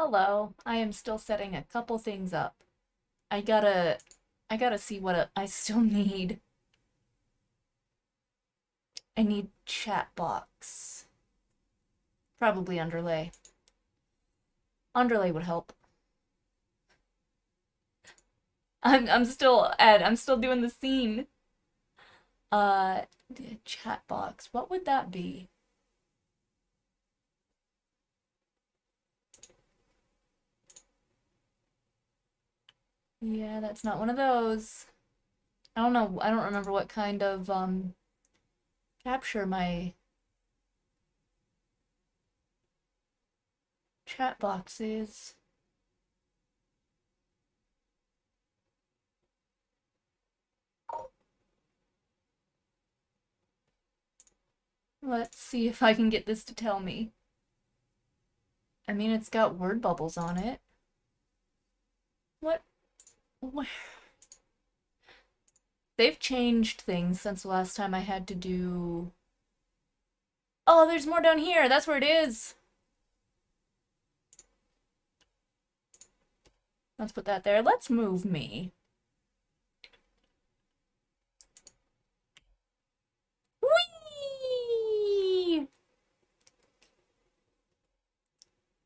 Hello. I am still setting a couple things up. I gotta see what I still need. I need chat box. Probably underlay. Underlay would help. I'm still doing the scene. The chat box. What would that be? Yeah, that's not one of those. I don't know. I don't remember what kind of capture my chat box is. Let's see if I can get this to tell me. I mean, it's got word bubbles on it. What? Where? They've changed things since the last time I had to do... Oh, there's more down here. That's where it is. Let's put that there. Let's move me. Whee!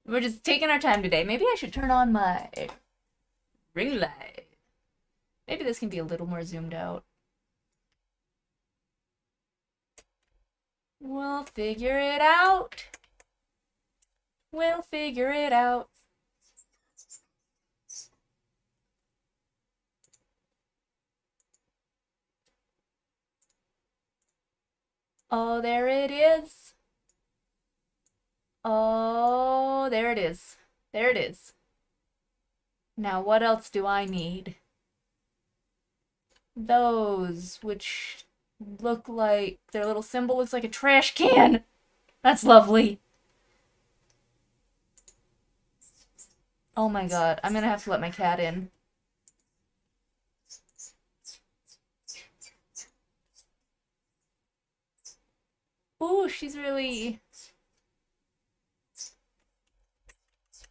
We're just taking our time today. Maybe I should turn on my ring light. Maybe this can be a little more zoomed out. We'll figure it out. We'll figure it out. Oh, there it is. Oh, there it is. There it is. Now, what else do I need? Those, which look like their little symbol looks like a trash can. That's lovely. Oh my god, I'm gonna have to let my cat in. Ooh, she's really...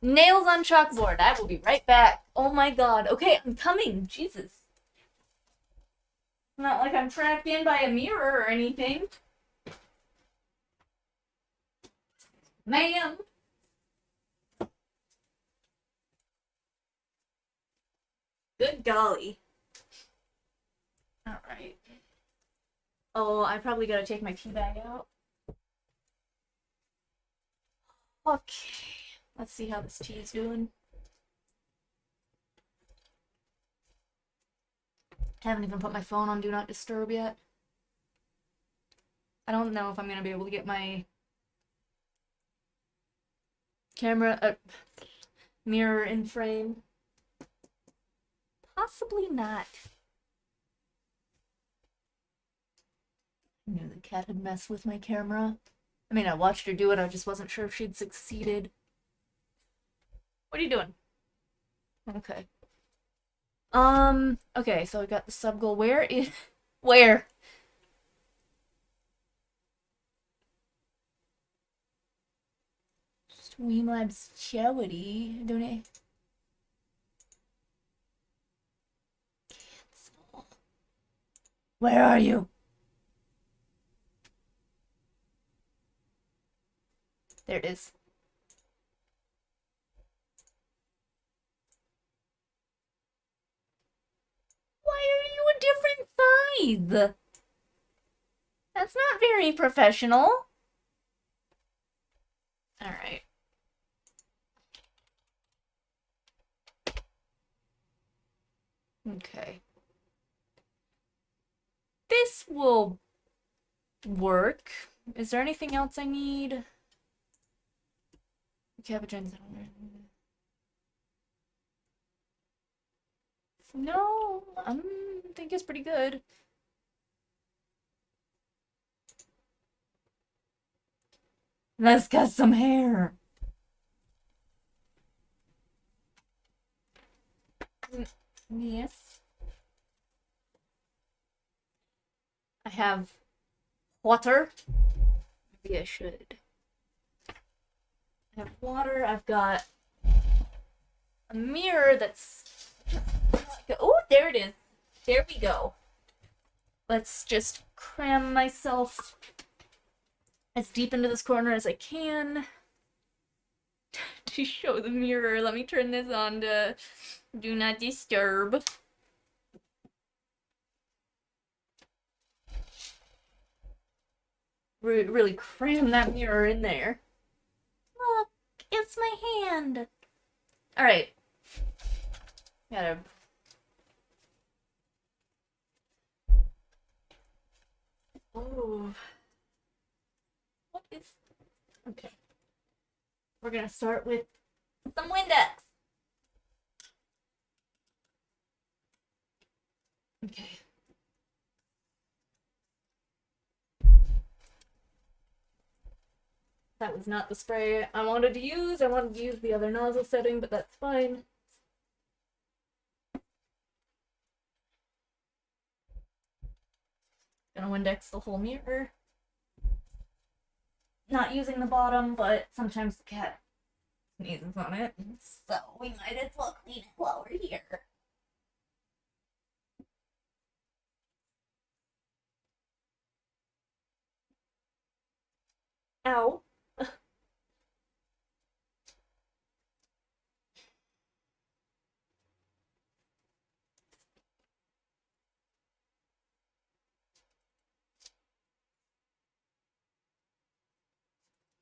Nails on chalkboard. I will be right back. Oh my god. Okay, I'm coming. Jesus. Not like I'm trapped in by a mirror or anything. Ma'am. Good golly. Alright. Oh, I probably gotta take my tea bag out. Okay. Let's see how this tea is doing. Haven't even put my phone on Do Not Disturb yet. I don't know if I'm gonna be able to get my camera mirror in frame. Possibly not. I knew the cat had messed with my camera. I mean, I watched her do it, I just wasn't sure if she'd succeeded. What are you doing? Okay. Okay, so I got the sub goal. Where is... Where? Streamlabs charity. Donate. Cancel. Where are you? There it is. Why are you a different size? That's not very professional. Alright. Okay. This will work. Is there anything else I need? Cabbages. No, I think it's pretty good. Let's cut some hair. Yes. I have water. Maybe I should. I have water. I've got a mirror that's... Oh, there it is. There we go. Let's just cram myself as deep into this corner as I can to show the mirror. Let me turn this on to do not disturb. Really cram that mirror in there. Look, it's my hand. All right. Gotta. Oh. What is? Okay. We're gonna start with some Windex. Okay. That was not the spray I wanted to use. I wanted to use the other nozzle setting, but that's fine. Gonna Windex the whole mirror. Not using the bottom, but sometimes the cat sneezes on it, so we might as well clean it while we're here. Ow.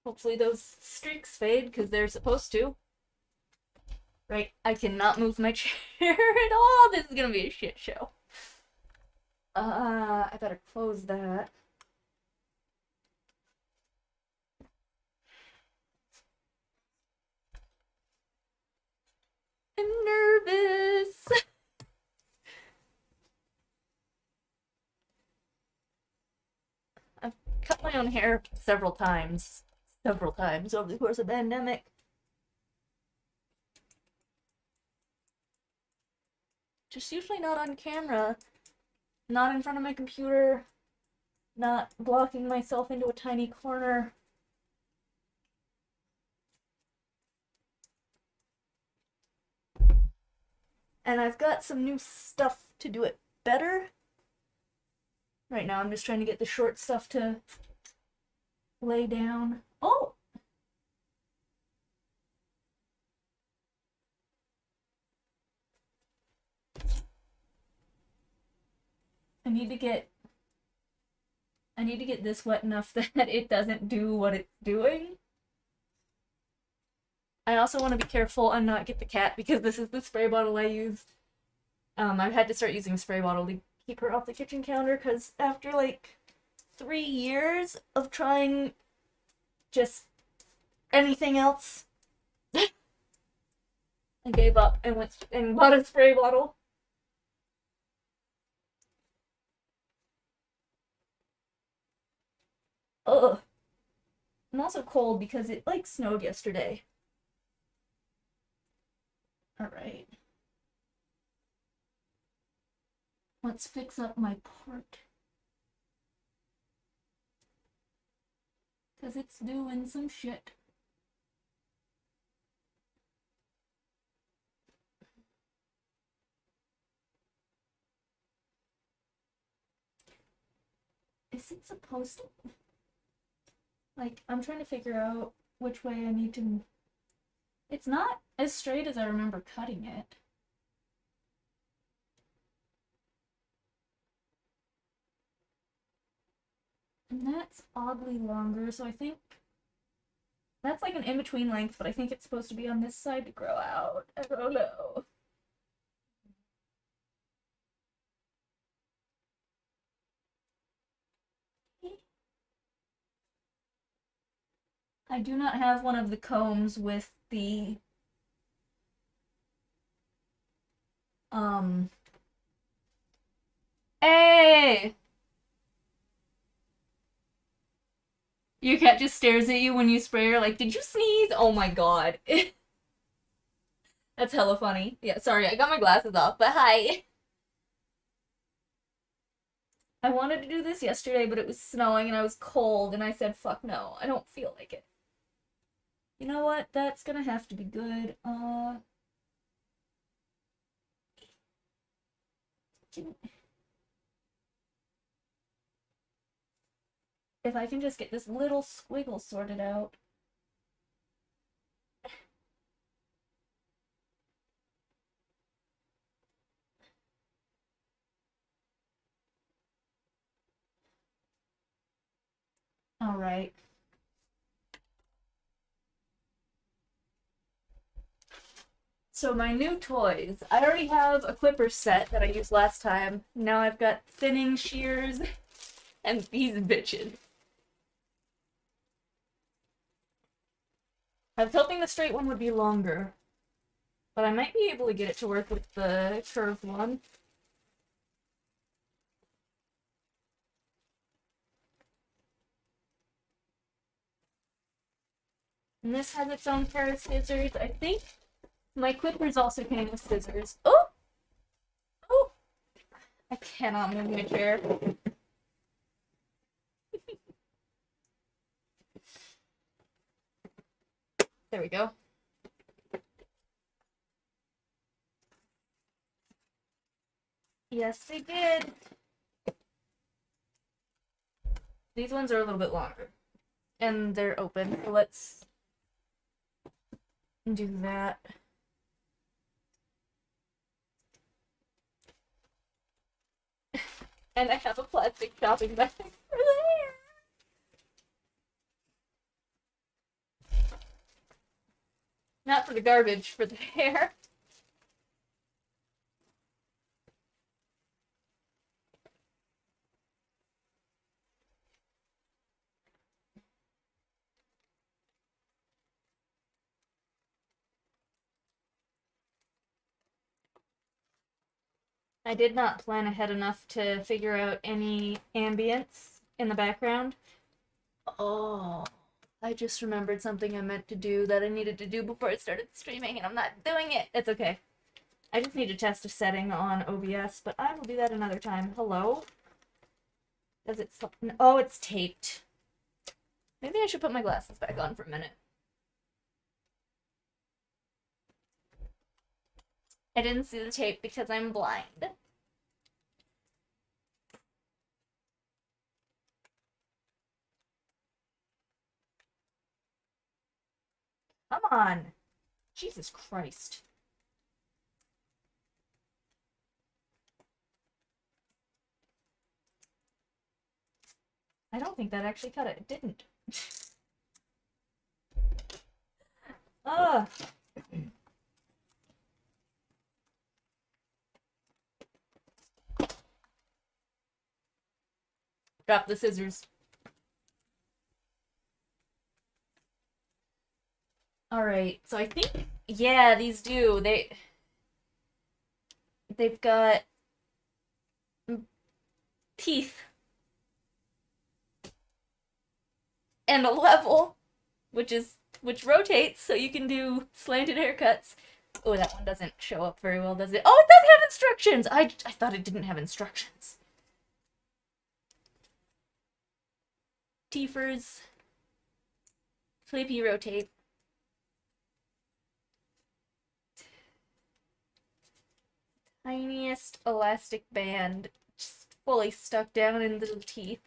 Hopefully those streaks fade, because they're supposed to. Right, I cannot move my chair at all. This is gonna be a shit show. I better close that. I'm nervous. I've cut my own hair several times over the course of the pandemic. Just usually not on camera, not in front of my computer, not blocking myself into a tiny corner. And I've got some new stuff to do it better. Right now I'm just trying to get the short stuff to lay down. Oh! I need to get this wet enough that it doesn't do what it's doing. I also want to be careful and not get the cat, because this is the spray bottle I used. I've had to start using a spray bottle to keep her off the kitchen counter, because after like 3 years of trying just anything else, I gave up and went and bought a spray bottle. Ugh. I'm also cold because it like snowed yesterday. Alright. Let's fix up my part. Because it's doing some shit. Is it supposed to? Like, I'm trying to figure out which way I need to... It's not as straight as I remember cutting it. And that's oddly longer, so I think... That's like an in-between length, but I think it's supposed to be on this side to grow out. I don't know. I do not have one of the combs with the Hey! Your cat just stares at you when you spray her like, did you sneeze? Oh my god. That's hella funny. Yeah, sorry, I got my glasses off, but hi. I wanted to do this yesterday, but it was snowing and I was cold, and I said, fuck no, I don't feel like it. You know what? That's gonna have to be good. If I can just get this little squiggle sorted out. All right. So my new toys. I already have a clipper set that I used last time. Now I've got thinning shears and these bitches. I was hoping the straight one would be longer, but I might be able to get it to work with the curved one. And this has its own pair of scissors. I think my clippers also came with scissors. Oh! Oh! I cannot move my chair. There we go. Yes, they did. These ones are a little bit longer. And they're open, so let's do that. And I have a plastic shopping bag for the hair. Not for the garbage, for the hair. I did not plan ahead enough to figure out any ambience in the background. Oh, I just remembered something I meant to do that I needed to do before I started streaming, and I'm not doing it. It's okay. I just need to test a setting on OBS, but I will do that another time. Hello? Does it... Oh, it's taped. Maybe I should put my glasses back on for a minute. I didn't see the tape because I'm blind. Come on. Jesus Christ. I don't think that actually cut it. It didn't. Ugh. Drop the scissors. Alright, so I think, yeah, these do. They've got teeth. And a level, which rotates, so you can do slanted haircuts. Oh, that one doesn't show up very well, does it? Oh, it does have instructions! I thought it didn't have instructions. Teefers. Sleepy rotate. Tiniest elastic band, just fully stuck down in the teeth.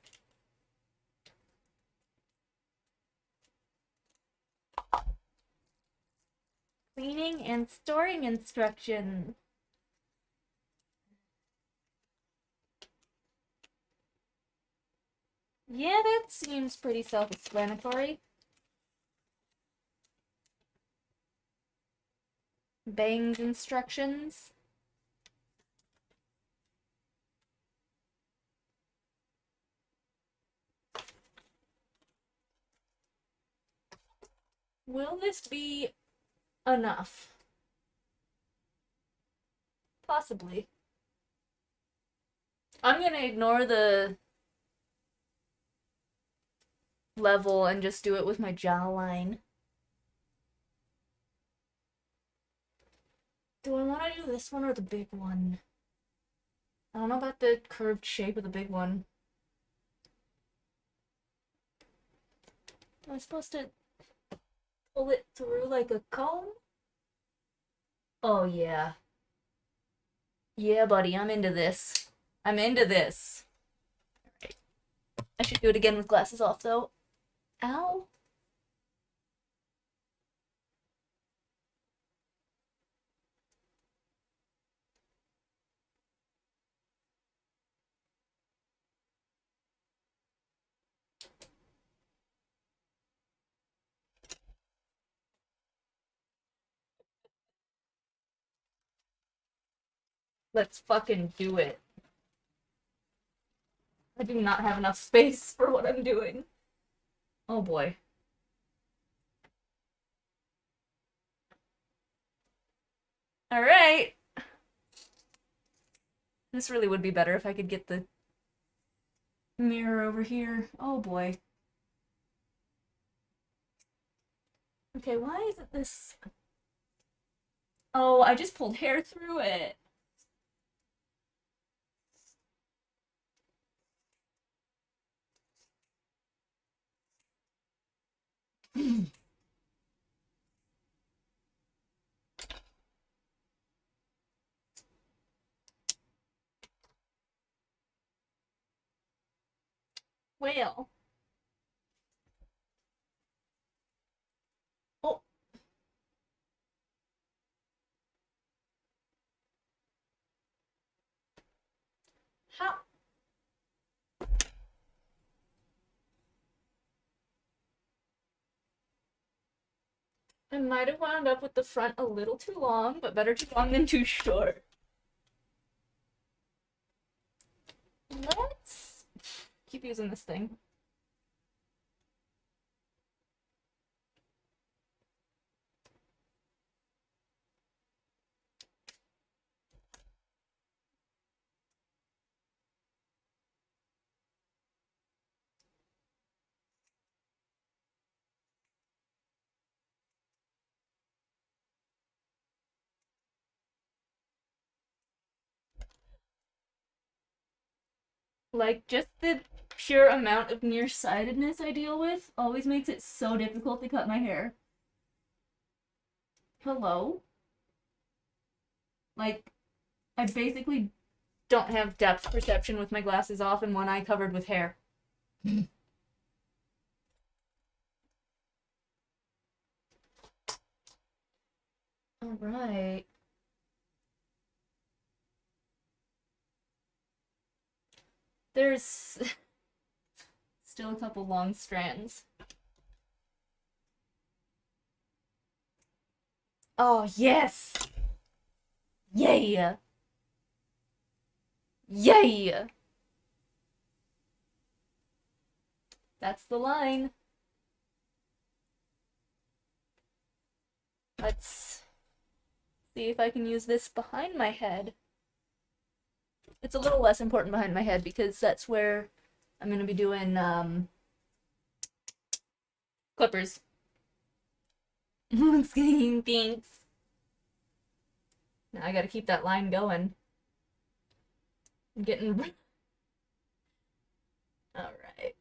Cleaning and storing instructions. Yeah, that seems pretty self-explanatory. Bangs instructions. Will this be enough? Possibly. I'm gonna ignore the level and just do it with my jawline. Do I want to do this one or the big one? I don't know about the curved shape of the big one. Am I supposed to pull it through like a comb? Oh, yeah. Yeah, buddy, I'm into this. I'm into this. Alright. I should do it again with glasses off, though. Ow. Let's fucking do it. I do not have enough space for what I'm doing. Oh boy. Alright. This really would be better if I could get the mirror over here. Oh boy. Okay, why is it this? Oh, I just pulled hair through it. Whale. Oh, how? I might have wound up with the front a little too long, but better too long than too short. Let's keep using this thing. Like, just the pure amount of nearsightedness I deal with always makes it so difficult to cut my hair. Hello? Like, I basically don't have depth perception with my glasses off and one eye covered with hair. Alright. There's still a couple long strands. Oh, yes! Yeah! Yeah! That's the line. Let's see if I can use this behind my head. It's a little less important behind my head because that's where I'm gonna be doing, clippers. Thanks. Now I gotta keep that line going. I'm getting... Alright.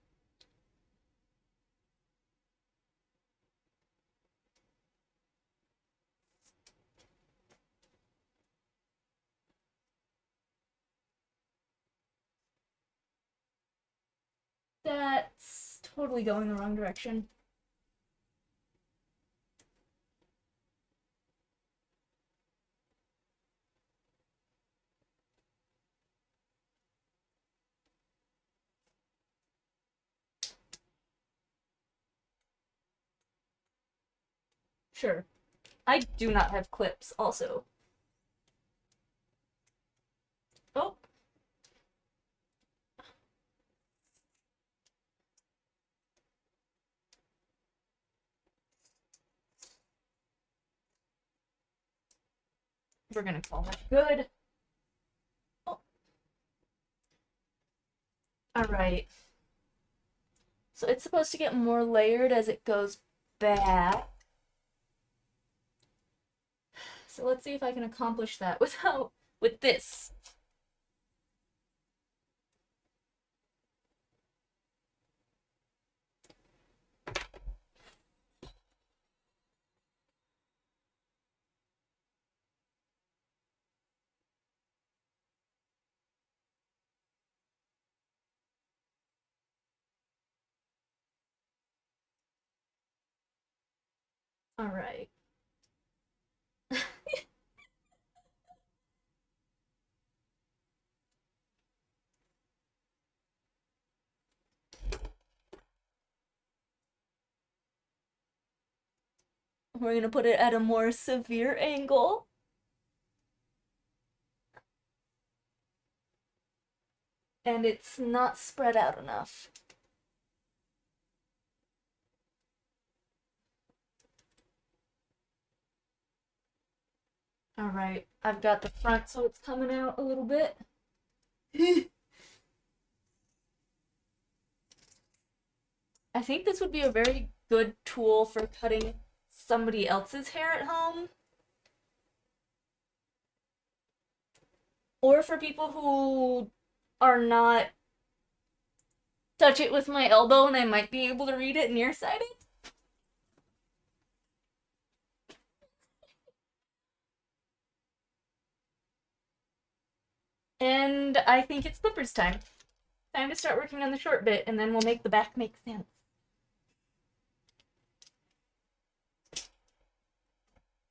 That's totally going the wrong direction. Sure. I do not have clips, also. Oh. We're gonna call that good. Oh. Alright. So it's supposed to get more layered as it goes back. So let's see if I can accomplish that with this. All right. We're gonna put it at a more severe angle. And it's not spread out enough. All right, I've got the front so it's coming out a little bit. I think this would be a very good tool for cutting somebody else's hair at home. Or for people who are not touch it with my elbow and I might be able to read it nearsighted. And I think it's flippers time. Time to start working on the short bit, and then we'll make the back make sense.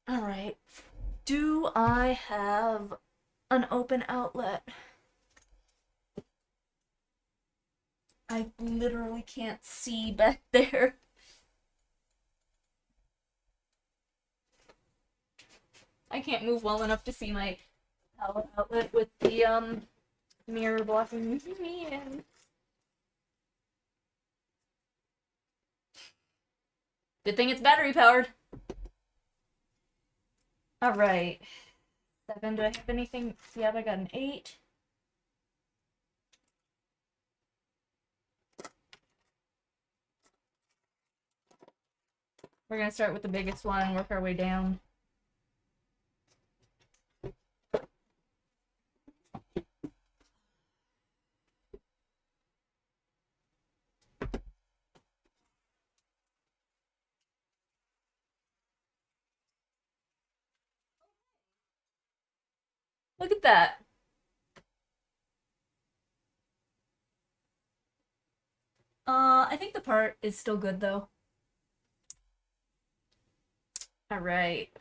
Alright. Do I have an open outlet? I literally can't see back there. I can't move well enough to see my power outlet with the mirror blocking me in. Good thing it's battery powered. Alright. 7, do I have anything? Yeah, I got an 8. We're gonna start with the biggest one and work our way down. Look at that. I think the part is still good though. Alright.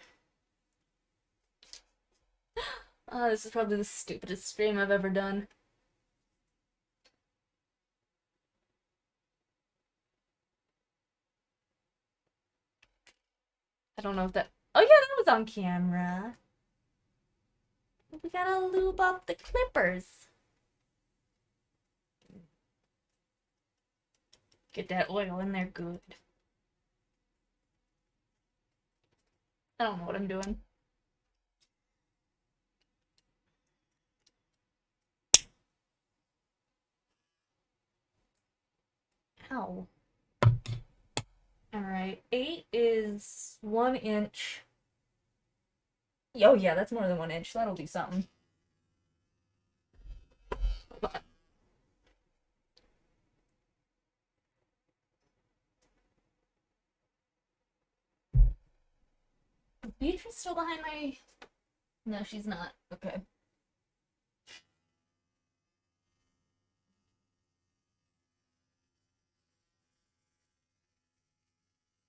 This is probably the stupidest stream I've ever done. I don't know if that... Oh yeah, that was on camera. We gotta lube up the clippers. Get that oil in there good. I don't know what I'm doing. Ow. Alright, 8 is 1 inch. Oh yeah, that's more than 1 inch. That'll do something. Hold on. Is Beatrice still behind my... No, she's not. Okay.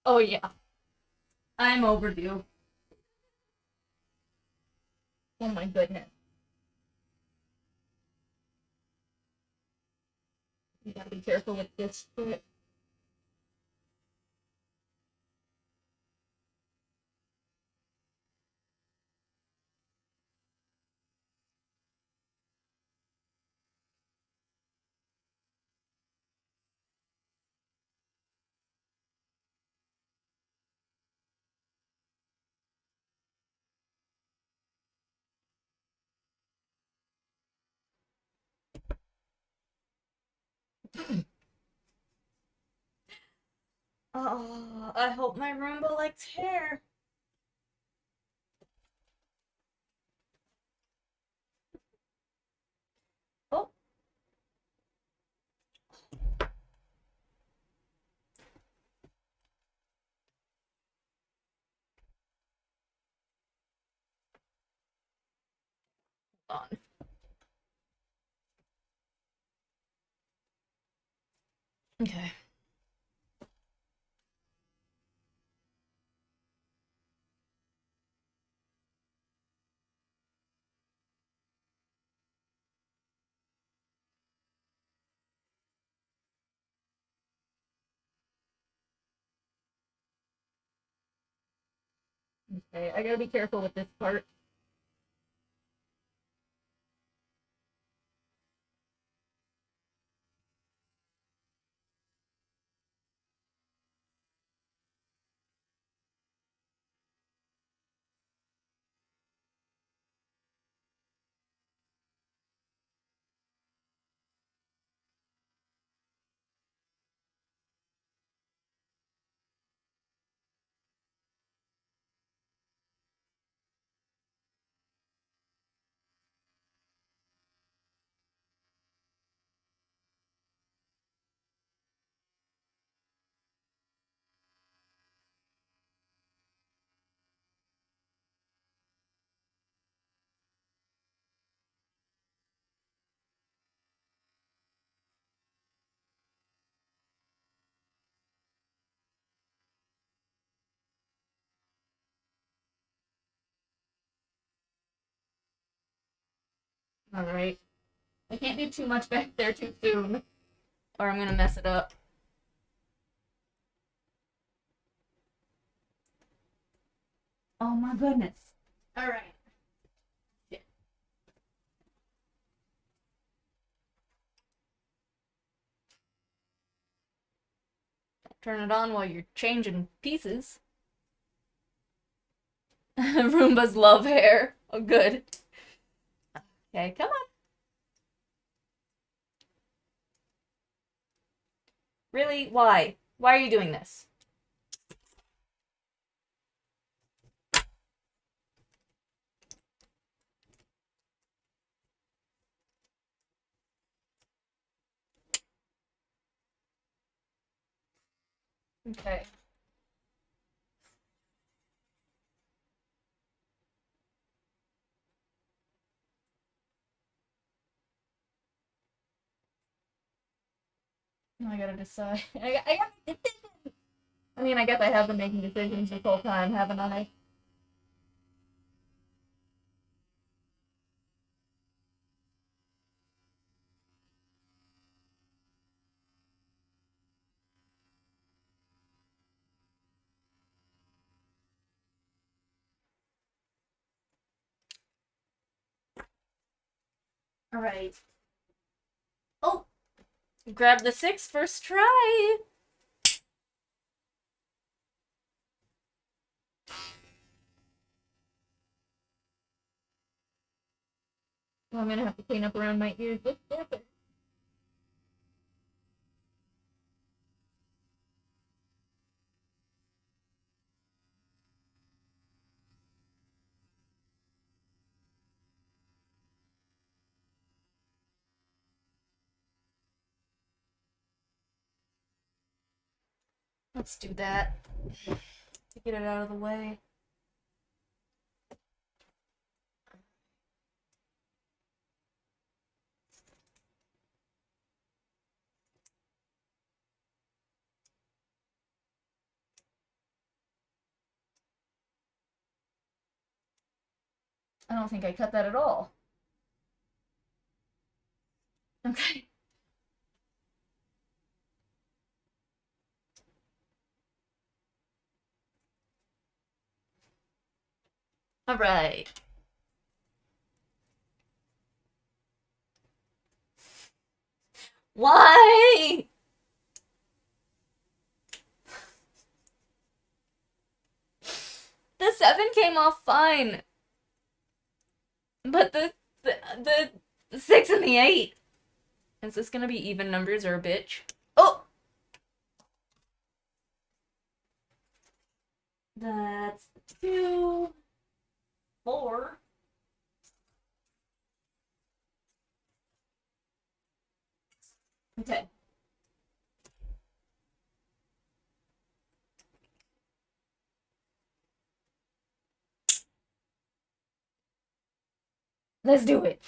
Oh yeah. I'm overdue. Oh my goodness. You gotta be careful with this foot. Oh, I hope my Roomba likes hair. Oh. Hold on. Okay. Okay, I gotta be careful with this part. Alright. I can't do too much back there too soon, or I'm gonna mess it up. Oh my goodness. Alright. Turn it on while you're changing pieces. Roombas love hair. Oh, good. Okay, come on. Really? Why? Why are you doing this? Okay. I gotta decide. I mean, I guess I have been making decisions this whole time, haven't I? Alright. Oh! Grab the 6 first try! Well, I'm gonna have to clean up around my ears with this. Let's do that. To get it out of the way. I don't think I cut that at all. Okay. Alright. Why? The 7 came off fine. But the 6 and the 8. Is this gonna be even numbers or a bitch? Oh! That's 2, 4. Okay. Let's do it.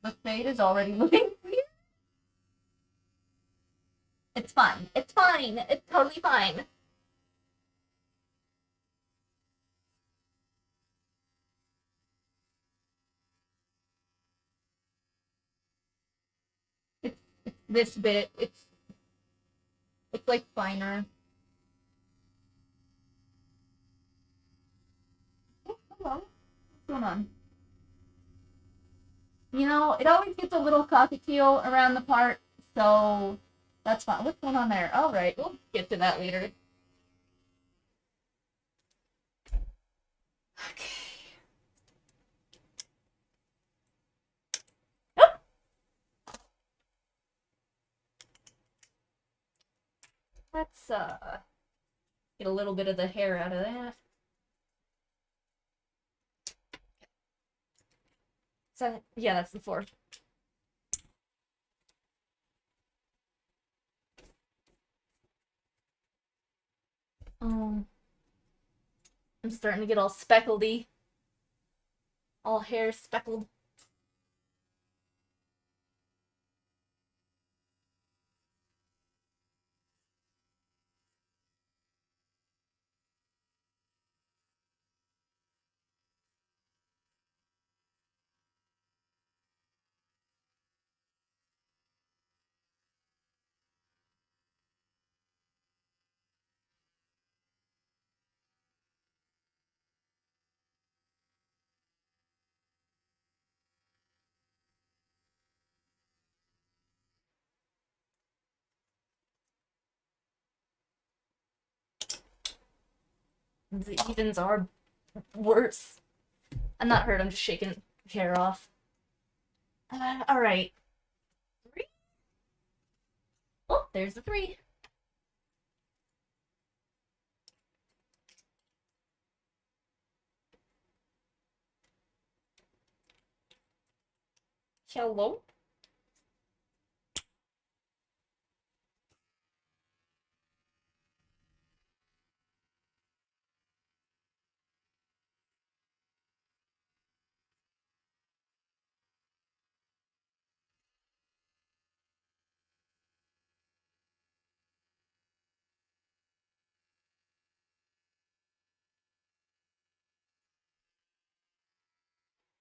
The fade is already looking weird. It's fine. It's fine. It's totally fine. It's this bit. It's like finer. Oh, hello. What's going on? You know, it always gets a little cockatiel around the part, so that's fine. What's going on there? All right, we'll get to that later. Okay. Oh! Let's get a little bit of the hair out of that. So yeah, that's the fourth. I'm starting to get all speckledy. All hair speckled. The evens are worse. I'm not hurt, I'm just shaking hair off. Alright. 3? Oh, there's the 3. Hello?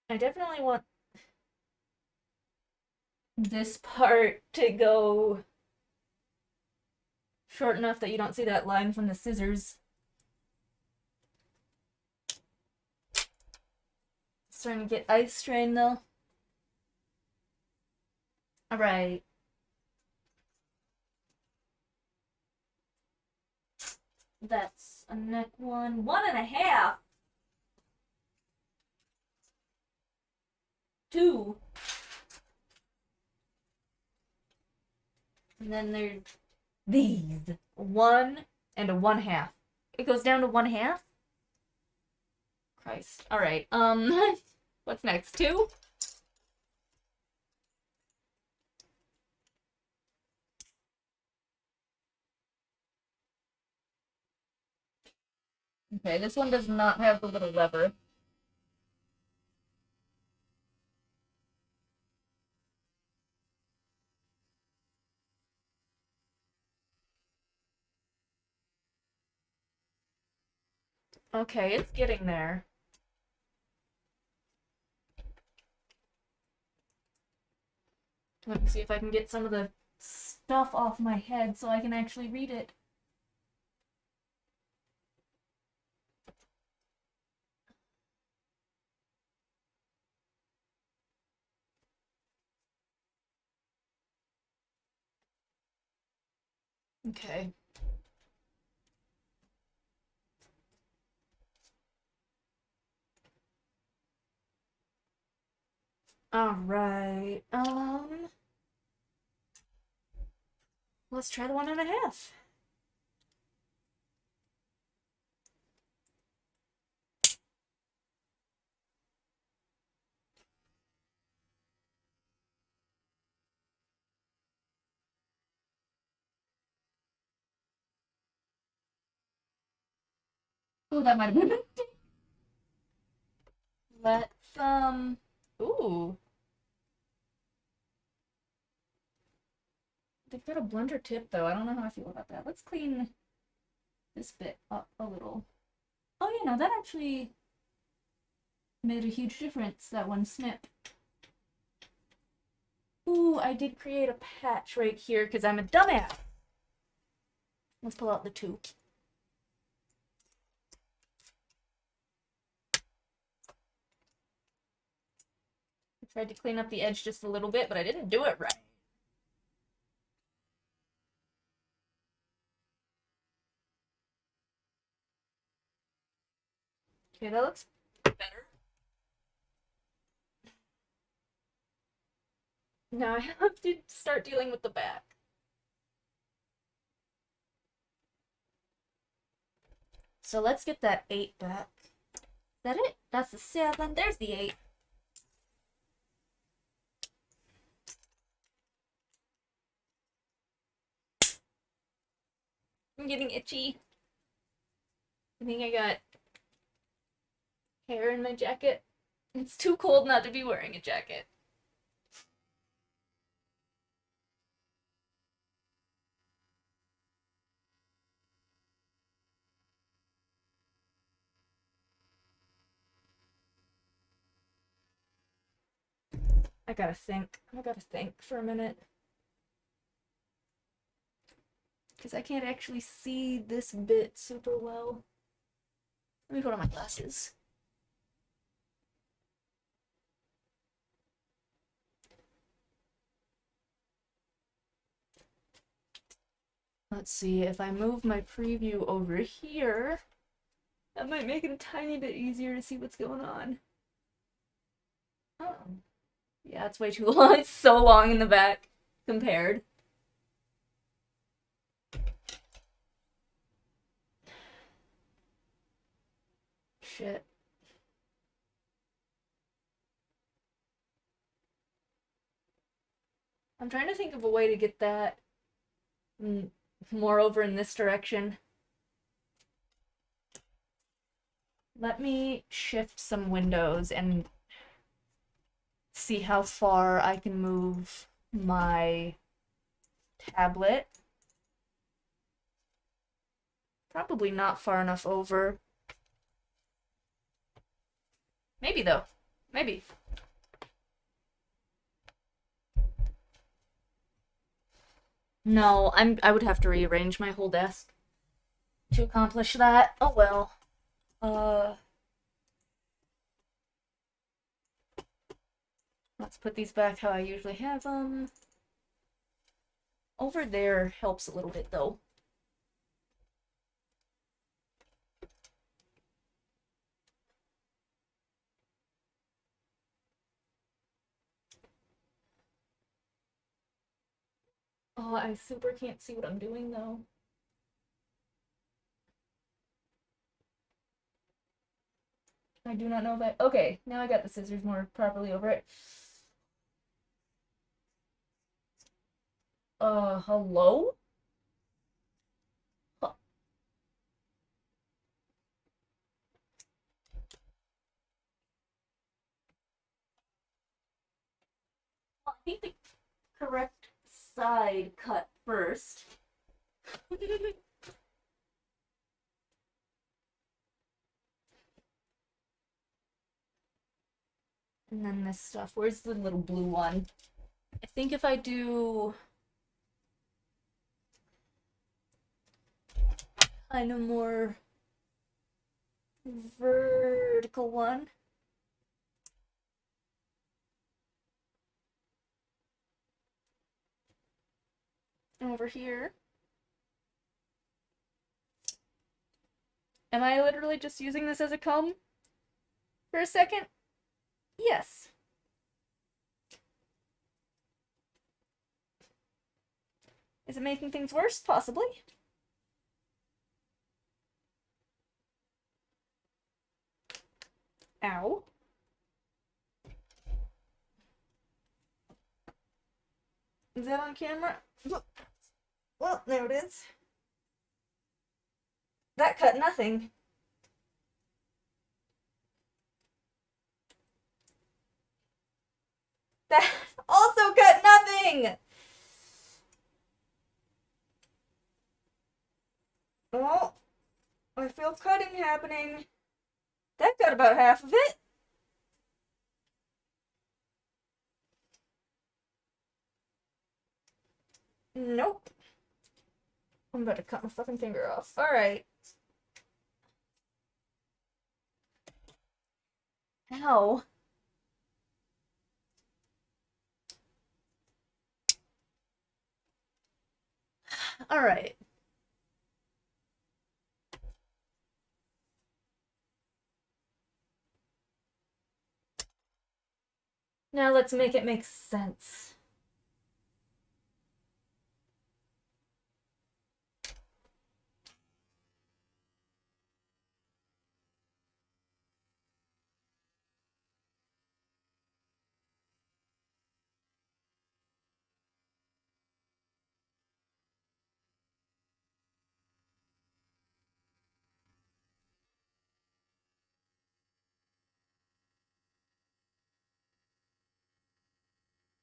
I definitely want this part to go short enough that you don't see that line from the scissors. Starting to get eye strain though. Alright. That's a neck one. 1.5. 2. And then there's these. 1 and a 1/2. It goes down to 1/2? Christ. Alright, what's next? 2? Okay, this one does not have the little lever. Okay, it's getting there. Let me see if I can get some of the stuff off my head so I can actually read it. Okay. Alright, let's try the 1.5. Oh, that might have been it. Let's, ooh. They've got a blender tip, though. I don't know how I feel about that. Let's clean this bit up a little. Oh, you know, that actually made a huge difference, that one snip. Ooh, I did create a patch right here because I'm a dumbass. Let's pull out the two. I tried to clean up the edge just a little bit, but I didn't do it right. Okay, that looks better. Now I have to start dealing with the back. So let's get that 8 back. Is that it? That's the 7. There's the 8. I'm getting itchy. I think I got hair in my jacket. It's too cold not to be wearing a jacket. I gotta think. I gotta think for a minute. Because I can't actually see this bit super well. Let me put on my glasses. Let's see, if I move my preview over here, that might make it a tiny bit easier to see what's going on. Oh. Yeah, it's way too long. It's so long in the back compared. Shit. I'm trying to think of a way to get that more over in this direction. Let me shift some windows and see how far I can move my tablet. Probably not far enough over. Maybe though. Maybe. No, I would have to rearrange my whole desk to accomplish that. Oh well. Let's put these back how I usually have them. Over there helps a little bit though. Oh, I super can't see what I'm doing though. I do not know if I... Okay, now I got the scissors more properly over it. Hello? Huh. I think the correct side cut first. And then this stuff. Where's the little blue one? I think if I do kind of more vertical one. Over here. Am I literally just using this as a comb for a second? Yes. Is it making things worse? Possibly. Ow. Is that on camera? Well, there it is. That cut nothing. That also cut nothing! Oh, I feel cutting happening. That got about half of it. Nope. I'm about to cut my fucking finger off. Alright. Ow. Alright. Now let's make it make sense.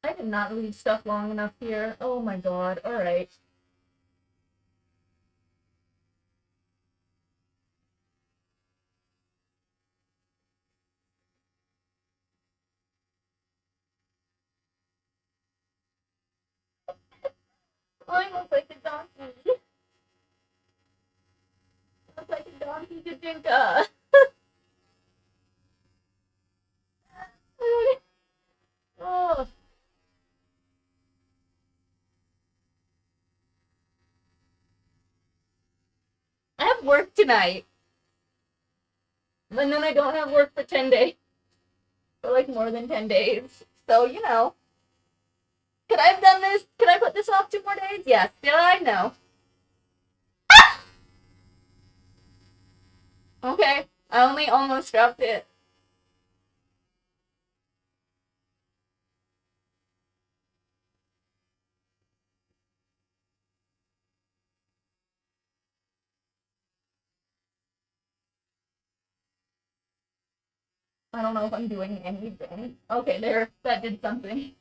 I did not leave stuff long enough here. Oh my god. Alright. I look like a donkey. I look like a donkey Kajinka. Oh. I have work tonight. And then I don't have work for 10 days. For like more than 10 days. So, you know. Could I have done this? Could I put this off 2 more days? Yes. Did I? No. Okay. I only almost dropped it. I don't know if I'm doing anything. Okay, there. That did something.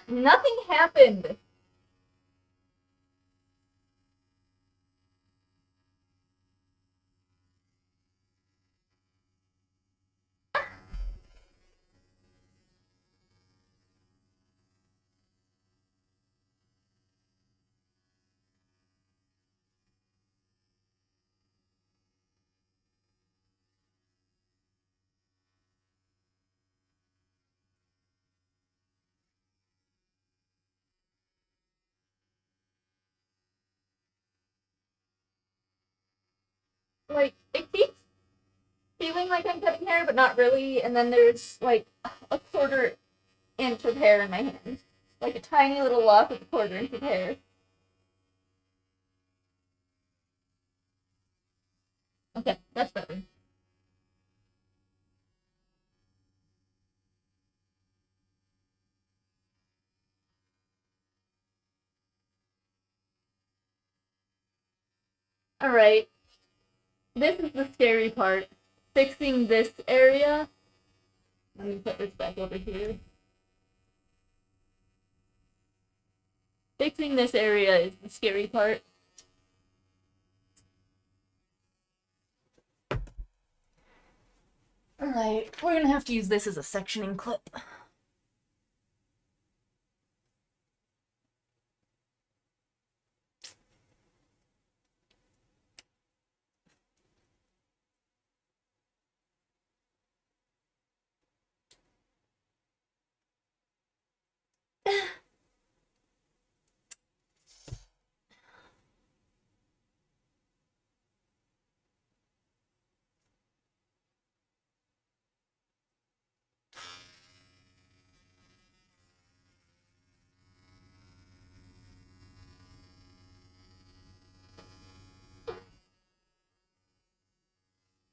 Nothing happened. Like, it keeps feeling like I'm cutting hair, but not really. And then there's, like, a 1/4 inch of hair in my hand. Like a tiny little lock of a 1/4 inch of hair. Okay, that's better. Alright. This is the scary part. Fixing this area. Let me put this back over here. Fixing this area is the scary part. Alright, we're gonna have to use this as a sectioning clip.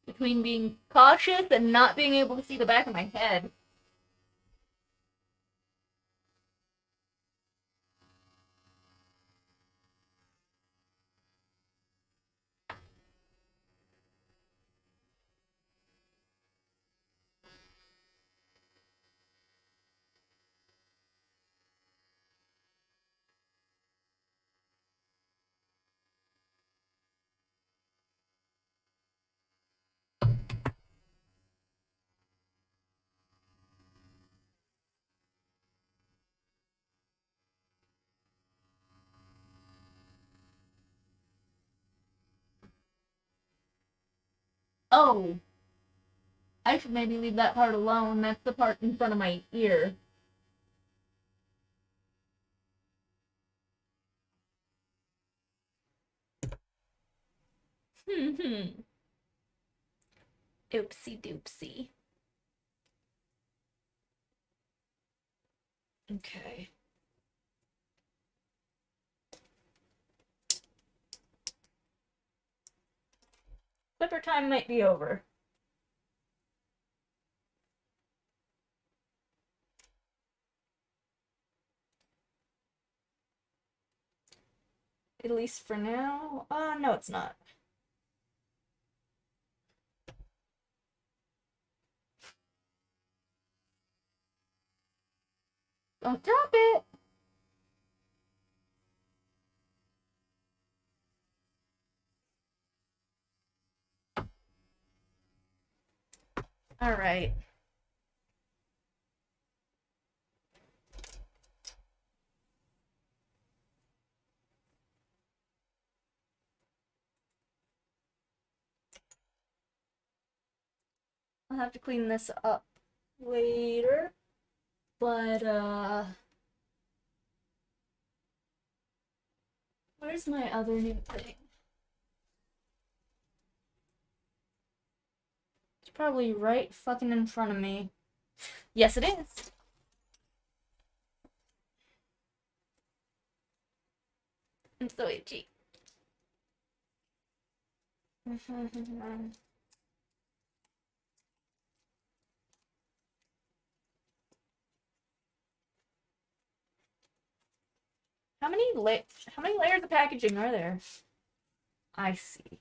Between being cautious and not being able to see the back of my head. Oh, I should maybe leave that part alone. That's the part in front of my ear. Oopsie doopsie. Okay. Clipper time might be over. At least for now. No, it's not. Don't drop it! Alright. I'll have to clean this up later. But, where's my other new thing? It's probably right fucking in front of me. Yes, it is. I'm so itchy. How many layers of packaging are there? I see.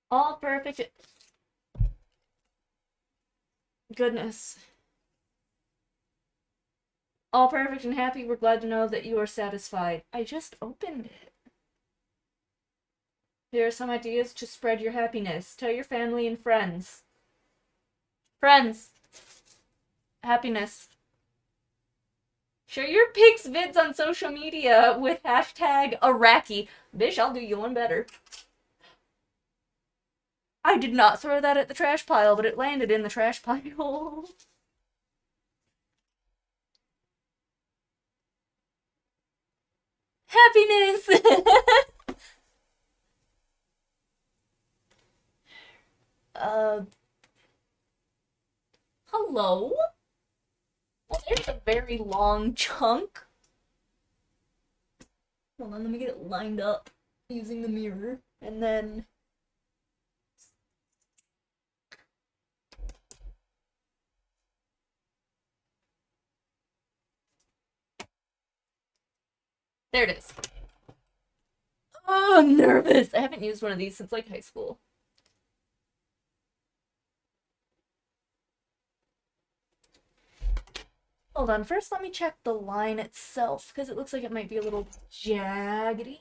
All perfect. Goodness. All perfect and happy. We're glad to know that you are satisfied. I just opened it. Here are some ideas to spread your happiness. Tell your family and friends. Friends. Happiness. Share your pics vids on social media with hashtag Iraqi. Bish, I'll do you one better. I did not throw that at the trash pile, but it landed in the trash pile. Happiness! Hello? Well, there's a very long chunk. Hold on, let me get it lined up using the mirror. And then... there it is. Oh, I'm nervous. I haven't used one of these since, like, high school. Hold on, first let me check the line itself, because it looks like it might be a little jaggedy.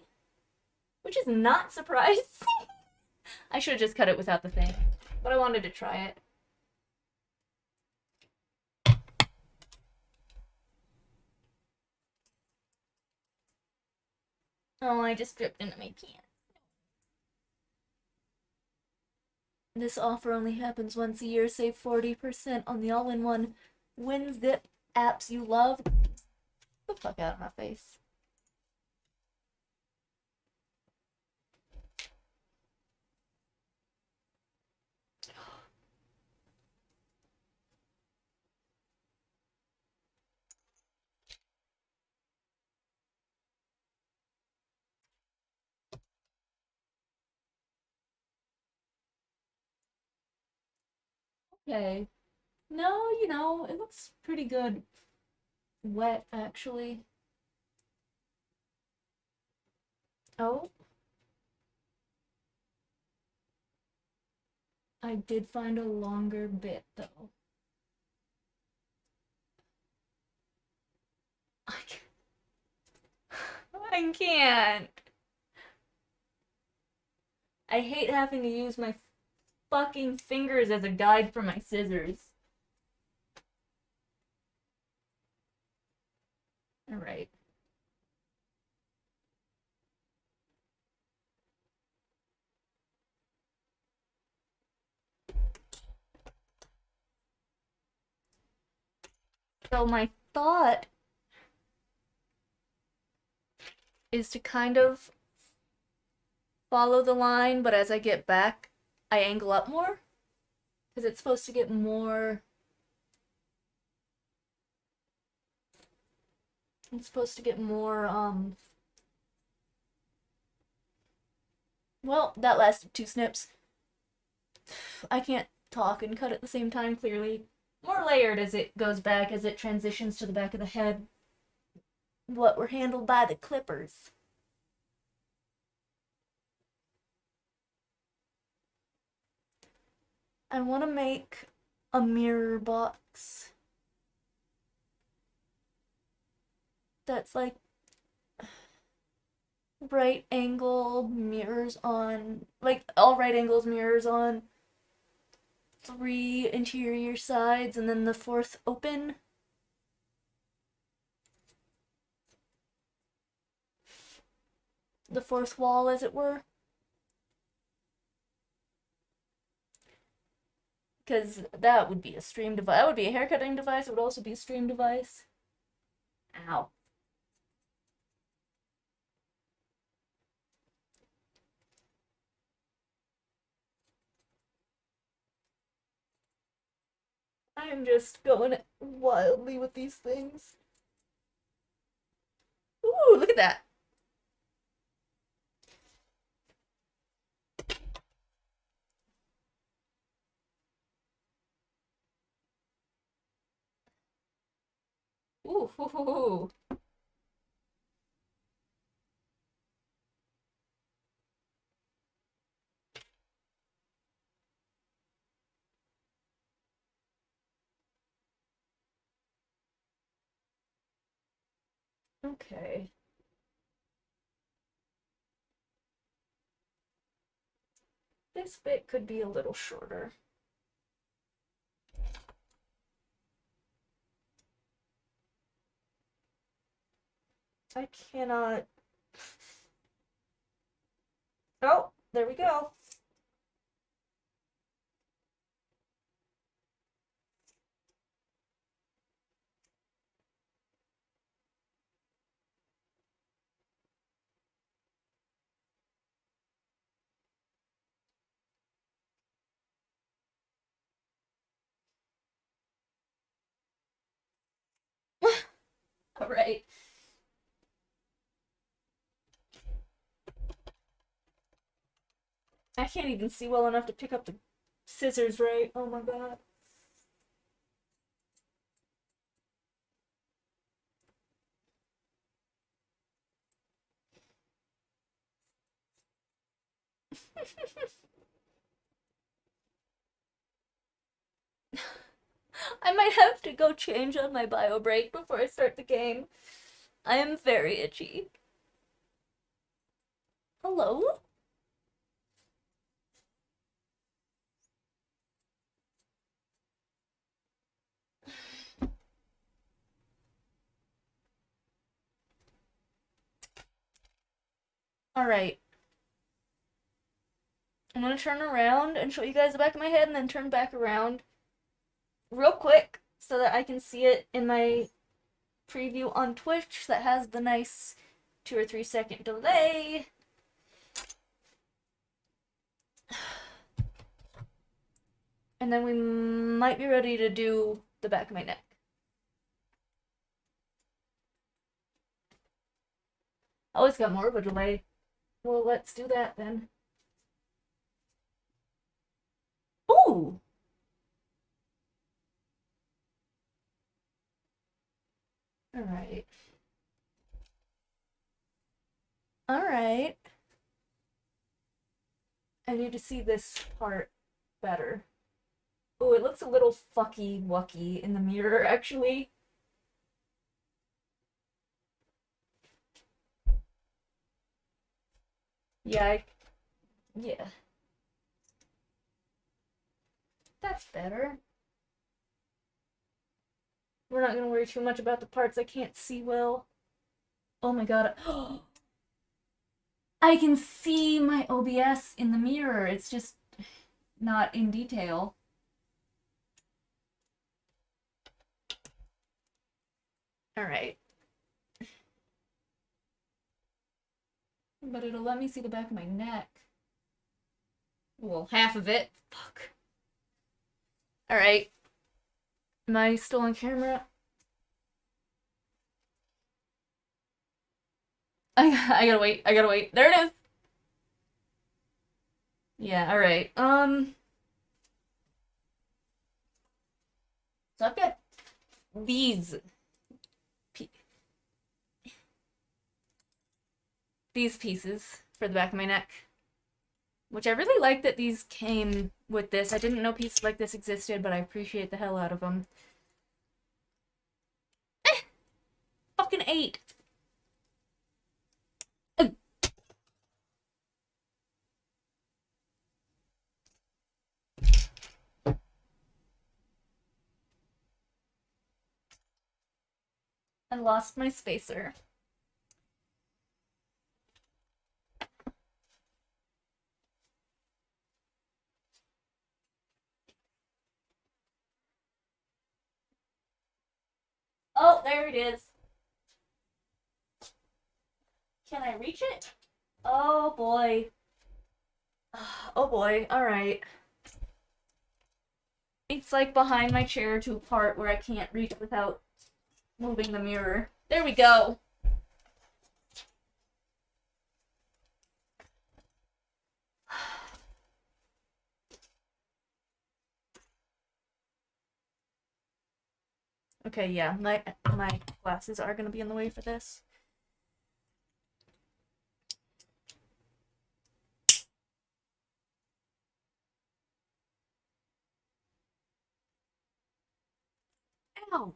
Which is not surprising. I should have just cut it without the thing, but I wanted to try it. Oh, I just dripped into my can. This offer only happens once a year. Save 40% on the all-in-one WinZip apps you love. Get the fuck out of my face. Okay. No, you know, it looks pretty good. Wet, actually. Oh. I did find a longer bit, though. I can't. I hate having to use my fucking fingers as a guide for my scissors. Alright. So my thought is to kind of follow the line, but as I get back, I angle up more. Because it's supposed to get more... It's supposed to get more, Well, that lasted 2 snips. I can't talk and cut at the same time, clearly. More layered as it goes back, as it transitions to the back of the head. What were handled by the clippers. I want to make a mirror box that's like right angle mirrors on, like all right angles mirrors on 3 interior sides and then the 4th open. The 4th wall, as it were. Because that would be a stream device. That would be a haircutting device. It would also be a stream device. Ow. I'm just going wildly with these things. Ooh, look at that. Ooh, hoo, hoo, hoo. Okay. This bit could be a little shorter. I cannot... Oh, there we go. All right. I can't even see well enough to pick up the scissors right. Oh my god. I might have to go change on my bio break before I start the game. I am very itchy. Hello? Alright. I'm gonna turn around and show you guys the back of my head and then turn back around real quick so that I can see it in my preview on Twitch that has the nice 2 or 3 second delay. And then we might be ready to do the back of my neck. Oh, it's got more of a delay. Well, let's do that then. Ooh! Alright. Alright. I need to see this part better. Oh, it looks a little fucky wucky in the mirror, actually. Yeah, yeah. That's better. We're not gonna worry too much about the parts I can't see well. Oh my god. I can see my OBS in the mirror. It's just not in detail. Alright. But it'll let me see the back of my neck. Well, half of it. Fuck. Alright. Am I still on camera? I gotta wait. I gotta wait. There it is! Yeah, alright. So I've got these pieces for the back of my neck, which I really like that these came with this. I didn't know pieces like this existed, but I appreciate the hell out of them. Fucking 8. I lost my spacer. Oh, there it is. Can I reach it? Oh boy. Oh boy, alright. It's like behind my chair to a part where I can't reach without moving the mirror. There we go. Okay, yeah, my glasses are gonna be in the way for this. Ow!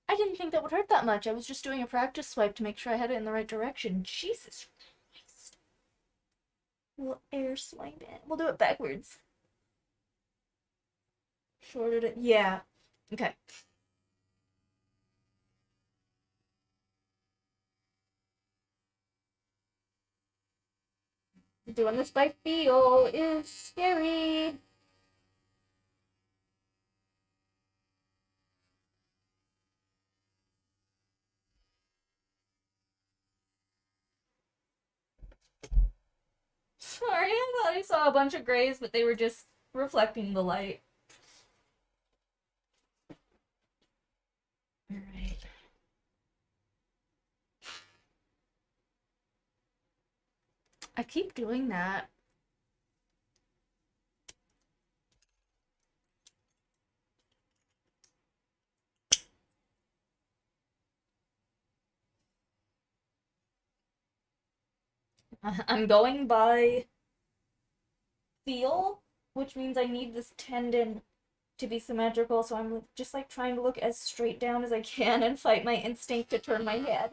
I didn't think that would hurt that much. I was just doing a practice swipe to make sure I had it in the right direction. Jesus Christ. We'll air swipe it. We'll do it backwards. Shorter it. Yeah. Okay. Doing this by feel is scary. Sorry, I thought I saw a bunch of grays, but they were just reflecting the light. Alright. I keep doing that. I'm going by feel, which means I need this tendon to be symmetrical, so I'm just like trying to look as straight down as I can and fight my instinct to turn my head.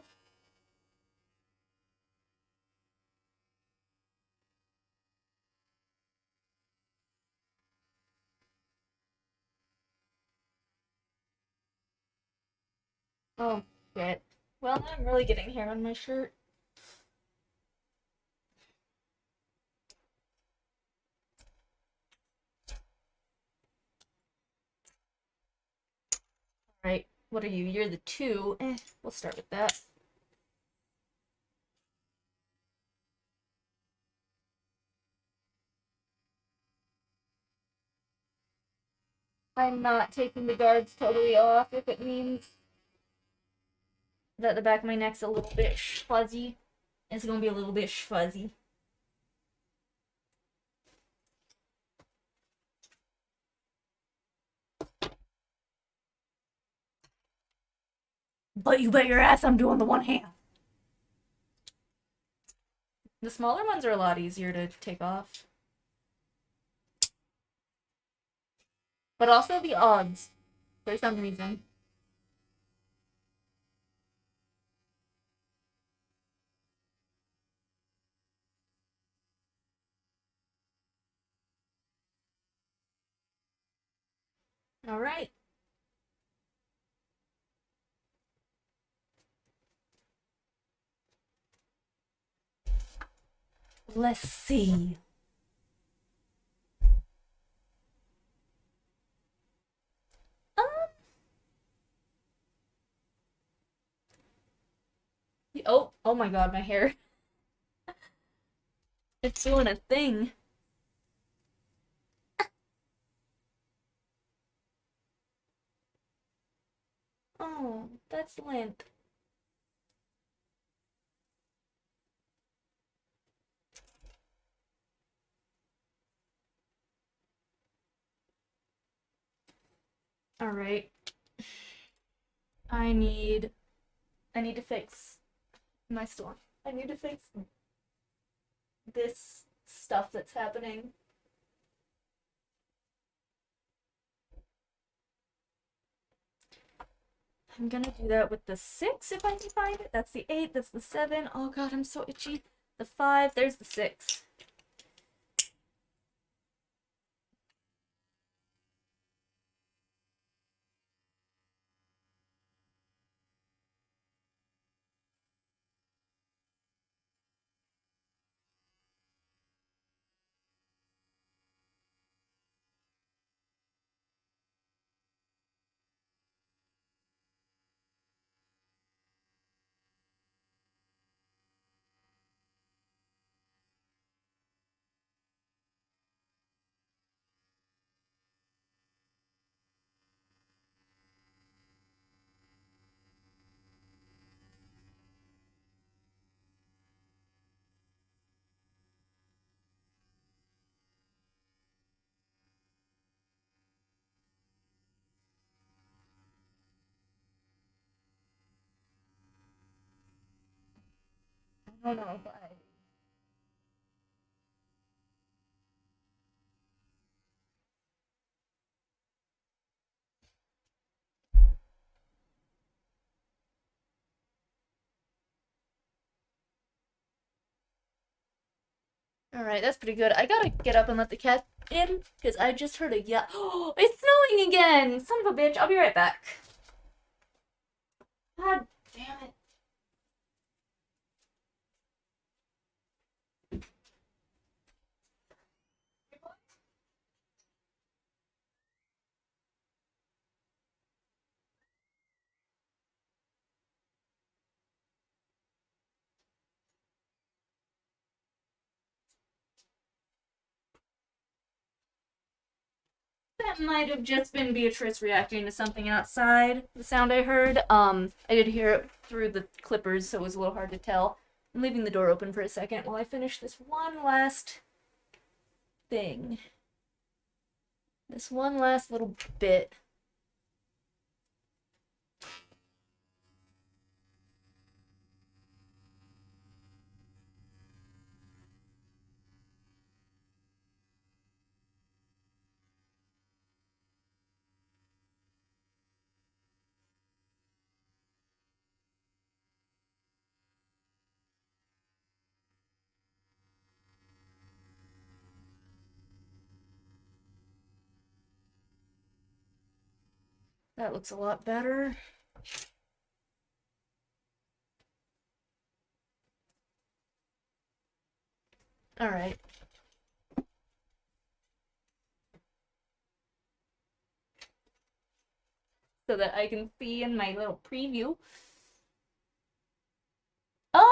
Oh, shit. Well, I'm really getting hair on my shirt. Right, what are you? You're the 2. We'll start with that. I'm not taking the guards totally off if it means that the back of my neck's a little bit fuzzy. It's gonna be a little bit fuzzy. But you bet your ass I'm doing the one hand. The smaller ones are a lot easier to take off. But also the odds, for some reason. Alright. Let's see. Um, Oh, oh my god, my hair. It's doing a thing. Oh, that's lint. Alright. I need I need to fix my storm. I need to fix this stuff that's happening. I'm gonna do that with the 6 if I can find it. That's the 8, that's the 7. Oh god, I'm so itchy. The 5, there's the 6. I don't know if I Alright, that's pretty good. I gotta get up and let the cat in, because I just heard a yell. Oh, it's snowing again! Son of a bitch, I'll be right back. God damn it. That might have just been Beatrice reacting to something outside, the sound I heard. I did hear it through the clippers, so it was a little hard to tell. I'm leaving the door open for a second while I finish this one last thing. This one last little bit. That looks a lot better. Alright. So that I can see in my little preview. Um,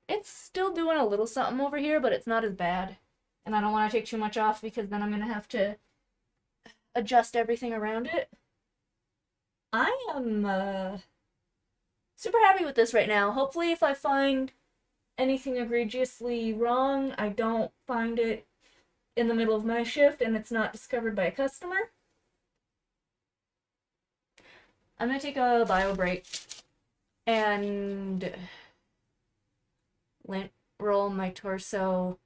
it's still doing a little something over here, but it's not as bad. And I don't want to take too much off because then I'm gonna have to adjust everything around it. I am super happy with this right now. Hopefully if I find anything egregiously wrong, I don't find it in the middle of my shift and it's not discovered by a customer. I'm gonna take a bio break and lint roll my torso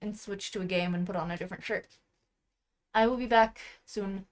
and switch to a game and put on a different shirt. I will be back soon.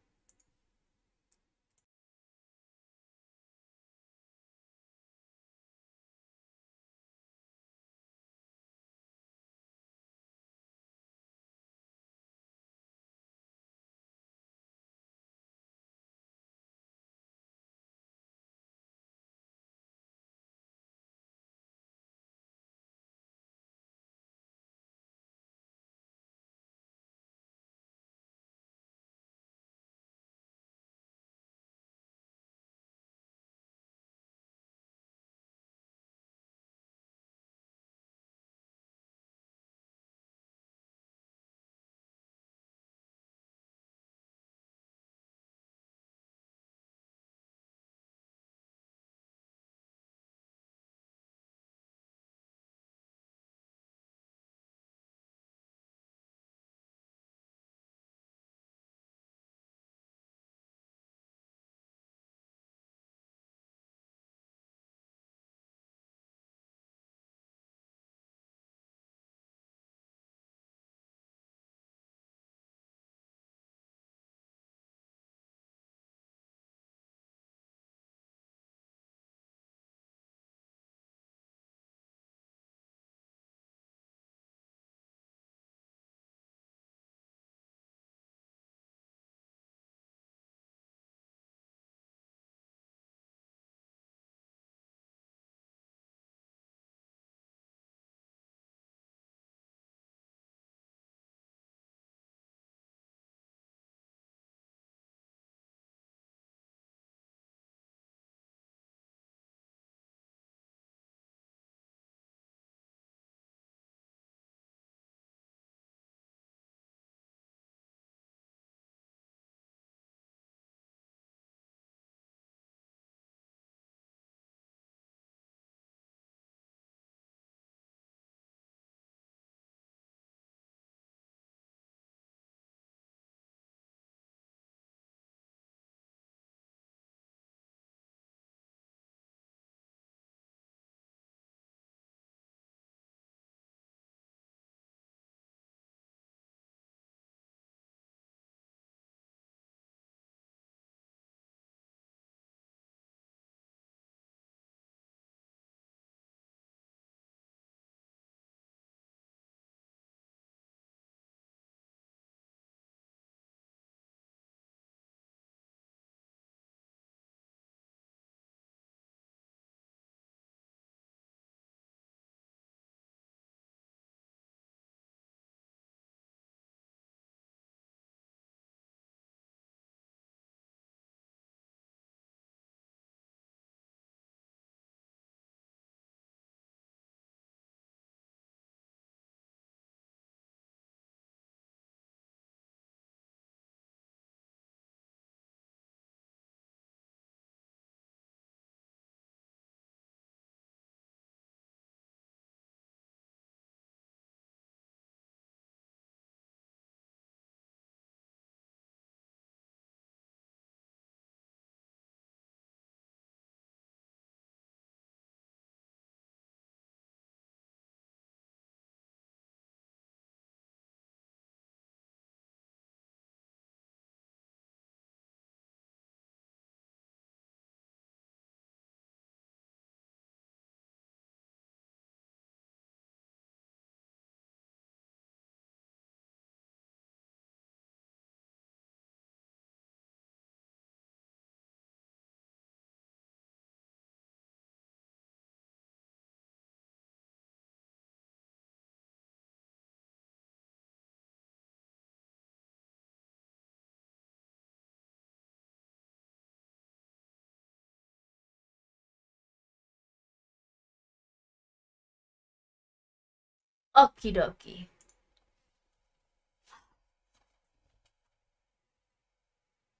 Okie dokie.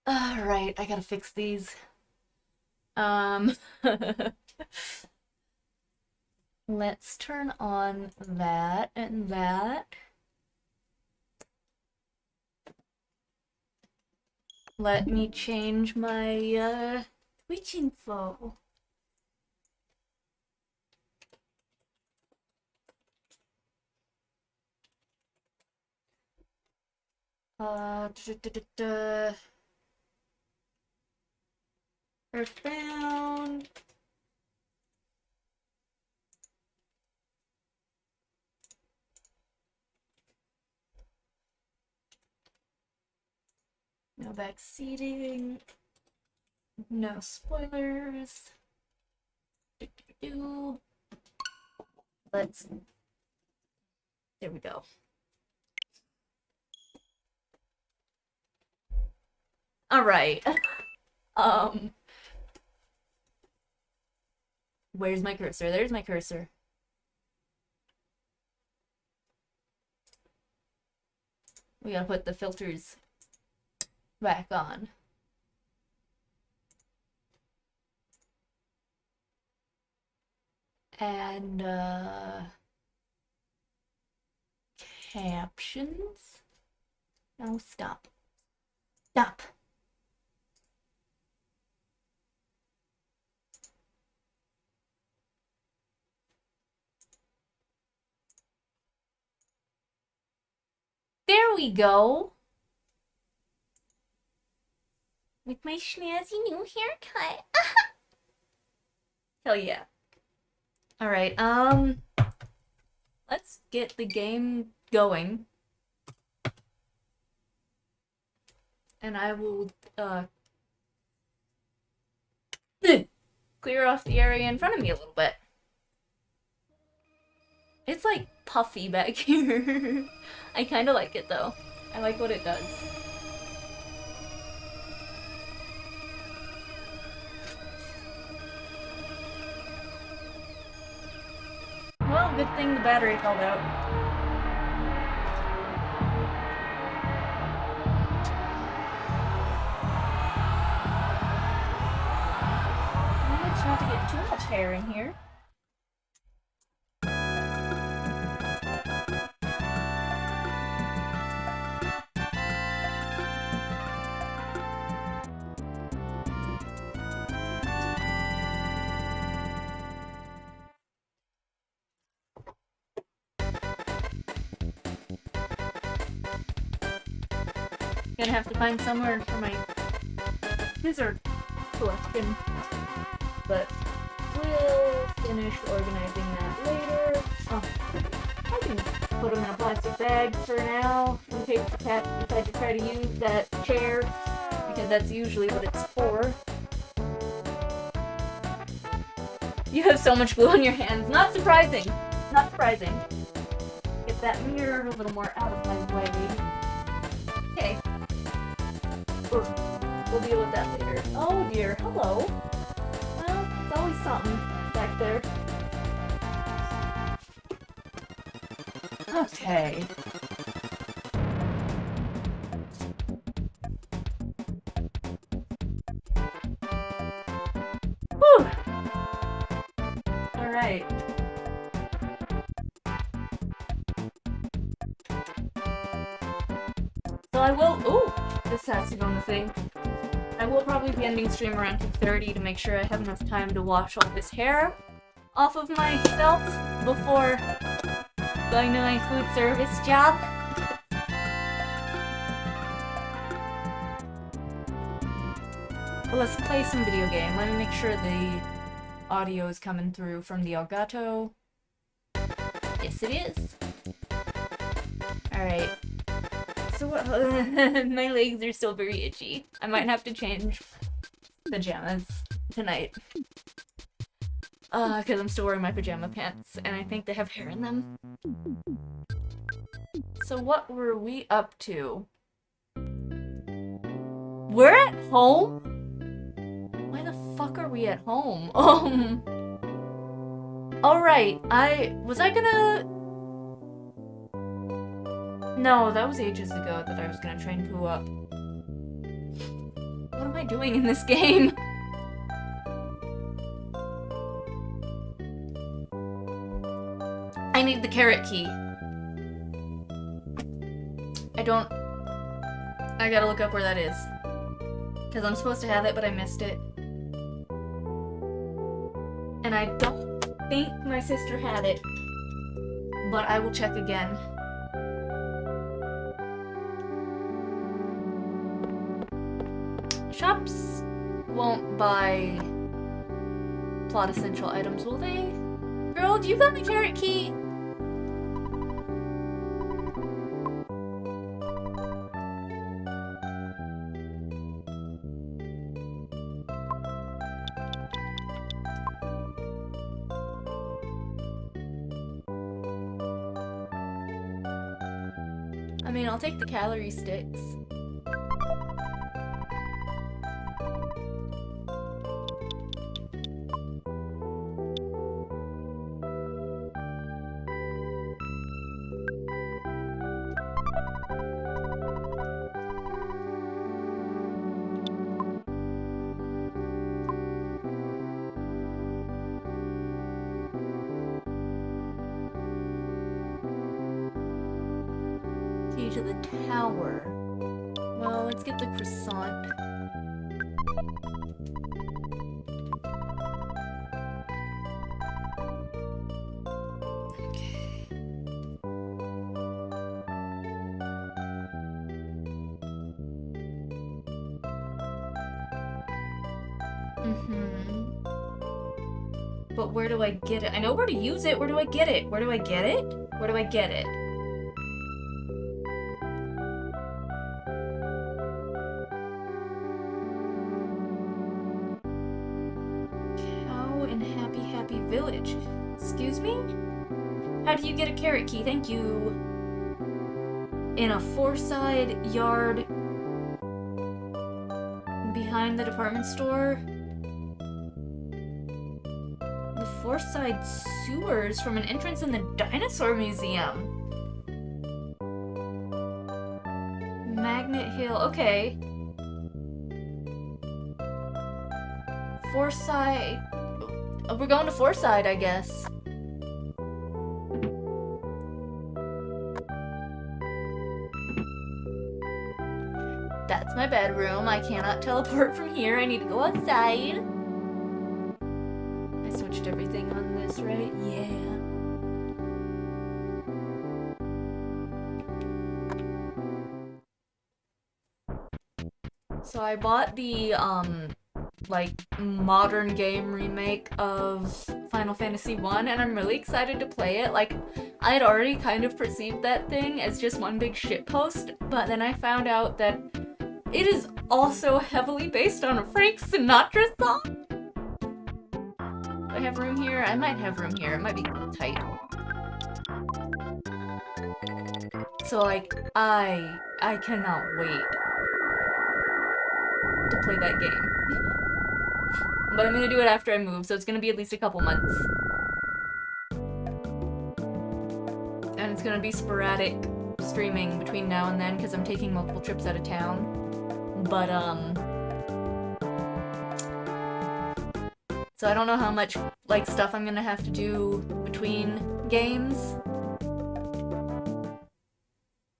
Alright, I gotta fix these. Let's turn on that and that. Let me change my, Twitch info. Earthbound. No backseating. No spoilers. Let's. There we go. All right. Where's my cursor? There's my cursor. We gotta put the filters back on. And, captions? No, stop. Stop. There we go. With my snazzy new haircut. Hell yeah. Alright, let's get the game going. And I will, clear off the area in front of me a little bit. It's like puffy back here. I kind of like it though. I like what it does. Well, good thing the battery held out. Managed not to get too much hair in here. Gonna have to find somewhere for my scissor collection, but we'll finish organizing that later. Oh, I can put them in a plastic bag for now, in case the cat decides to try to use that chair, because that's usually what it's for. You have so much glue on your hands. Not surprising. Not surprising. Get that mirror a little more out of my way. Okay. We'll deal with that later. Oh dear, hello. Well, it's always something back there. Okay. Whew! Alright. So I will. Ooh! This has to go on the thing. I will probably be ending stream around 2:30 to make sure I have enough time to wash all this hair off of myself before going to my food service job. Well, let's play some video game. Let me make sure the audio is coming through from the Elgato. Yes, it is. Alright. So my legs are still very itchy. I might have to change pajamas tonight. Because I'm still wearing my pajama pants, and I think they have hair in them. So what were we up to? We're at home? Why the fuck are we at home? Alright, was I gonna No, that was ages ago that I was gonna train Pooh up. What am I doing in this game? I need the carrot key. I gotta look up where that is. Because I'm supposed to have it, but I missed it. And I don't think my sister had it. But I will check again. Shops won't buy plot essential items, will they? Girl, do you got my carrot key? I mean, I'll take the calorie sticks. To the tower. Well, let's get the croissant. Okay. But where do I get it? I know where to use it. Where do I get it? Where do I get it? Where do I get it? Village. Excuse me? How do you get a carrot key? Thank you. In a four-side yard behind the department store. The four-side sewers from an entrance in the dinosaur museum. Magnet Hill. Okay. Four-side... Oh, we're going to Fourside, I guess. That's my bedroom. I cannot teleport from here. I need to go outside. I switched everything on this, right? Yeah. So I bought the, like, modern game remake of Final Fantasy 1, and I'm really excited to play it. Like, I had already kind of perceived that thing as just one big shitpost, but then I found out that it is also heavily based on a Frank Sinatra song. Do I have room here? I might have room here. It might be tight. So, like, I cannot wait to play that game. But I'm gonna do it after I move, so it's gonna be at least a couple months. And it's gonna be sporadic streaming between now and then, because I'm taking multiple trips out of town. But, so I don't know how much, like, stuff I'm gonna have to do between games.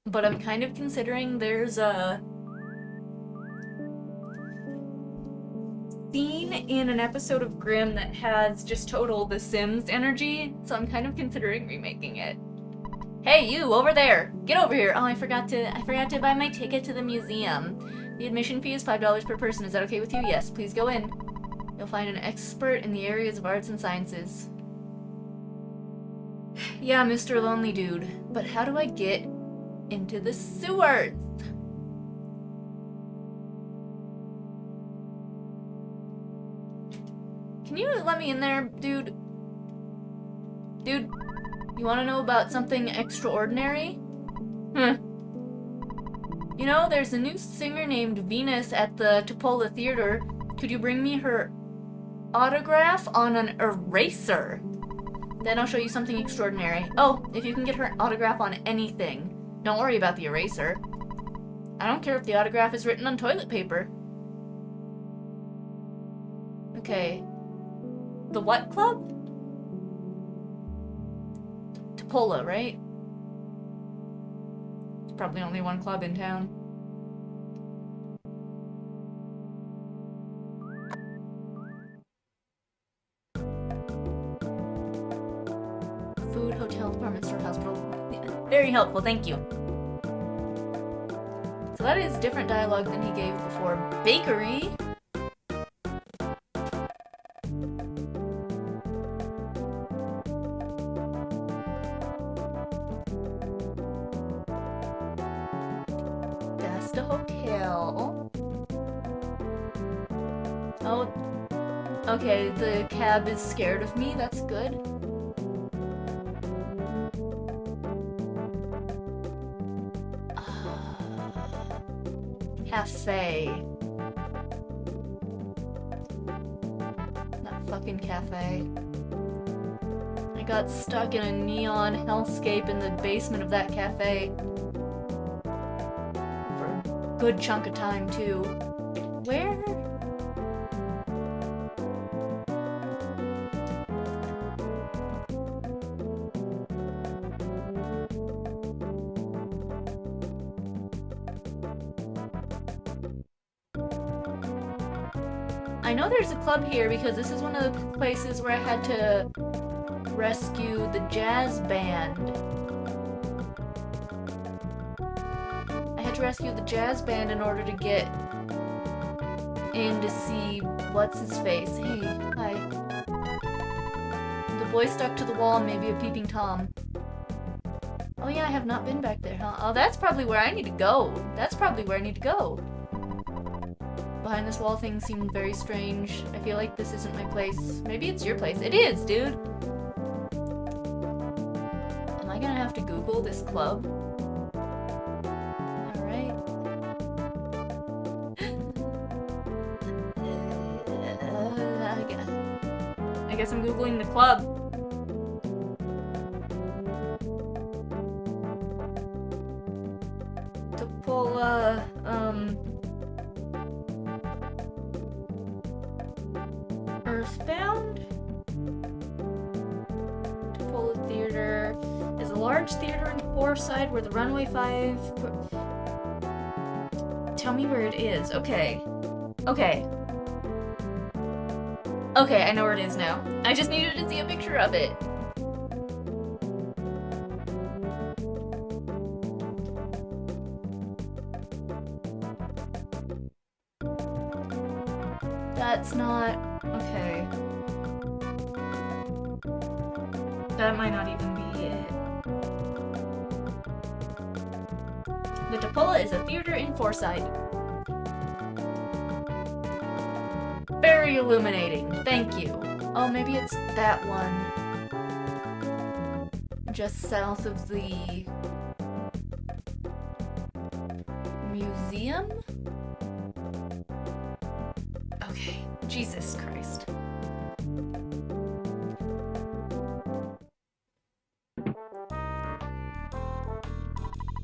But I'm kind of considering there's a scene in an episode of Grimm that has just total The Sims energy, so I'm kind of considering remaking it. Hey, you over there! Get over here! Oh, I forgot to buy my ticket to the museum. The admission fee is $5 per person. Is that okay with you? Yes, please go in. You'll find an expert in the areas of arts and sciences. Yeah, Mr. Lonely Dude, but how do I get into the sewers? Can you let me in there, dude? Dude, you want to know about something extraordinary? You know, there's a new singer named Venus at the Topola Theater. Could you bring me her autograph on an eraser? Then I'll show you something extraordinary. Oh, if you can get her autograph on anything. Don't worry about the eraser. I don't care if the autograph is written on toilet paper. Okay. The what club? Topola, right? There's probably only one club in town. Food, hotel, department store, hospital. Very helpful, thank you. So that is different dialogue than he gave before. Bakery? That's the hotel. Oh, okay, the cab is scared of me, that's good. Cafe. That fucking cafe. I got stuck in a neon hellscape in the basement of that cafe. For a good chunk of time, too. Where? I know there's a club here because this is one of the places where I had to rescue the jazz band. I had to rescue the jazz band in order to get in to see what's his face. Hey, hi. The boy stuck to the wall, maybe a peeping Tom. Oh yeah, I have not been back there, huh? Oh, that's probably where I need to go. That's probably where I need to go. Behind this wall thing seemed very strange. I feel like this isn't my place. Maybe it's your place. It is, dude! Am I gonna have to Google this club? Alright. I guess I'm Googling the club. Topola, Earthbound? Topola Theater is a large theater in Foreside where the Runway 5... Tell me where it is. Okay. Okay. Okay, I know where it is now. I just needed to see a picture of it. That's not... okay. That might not even be it. The Topola is a theater in Foreside. Very illuminating. Thank you. Oh, maybe it's that one. Just south of the... museum? Okay. Jesus Christ.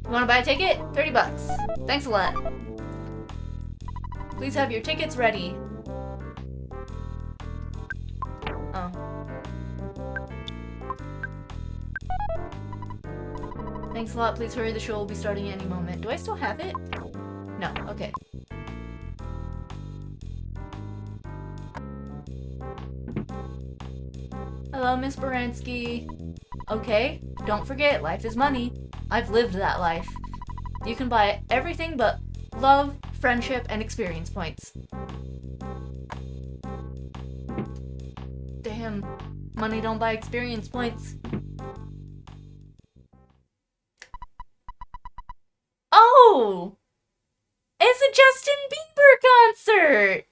You wanna buy a ticket? $30. Thanks a lot. Please have your tickets ready. Oh. Thanks a lot. Please hurry. The show will be starting any moment. Do I still have it? No. Okay. Hello, Miss Baranski. Okay, don't forget, life is money. I've lived that life. You can buy everything but love, friendship, and experience points. Damn, money don't buy experience points. Oh! It's a Justin Bieber concert!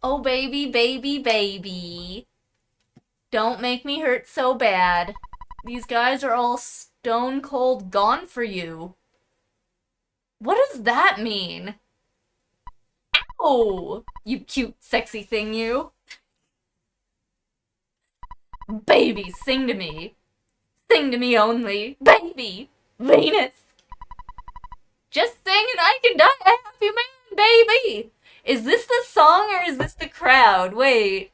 Oh, baby, baby, baby. Don't make me hurt so bad. These guys are all stone cold gone for you. What does that mean? Ow! You cute, sexy thing, you. Baby, sing to me. Sing to me only. Baby! Venus. Just sing and I can die a happy man, baby. Is this the song or is this the crowd? Wait.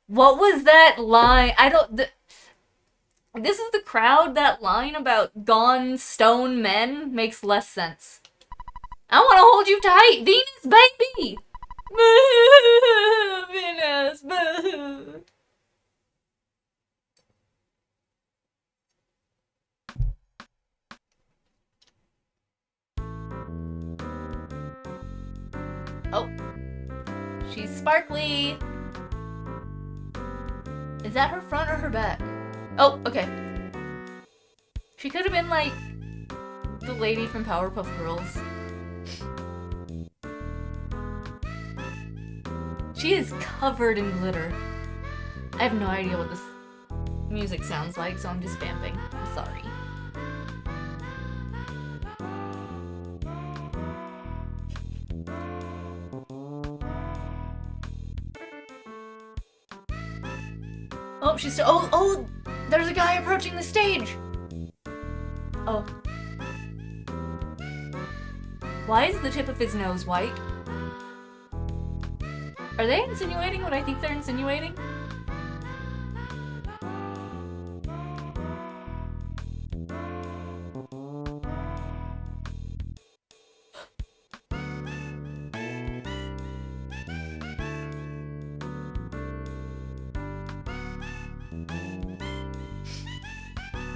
What was that line? I don't... This is the crowd. That line about gone stone men makes less sense. I want to hold you tight, Venus, baby. Venus, boo. Oh. She's sparkly. Is that her front or her back? Oh, okay. She could have been like the lady from Powerpuff Girls. She is covered in glitter. I have no idea what this music sounds like, so I'm just vamping. I'm sorry. Oh, she's still. Oh, there's a guy approaching the stage. Oh. Why is the tip of his nose white? Are they insinuating what I think they're insinuating?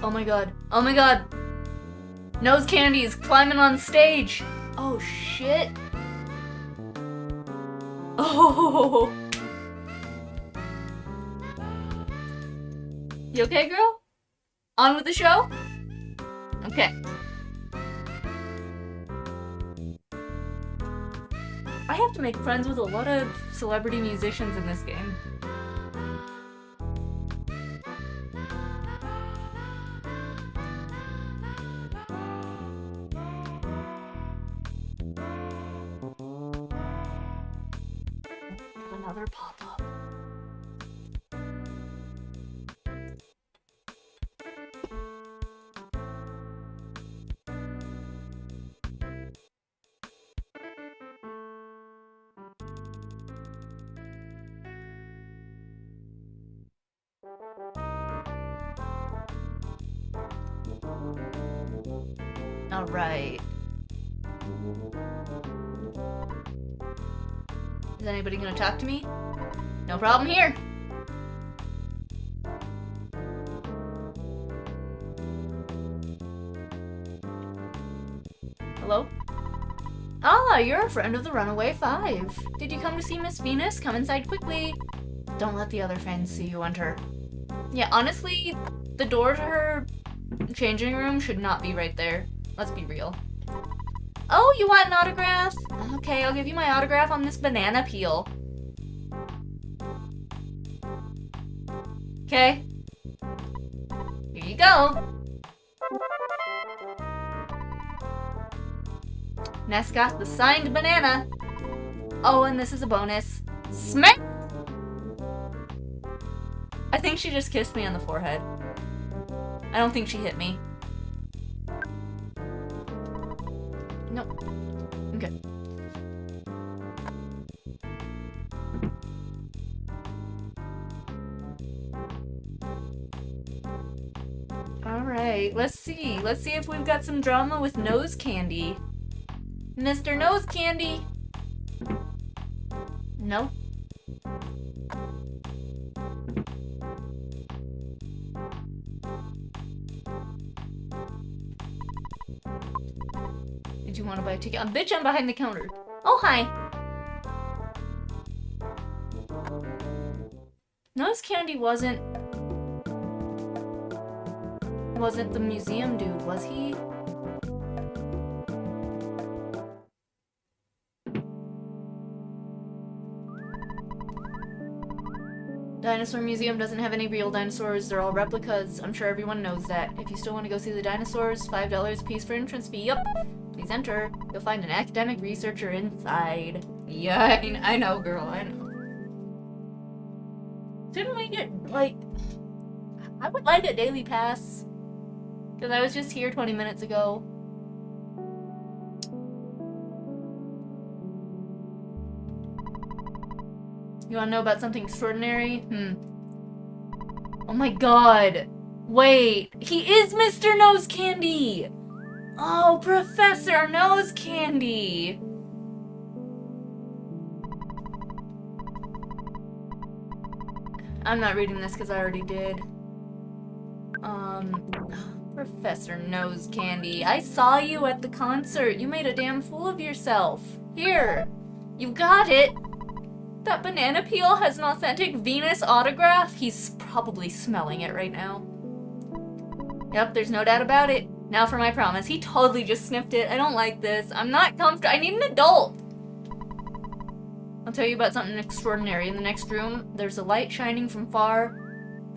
Oh my god. Oh my god. Nose candy is climbing on stage. Oh shit. Oh. You okay, girl? On with the show? Okay. I have to make friends with a lot of celebrity musicians in this game. Another pop-up. All right. Is anybody gonna talk to me? No problem here. Hello? Ah, you're a friend of the Runaway Five. Did you come to see Miss Venus? Come inside quickly. Don't let the other fans see you enter. Yeah, honestly, the door to her changing room should not be right there. Let's be real. Oh, you want an autograph? Okay, I'll give you my autograph on this banana peel. Okay. Here you go. Ness got the signed banana. Oh, and this is a bonus. Smack! I think she just kissed me on the forehead. I don't think she hit me. Nope. Okay. Alright, let's see. Let's see if we've got some drama with Nose Candy. Mr. Nose Candy! No? Did you want to buy a ticket? Bitch, I'm behind the counter. Oh, hi! Nose Candy wasn't the museum dude, was he? Dinosaur Museum doesn't have any real dinosaurs. They're all replicas. I'm sure everyone knows that. If you still want to go see the dinosaurs, $5 a piece for entrance fee. Yup. Please enter. You'll find an academic researcher inside. Yeah, I know, girl. I know. Didn't we get, like... I would like a daily pass. Because I was just here 20 minutes ago. You wanna know about something extraordinary? Oh my god! Wait, he is Mr. Nose Candy! Oh, Professor Nose Candy! I'm not reading this because I already did. Professor Nose Candy, I saw you at the concert. You made a damn fool of yourself. Here, you got it. That banana peel has an authentic Venus autograph. He's probably smelling it right now. Yep, there's no doubt about it. Now for my promise. He totally just sniffed it. I don't like this. I'm not comfortable. I need an adult. I'll tell you about something extraordinary. In the next room, there's a light shining from far,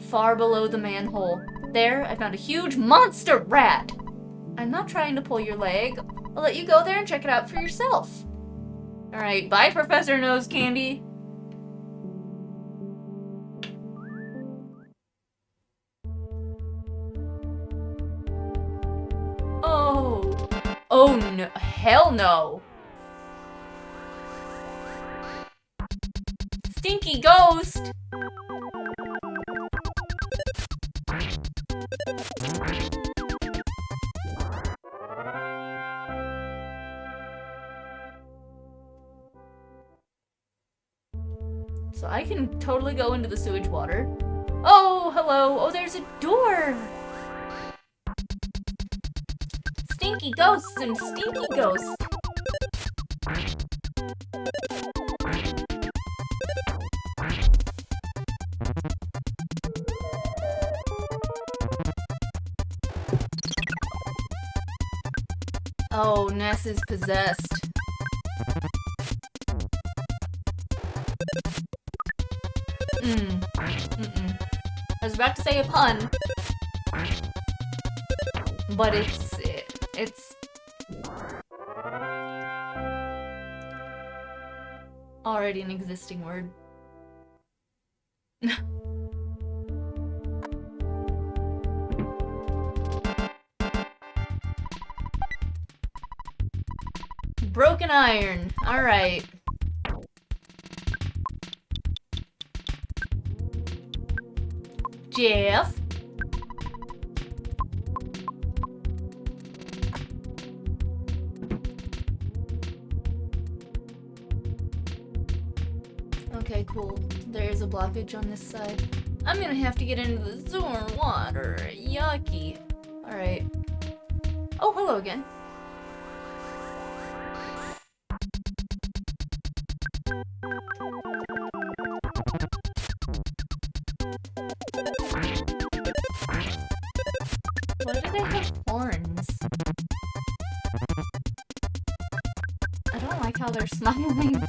far below the manhole. There, I found a huge monster rat. I'm not trying to pull your leg. I'll let you go there and check it out for yourself. Alright, bye, Professor Nose Candy. Oh no, hell no. Stinky ghost. So I can totally go into the sewage water. Oh, hello. Oh, there's a door. Stinky ghosts and stinky ghosts. Oh, Ness is possessed. I was about to say a pun, but it's already an existing word. Broken iron. All right. Jeff. Okay, cool. There's a blockage on this side. I'm gonna have to get into the sewer water. Yucky. Alright. Oh, hello again. Why do they have horns? I don't like how they're smiling.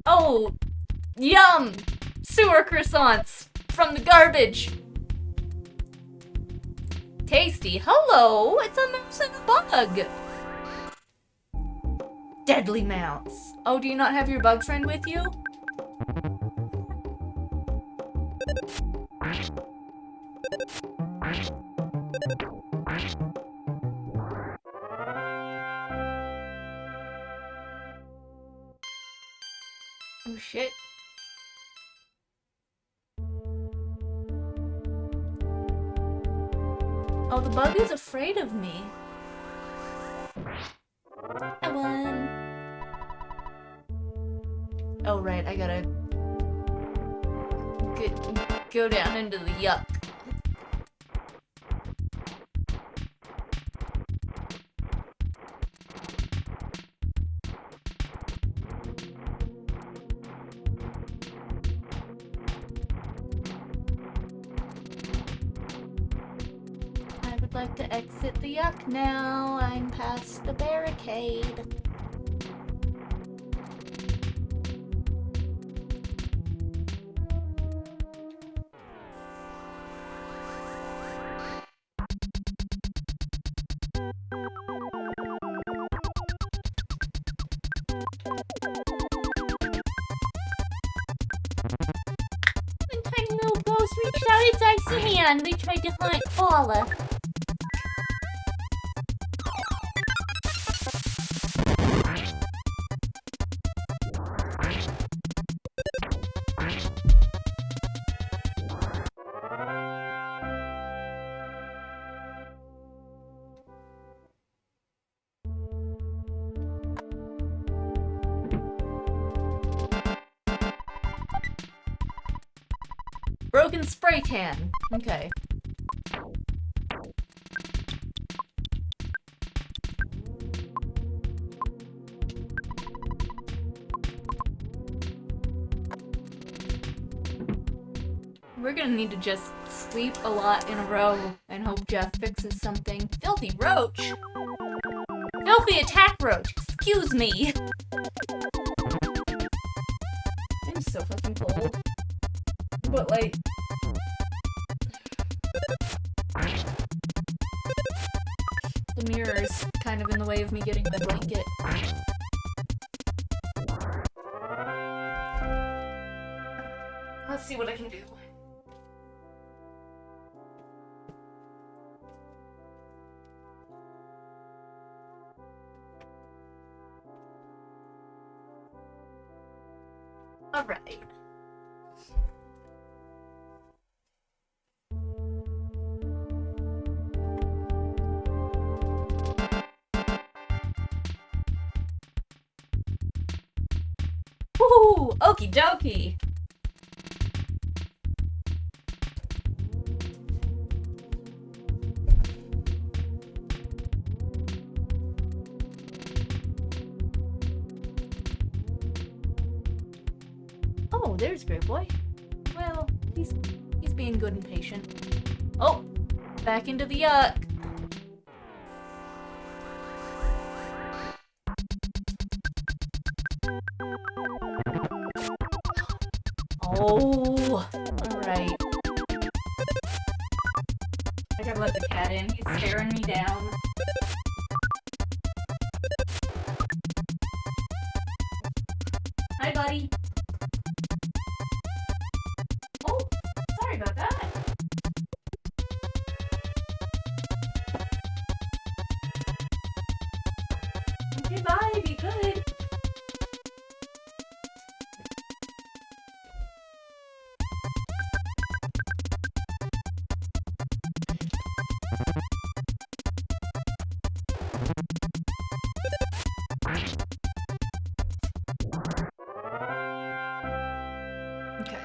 Oh, yum! Sewer croissants from the garbage. Tasty. Hello, it's a mouse and a bug. Deadly mouse. Oh, do you not have your bug friend with you? Oh shit. Oh, the bug is afraid of me. I won. Oh right, I gotta go down into the yuck. would like to exit the yuck now. I'm past the barricade. When tiny little ghosts reached out its icy hand, they tried to hunt Paula. Broken spray can. Okay. We're gonna need to just sweep a lot in a row and hope Jeff fixes something. Filthy roach! Filthy attack roach! Excuse me! I'm so fucking cold. But like... the mirror's kind of in the way of me getting the blanket. Let's see what I can do. Alright. Woohoo! Okie dokie! Oh, there's Great Boy. Well, he's being good and patient. Oh! Back into the yuck! Oh! Alright. I gotta let the cat in. He's staring me down. Hi, buddy. Oh, sorry about that. Okay, bye. Be good. Okay.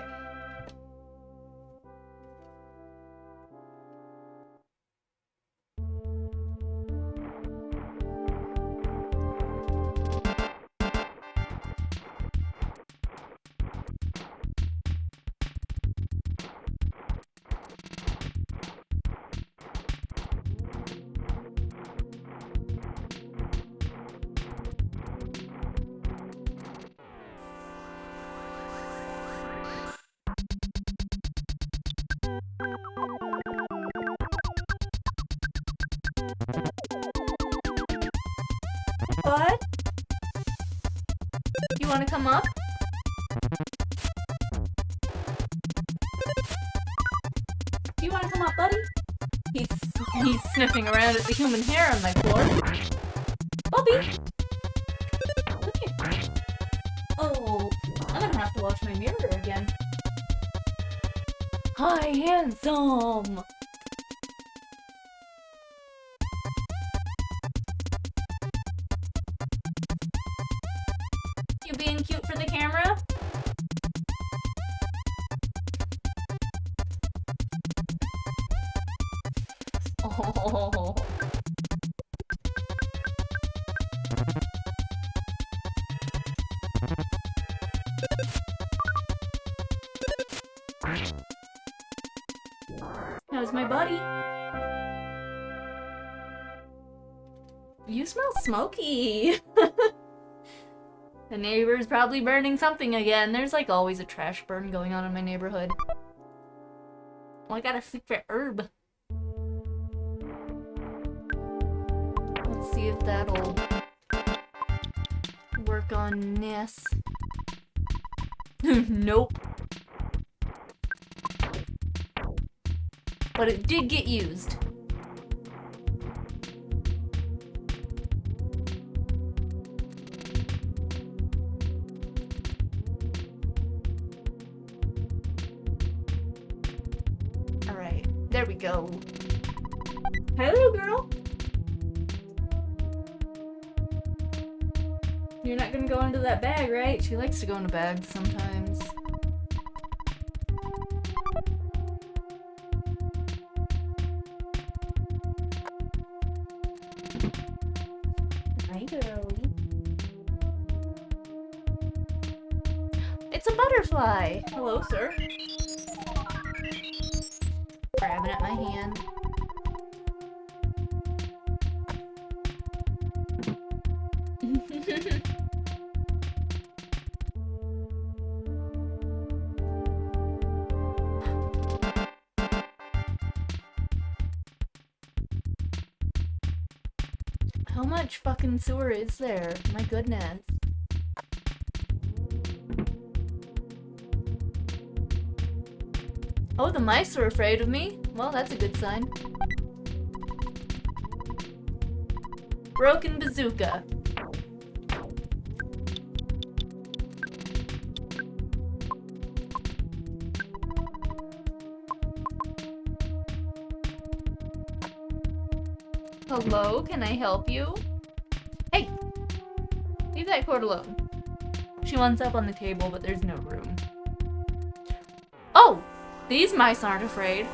Bud? You wanna come up? Do you wanna come up, buddy? He's sniffing around at the human hair on my floor. Bobby! Come here. Oh, I'm gonna have to watch my mirror again. Hi, handsome! You being cute for the camera? Oh. How's my buddy? You smell smoky. The neighbor's probably burning something again. There's like always a trash burn going on in my neighborhood. Oh, I got a secret herb. Let's see if that'll work on this. Nope. But it did get used. Alright, there we go. Hey, little girl. You're not gonna go into that bag, right? She likes to go into bags sometimes. Hi, girlie. It's a butterfly! Hello, sir. Grabbing at my hand. How much fucking sewer is there? My goodness. Oh, the mice are afraid of me? Well, that's a good sign. Broken bazooka. Hello, can I help you? Hey! Leave that cord alone. She wants up on the table, but there's no room. Oh! These mice aren't afraid.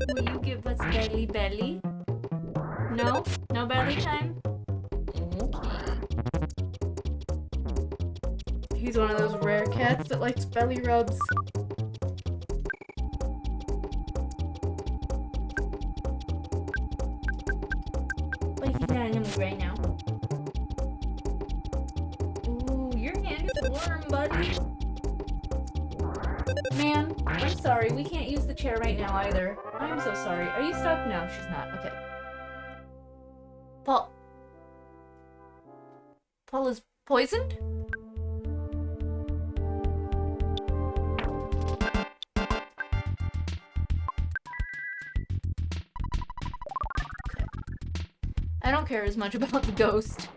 Will you give us belly? No? No belly time? Okay. He's one of those rare cats that likes belly rubs. But he's not in the mood right now. Ooh, your hand is warm, buddy. Man, I'm sorry, we can't use the chair right now either. I'm so sorry. Are you stuck? No, she's not. Okay. Paul is poisoned? Okay. I don't care as much about the ghost.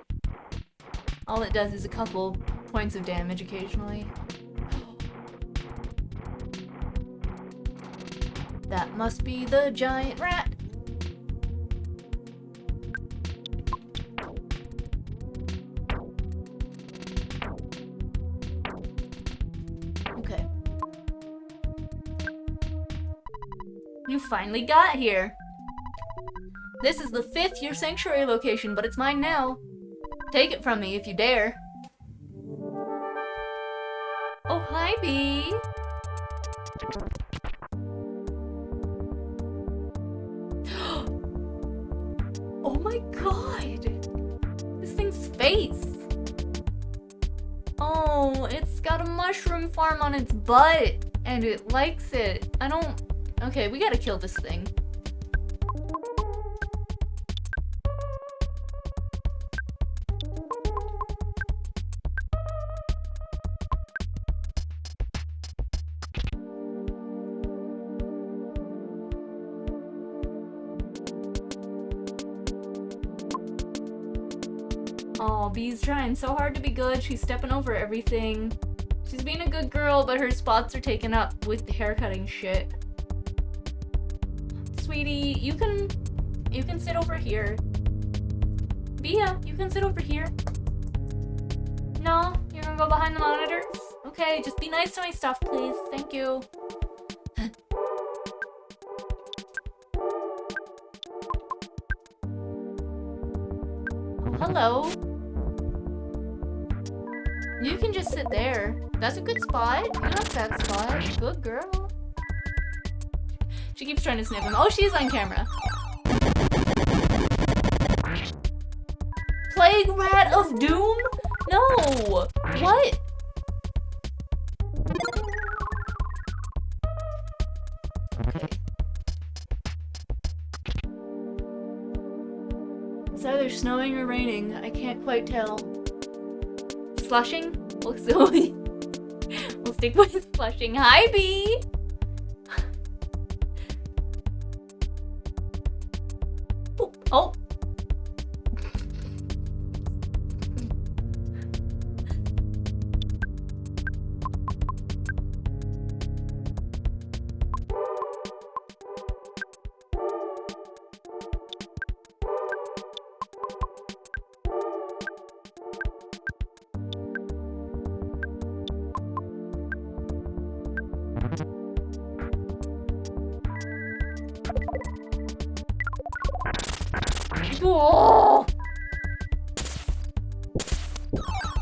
All it does is a couple points of damage occasionally. That must be the giant rat. Okay. You finally got here. This is the 5th Year Sanctuary location, but it's mine now. Take it from me if you dare. Oh, hi, Bee. Oh my god! This thing's face! Oh, it's got a mushroom farm on its butt! And it likes it. I don't... Okay, we gotta kill this thing. Oh, Bee's trying so hard to be good. She's stepping over everything. She's being a good girl, but her spots are taken up with the haircutting shit. Sweetie, you can sit over here. Bea, you can sit over here. No? You're gonna go behind the monitors? Okay, just be nice to my stuff, please. Thank you. Hello. You can just sit there. That's a good spot. You like that spot. Good girl. She keeps trying to sniff him. Oh, she's on camera. Plague Rat of Doom? No! What? Okay. It's either snowing or raining. I can't quite tell. Slushing? We'll stick with slushing. Hi, Bee! Oh! Oh!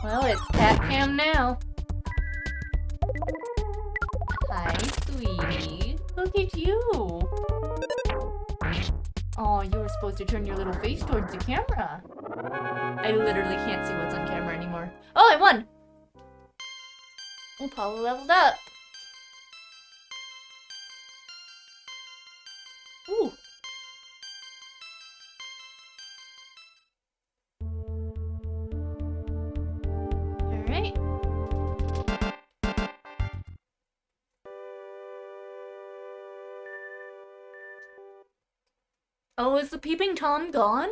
Well, it's cat cam now. Hi, sweetie. Look at you. Oh, you were supposed to turn your little face towards the camera. I literally can't see what's on camera anymore. Oh, I won! Oh, Paula leveled up. Ooh. Alright. Oh, is the peeping Tom gone?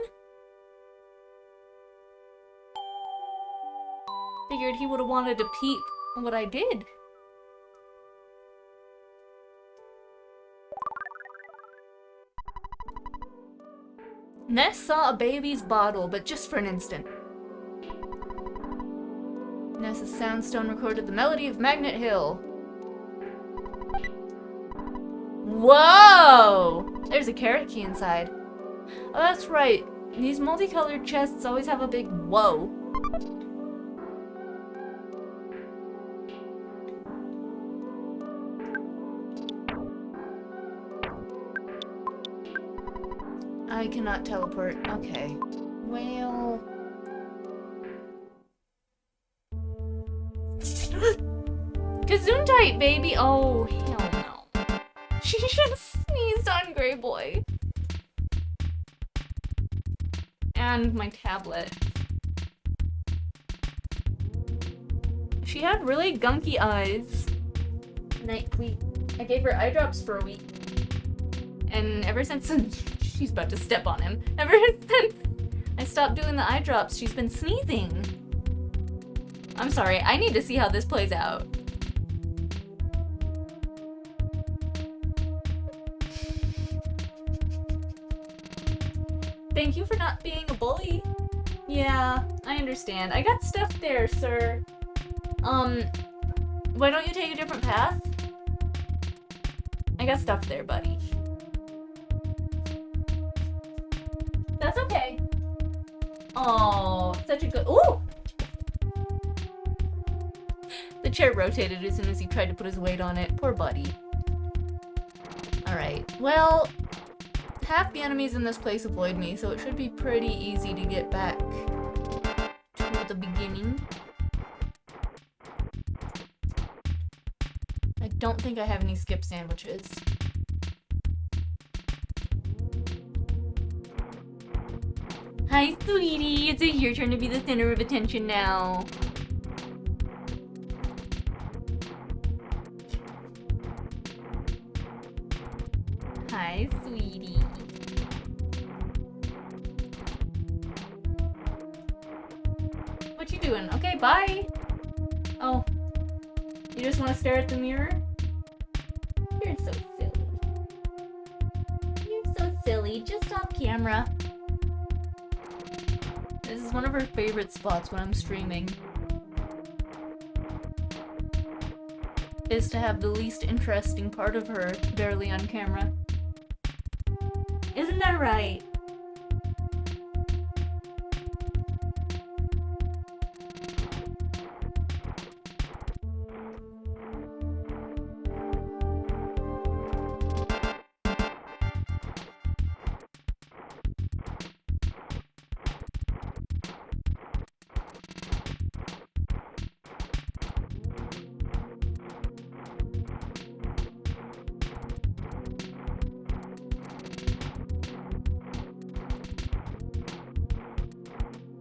Figured he would have wanted to peep what I did. Ness saw a baby's bottle, but just for an instant. Ness's soundstone recorded the melody of Magnet Hill. Whoa! There's a carrot key inside. Oh, that's right. These multicolored chests always have a big whoa. I cannot teleport. Okay. Well... Gesundheit, baby! Oh, hell no. She just sneezed on Grey Boy. And my tablet. She had really gunky eyes. I gave her eye drops for a week. And ever since... She's about to step on him. Ever since I stopped doing the eye drops, she's been sneezing. I'm sorry, I need to see how this plays out. Thank you for not being a bully. Yeah, I understand. I got stuff there, sir. Why don't you take a different path? I got stuff there, buddy. That's okay. Oh, such a good... Ooh! The chair rotated as soon as he tried to put his weight on it. Poor buddy. Alright, well... Half the enemies in this place avoid me, so it should be pretty easy to get back to the beginning. I don't think I have any skip sandwiches. Hi, sweetie. It's your turn to be the center of attention now. Hi, sweetie. What you doing? Okay, bye. Oh. You just want to stare at the mirror? You're so silly. You're so silly. Just off camera. This is one of her favorite spots when I'm streaming. Is to have the least interesting part of her barely on camera. Isn't that right?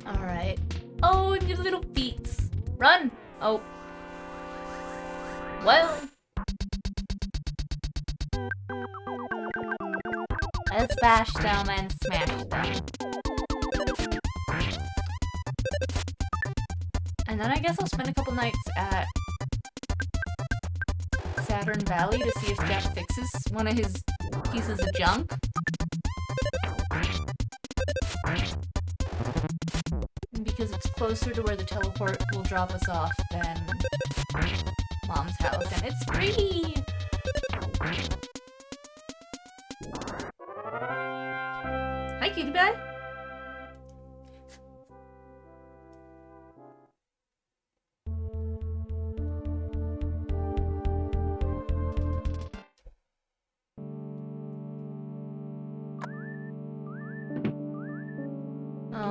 Alright. Oh, and your little feet. Run! Oh. Well. Let's bash them and smash them. And then I guess I'll spend a couple nights at Saturn Valley to see if Jeff fixes one of his pieces of junk. Because it's closer to where the teleport will drop us off than Mom's house, and it's free! Hi, cutie pie!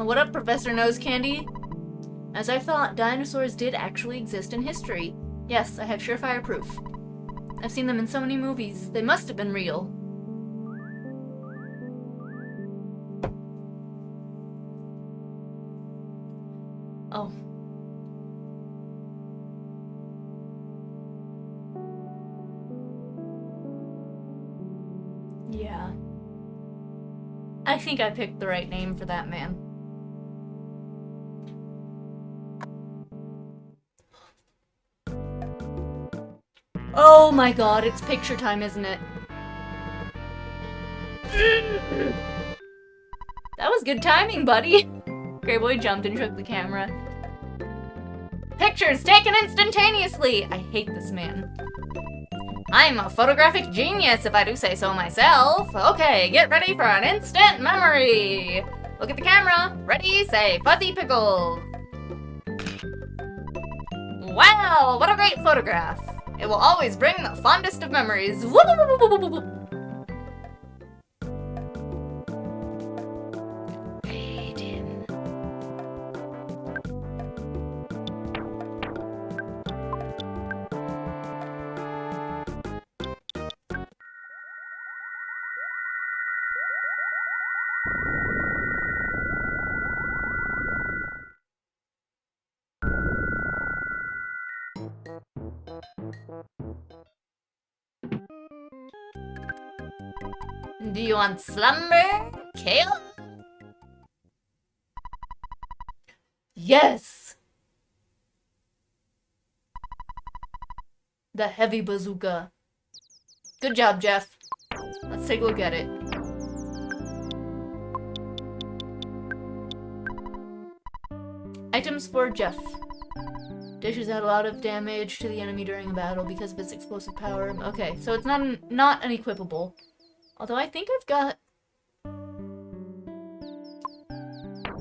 What up, Professor Nose Candy? As I thought, dinosaurs did actually exist in history. Yes, I have surefire proof. I've seen them in so many movies. They must have been real. Oh. Yeah. I think I picked the right name for that man. Oh my god, it's picture time, isn't it? That was good timing, buddy! Grey Boy jumped and shook the camera. Pictures taken instantaneously! I hate this man. I'm a photographic genius, if I do say so myself. Okay, get ready for an instant memory! Look at the camera. Ready, say, Fuzzy Pickle! Wow, what a great photograph! It will always bring the fondest of memories. Whoop, whoop, whoop, whoop, whoop, whoop. Aiden. Do you want slumber, Kale? Yes! The heavy bazooka. Good job, Jeff. Let's take a look at it. Items for Jeff. Dishes out a lot of damage to the enemy during a battle because of its explosive power. Okay, so it's not unequipable. Although I think I've got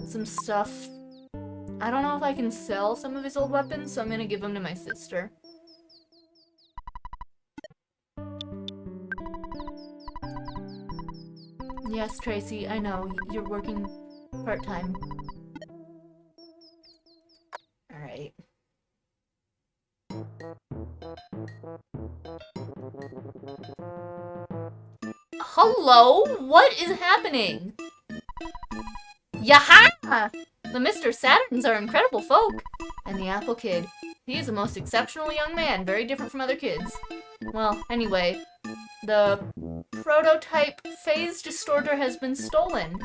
some stuff. I don't know if I can sell some of his old weapons, so I'm gonna give them to my sister. Yes, Tracy, I know. You're working part-time. Alright. Hello? What is happening? Yaha! The Mr. Saturns are incredible folk. And the Apple Kid. He is a most exceptional young man, very different from other kids. Well, anyway, the prototype phase distorter has been stolen.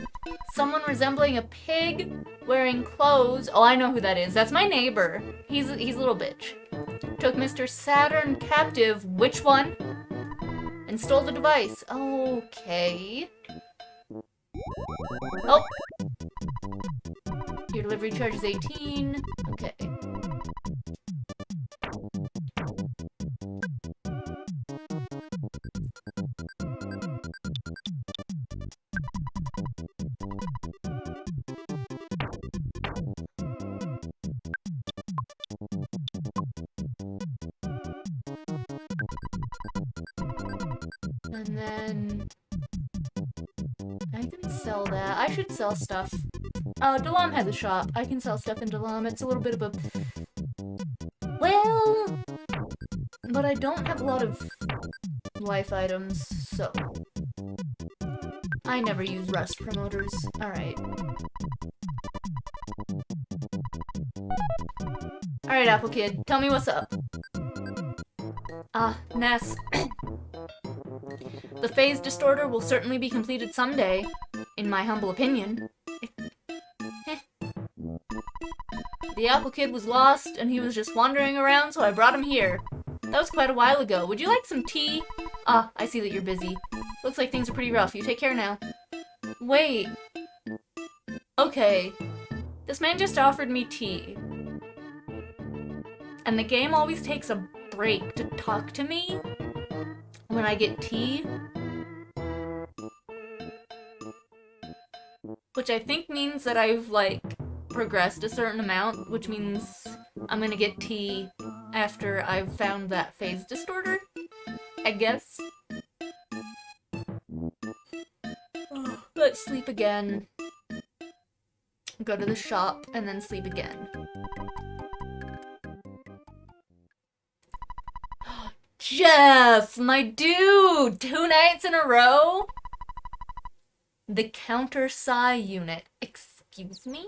Someone resembling a pig wearing clothes. Oh, I know who that is. That's my neighbor. He's a little bitch. Took Mr. Saturn captive. Which one? And stole the device. Okay. Oh. Your delivery charge is 18. Okay. And then I can sell that. I should sell stuff. Dalam has a shop. I can sell stuff in Dalam. It's a little bit of a... Well... But I don't have a lot of life items, so... I never use Rust promoters. Alright. Alright, Apple Kid, tell me what's up. Ness. The phase distorter will certainly be completed someday, in my humble opinion. The Apple Kid was lost, and he was just wandering around, so I brought him here. That was quite a while ago. Would you like some tea? I see that you're busy. Looks like things are pretty rough. You take care now. Wait. Okay. This man just offered me tea. And the game always takes a break to talk to me when I get tea. Which I think means that I've, like, progressed a certain amount, which means I'm gonna get tea after I've found that phase distorter, I guess. Let's sleep again. Go to the shop, and then sleep again. Jeff, my dude! 2 nights in a row? The counter psi unit. Excuse me?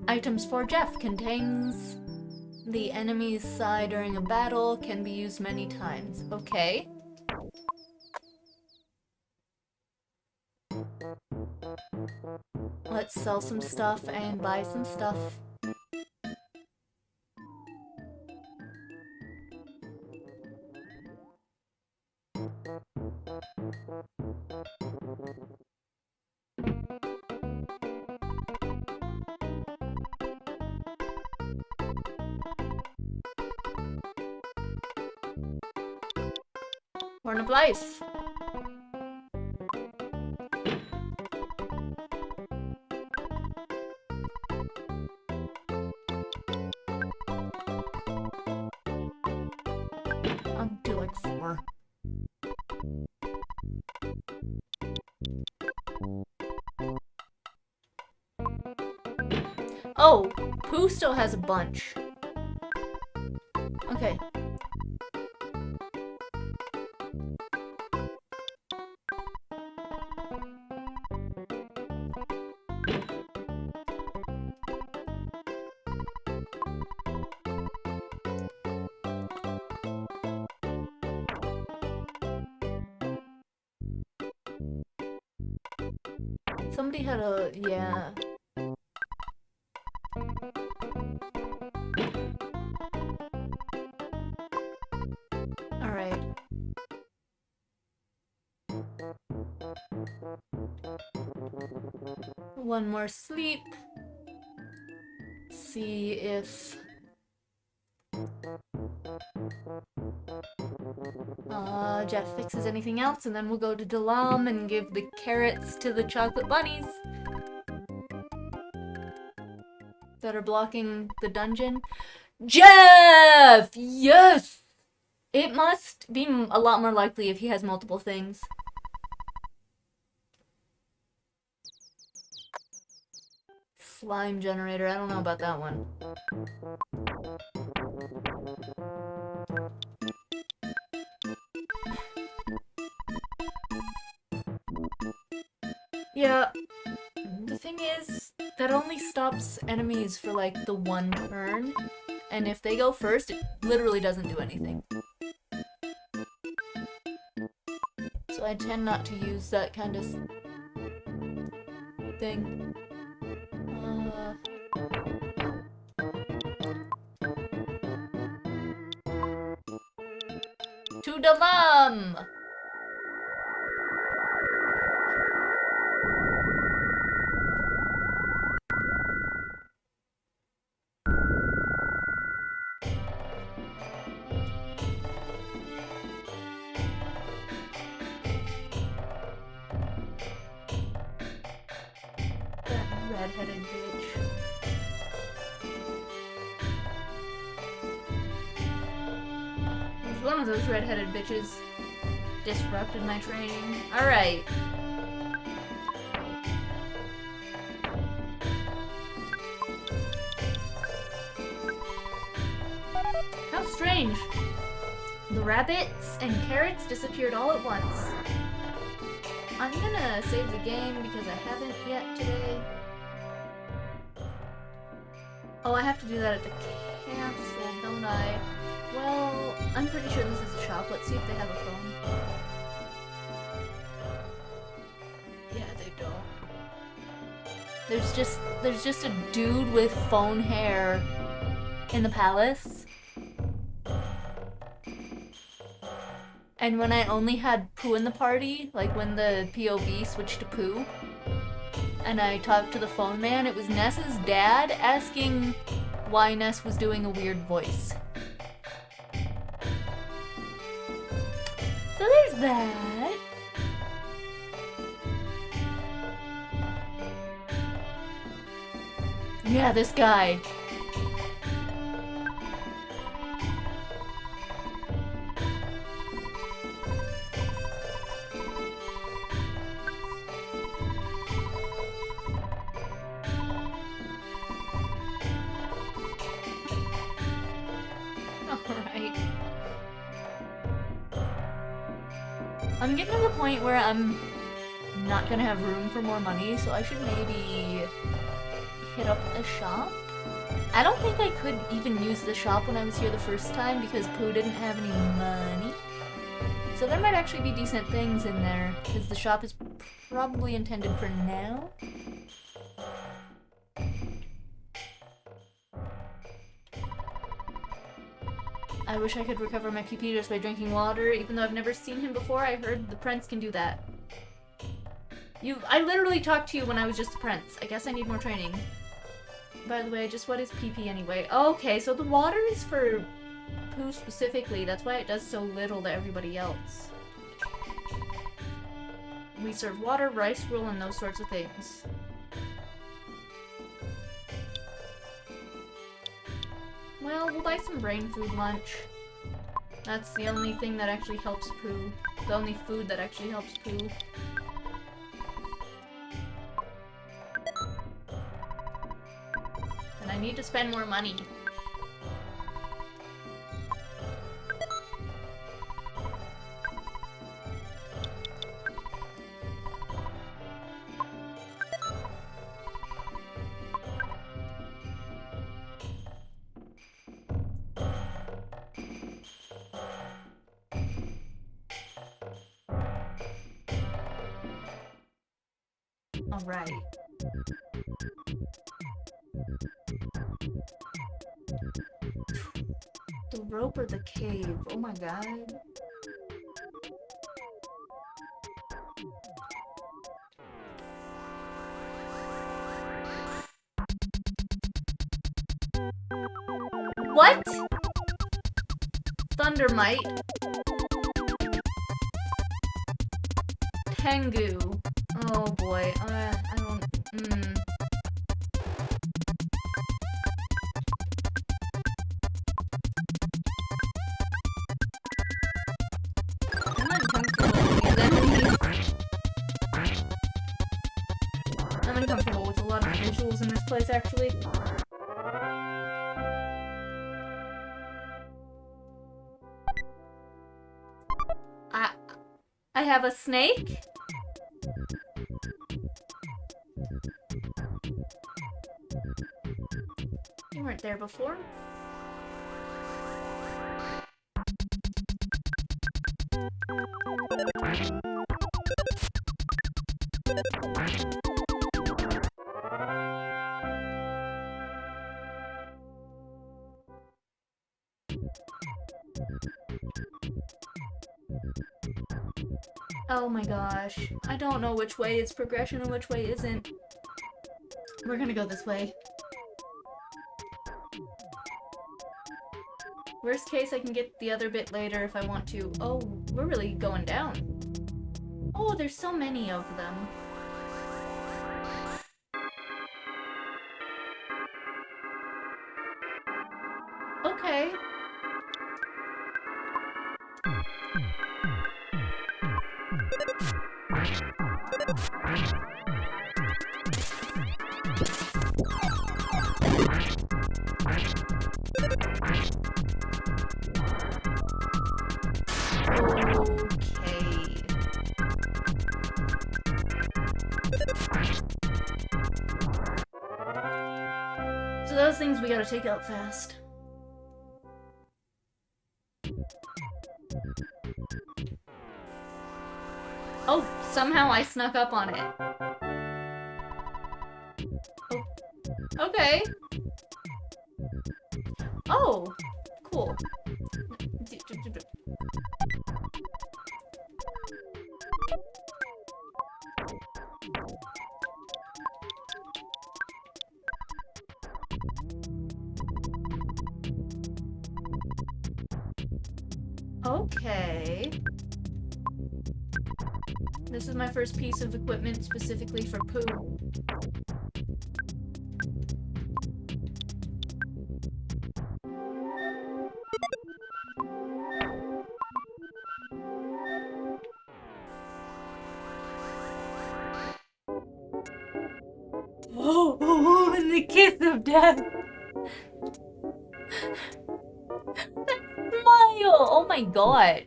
Items for Jeff contains the enemy's psi during a battle, can be used many times. Okay. Let's sell some stuff and buy some stuff. Horn of Life. I'll do like 4. Oh, Pooh still has a bunch. Okay. Somebody had a, yeah. Alright. One more sleep. See if... Jeff fixes anything else, and then we'll go to Dalam and give the carrots to the chocolate bunnies that are blocking the dungeon. Jeff! Yes! It must be a lot more likely if he has multiple things. Slime generator, I don't know about that one. Yeah, the thing is, that only stops enemies for like the 1 turn, and if they go first, it literally doesn't do anything. So I tend not to use that kind of thing. To Dalam! Red-headed bitch. There's one of those red-headed bitches disrupted my training. Alright. How strange. The rabbits and carrots disappeared all at once. I'm gonna save the game because I haven't yet today. Oh, I have to do that at the castle, don't I? Well, I'm pretty sure this is a shop. Let's see if they have a phone. Yeah, they don't. There's just a dude with phone hair in the palace. And when I only had Pooh in the party, like when the POV switched to Pooh, and I talked to the phone man, it was Ness's dad asking why Ness was doing a weird voice. So there's that. Yeah, this guy. Alright. I'm getting to the point where I'm not gonna have room for more money, so I should maybe hit up a shop. I don't think I could even use the shop when I was here the first time because Pooh didn't have any money. So there might actually be decent things in there, because the shop is probably intended for now. I wish I could recover my PP just by drinking water, even though I've never seen him before. I heard the prince can do that. I literally talked to you when I was just a prince. I guess I need more training. By the way, just what is PP anyway? Okay, so the water is for Pooh specifically. That's why it does so little to everybody else. We serve water, rice, gruel, and those sorts of things. Well, we'll buy some brain food lunch. That's the only thing that actually helps Pooh. The only food that actually helps Pooh. And I need to spend more money. Alright. The rope or the cave? Oh my god. What? Thundermite. Tengu. Oh boy. I don't. I'm uncomfortable with a lot of visuals in this place, actually. I have a snake? You weren't there before. Oh my gosh. I don't know which way is progression and which way isn't. We're gonna go this way. Worst case, I can get the other bit later if I want to. Oh, we're really going down. Oh, there's so many of them. Okay. things we gotta take out fast. Oh, somehow I snuck up on it. Oh. Okay. Oh, cool. Okay. This is my first piece of equipment specifically for poo. Oh, and the kiss of death. Smile. Oh my god.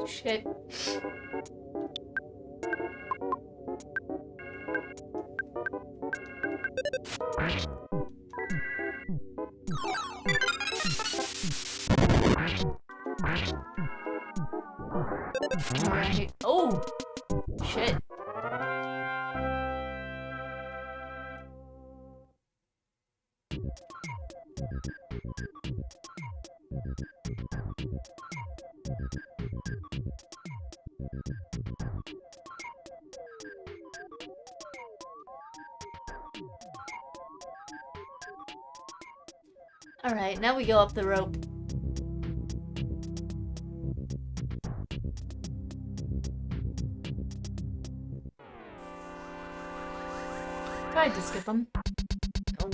Shit. Alright. Oh! Shit. Alright, now we go up the rope. Tried to skip them. Oh.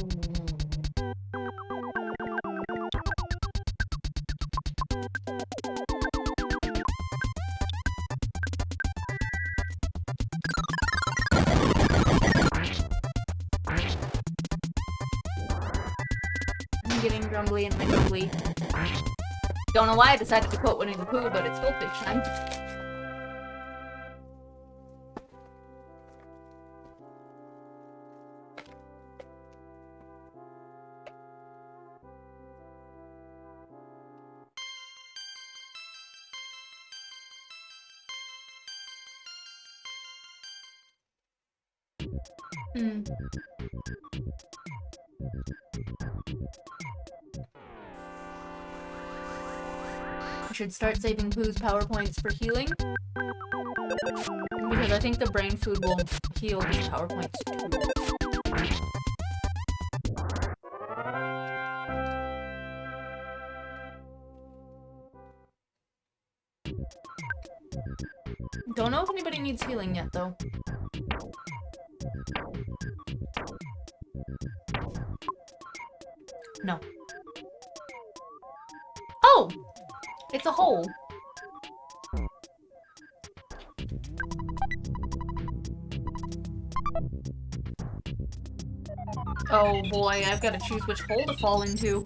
I'm getting grumbly in my grumbly. Don't know why I decided to quote Winnie the Pooh, but it's goldfish time. I should start saving Pooh's PowerPoints for healing. Because I think the brain food will heal his PowerPoints too. Don't know if anybody needs healing yet, though. No. Oh! It's a hole. Oh boy, I've got to choose which hole to fall into.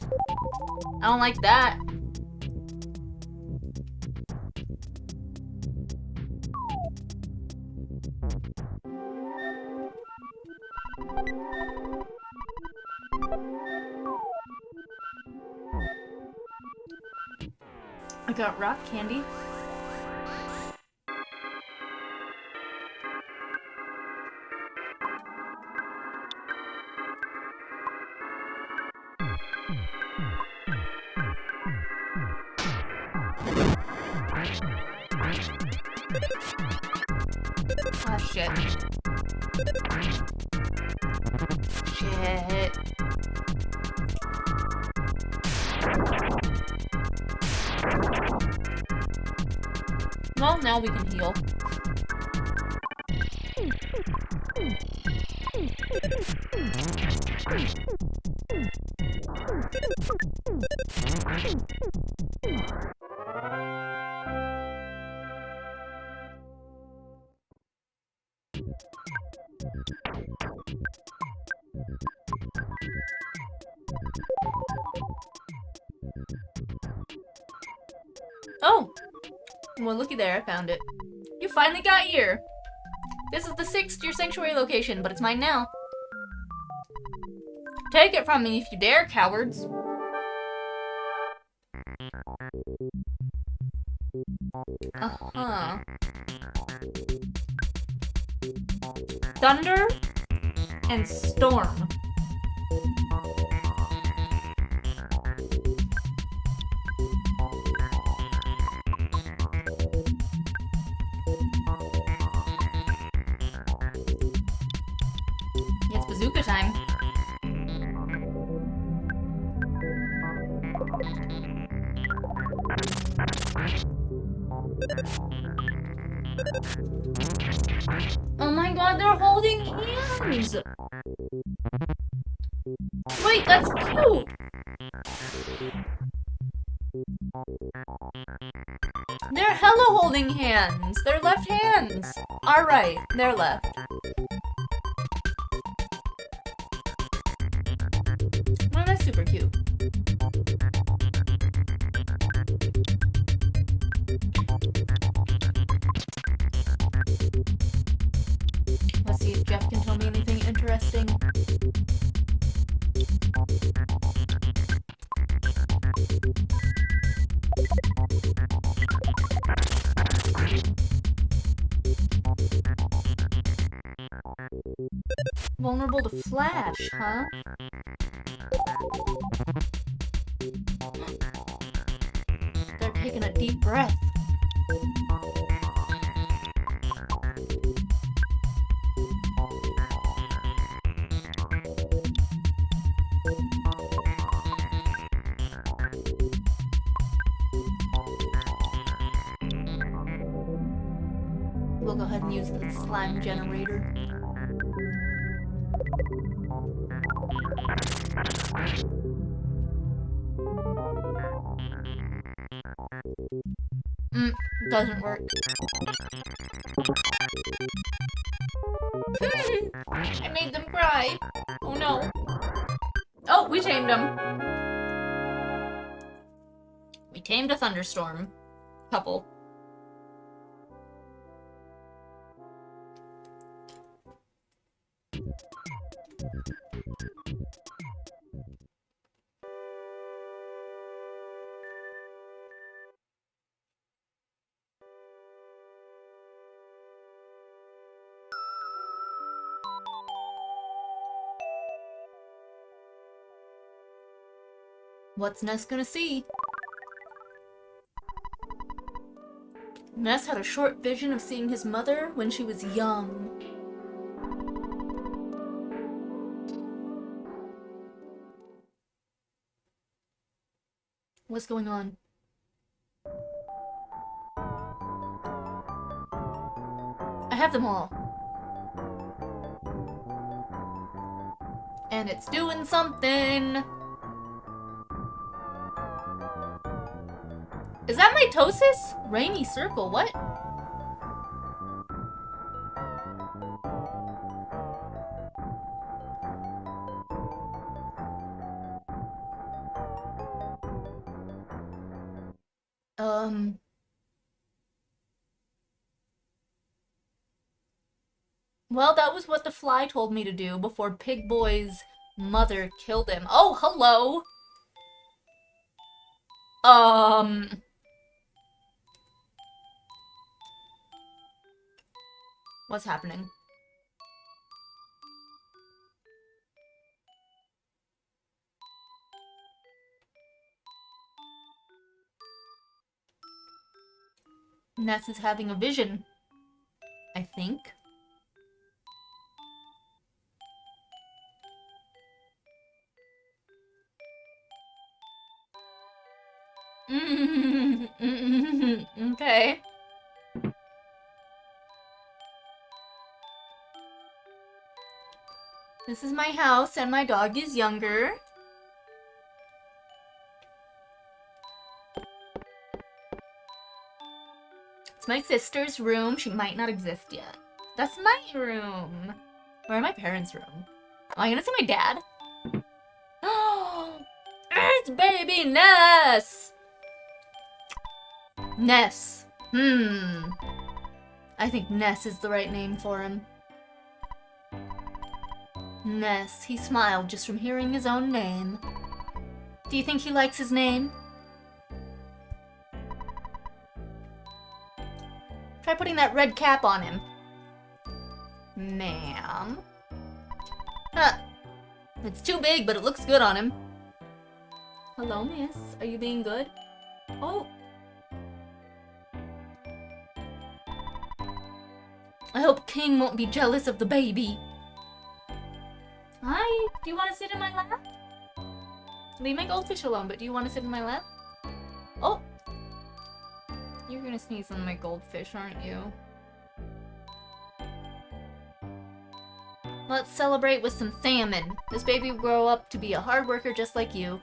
I don't like that. I got rock candy. Ah, shit. Shit. Well, now we can heal. Oh! Well, looky there, I found it. You finally got here! This is the 6th your sanctuary location, but it's mine now. Take it from me if you dare, cowards. Uh-huh. Thunder and storm. It's bazooka time. Oh my god, they're holding hands! Wait, that's cute! They're hella holding hands! They're left hands! Alright, they're left. Oh, that's super cute. Let's see if Jeff can tell me anything interesting. Vulnerable to flash, huh? They're taking a deep breath. We'll go ahead and use the slime generator. Doesn't work. I made them cry. Oh no. Oh, we tamed them. We tamed a thunderstorm. Couple. What's Ness gonna see? Ness had a short vision of seeing his mother when she was young. What's going on? I have them all. And it's doing something. Is that mitosis? Rainy circle, what? Well, that was what the fly told me to do before Pig Boy's mother killed him. Oh, hello! What's happening? Ness is having a vision, I think. Okay. This is my house and my dog is younger. It's my sister's room. She might not exist yet. That's my room. Where my parents' room? Am I gonna see my dad? Oh, it's baby Ness! Ness. I think Ness is the right name for him. Ness. He smiled just from hearing his own name. Do you think he likes his name? Try putting that red cap on him. Ma'am. Huh. It's too big, but it looks good on him. Hello, miss. Are you being good? Oh. I hope King won't be jealous of the baby. Hi. Do you want to sit in my lap? Leave my goldfish alone, but do you want to sit in my lap? Oh. You're gonna sneeze on my goldfish, aren't you? Let's celebrate with some salmon. This baby will grow up to be a hard worker just like you.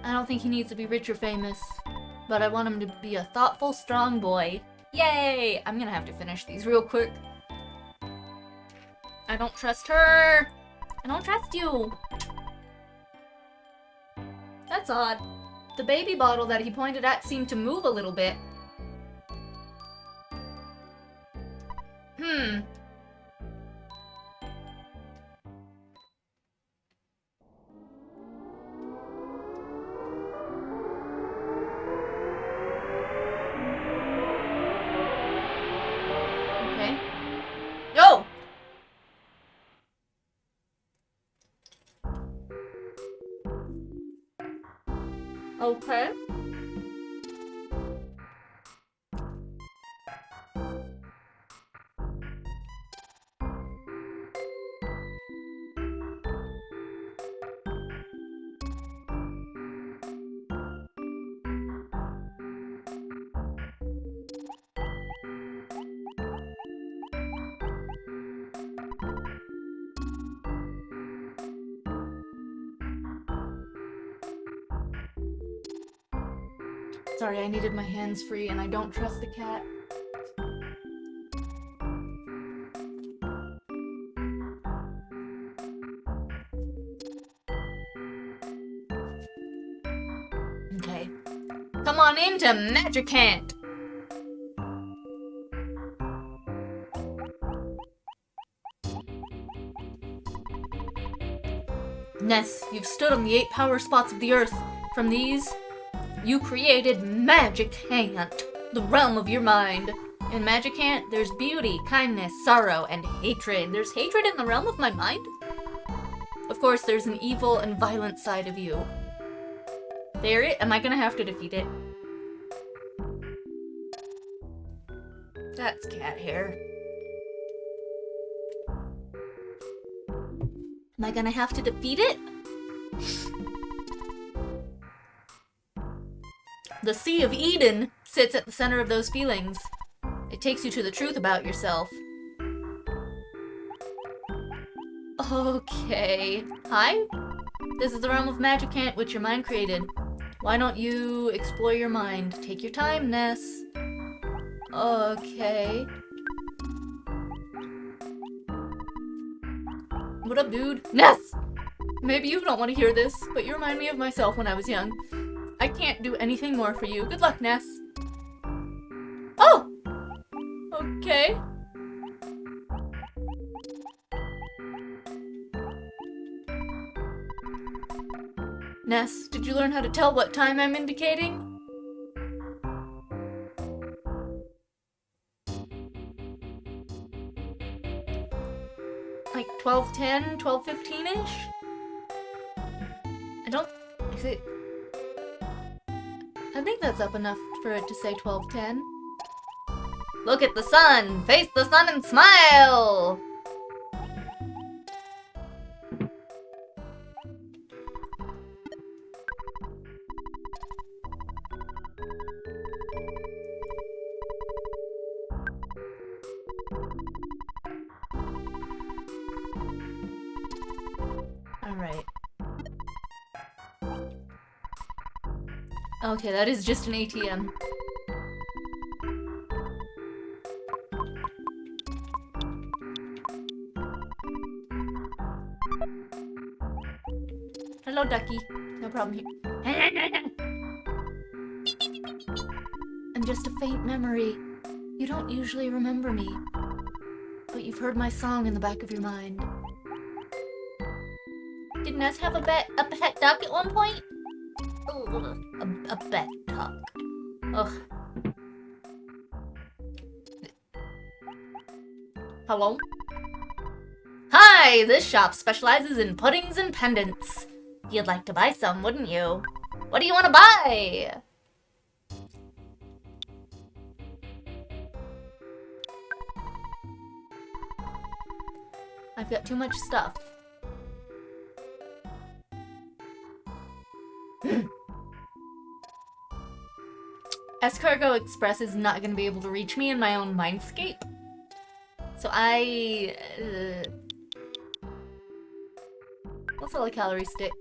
I don't think he needs to be rich or famous, but I want him to be a thoughtful, strong boy. Yay! I'm gonna have to finish these real quick. I don't trust her. I don't trust you. That's odd. The baby bottle that he pointed at seemed to move a little bit. Okay. Yo! Okay. Sorry, I needed my hands free and I don't trust the cat. Okay. Come on into Magicant! Ness, you've stood on the 8 power spots of the earth. From these, you created Magicant, the realm of your mind. In Magicant, there's beauty, kindness, sorrow, and hatred. There's hatred in the realm of my mind? Of course, there's an evil and violent side of you. Am I gonna have to defeat it? That's cat hair. Am I gonna have to defeat it? The Sea of Eden sits at the center of those feelings. It takes you to the truth about yourself. Okay. Hi? This is the realm of Magicant which your mind created. Why don't you explore your mind? Take your time, Ness. Okay. What up, dude? Ness! Maybe you don't want to hear this, but you remind me of myself when I was young. I can't do anything more for you. Good luck, Ness. Oh! Okay. Ness, did you learn how to tell what time I'm indicating? Like 12:10, 12:15-ish? I think that's up enough for it to say 12:10. Look at the sun! Face the sun and smile! Alright. Okay, that is just an ATM. Hello, ducky. No problem here. I'm just a faint memory. You don't usually remember me, but you've heard my song in the back of your mind. Didn't Ness have a pet duck at one point? Ugh, a pet duck. Ugh. Hello? Hi! This shop specializes in puddings and pendants. You'd like to buy some, wouldn't you? What do you want to buy? I've got too much stuff. Escargot Express is not going to be able to reach me in my own mindscape. So I'll sell a calorie stick.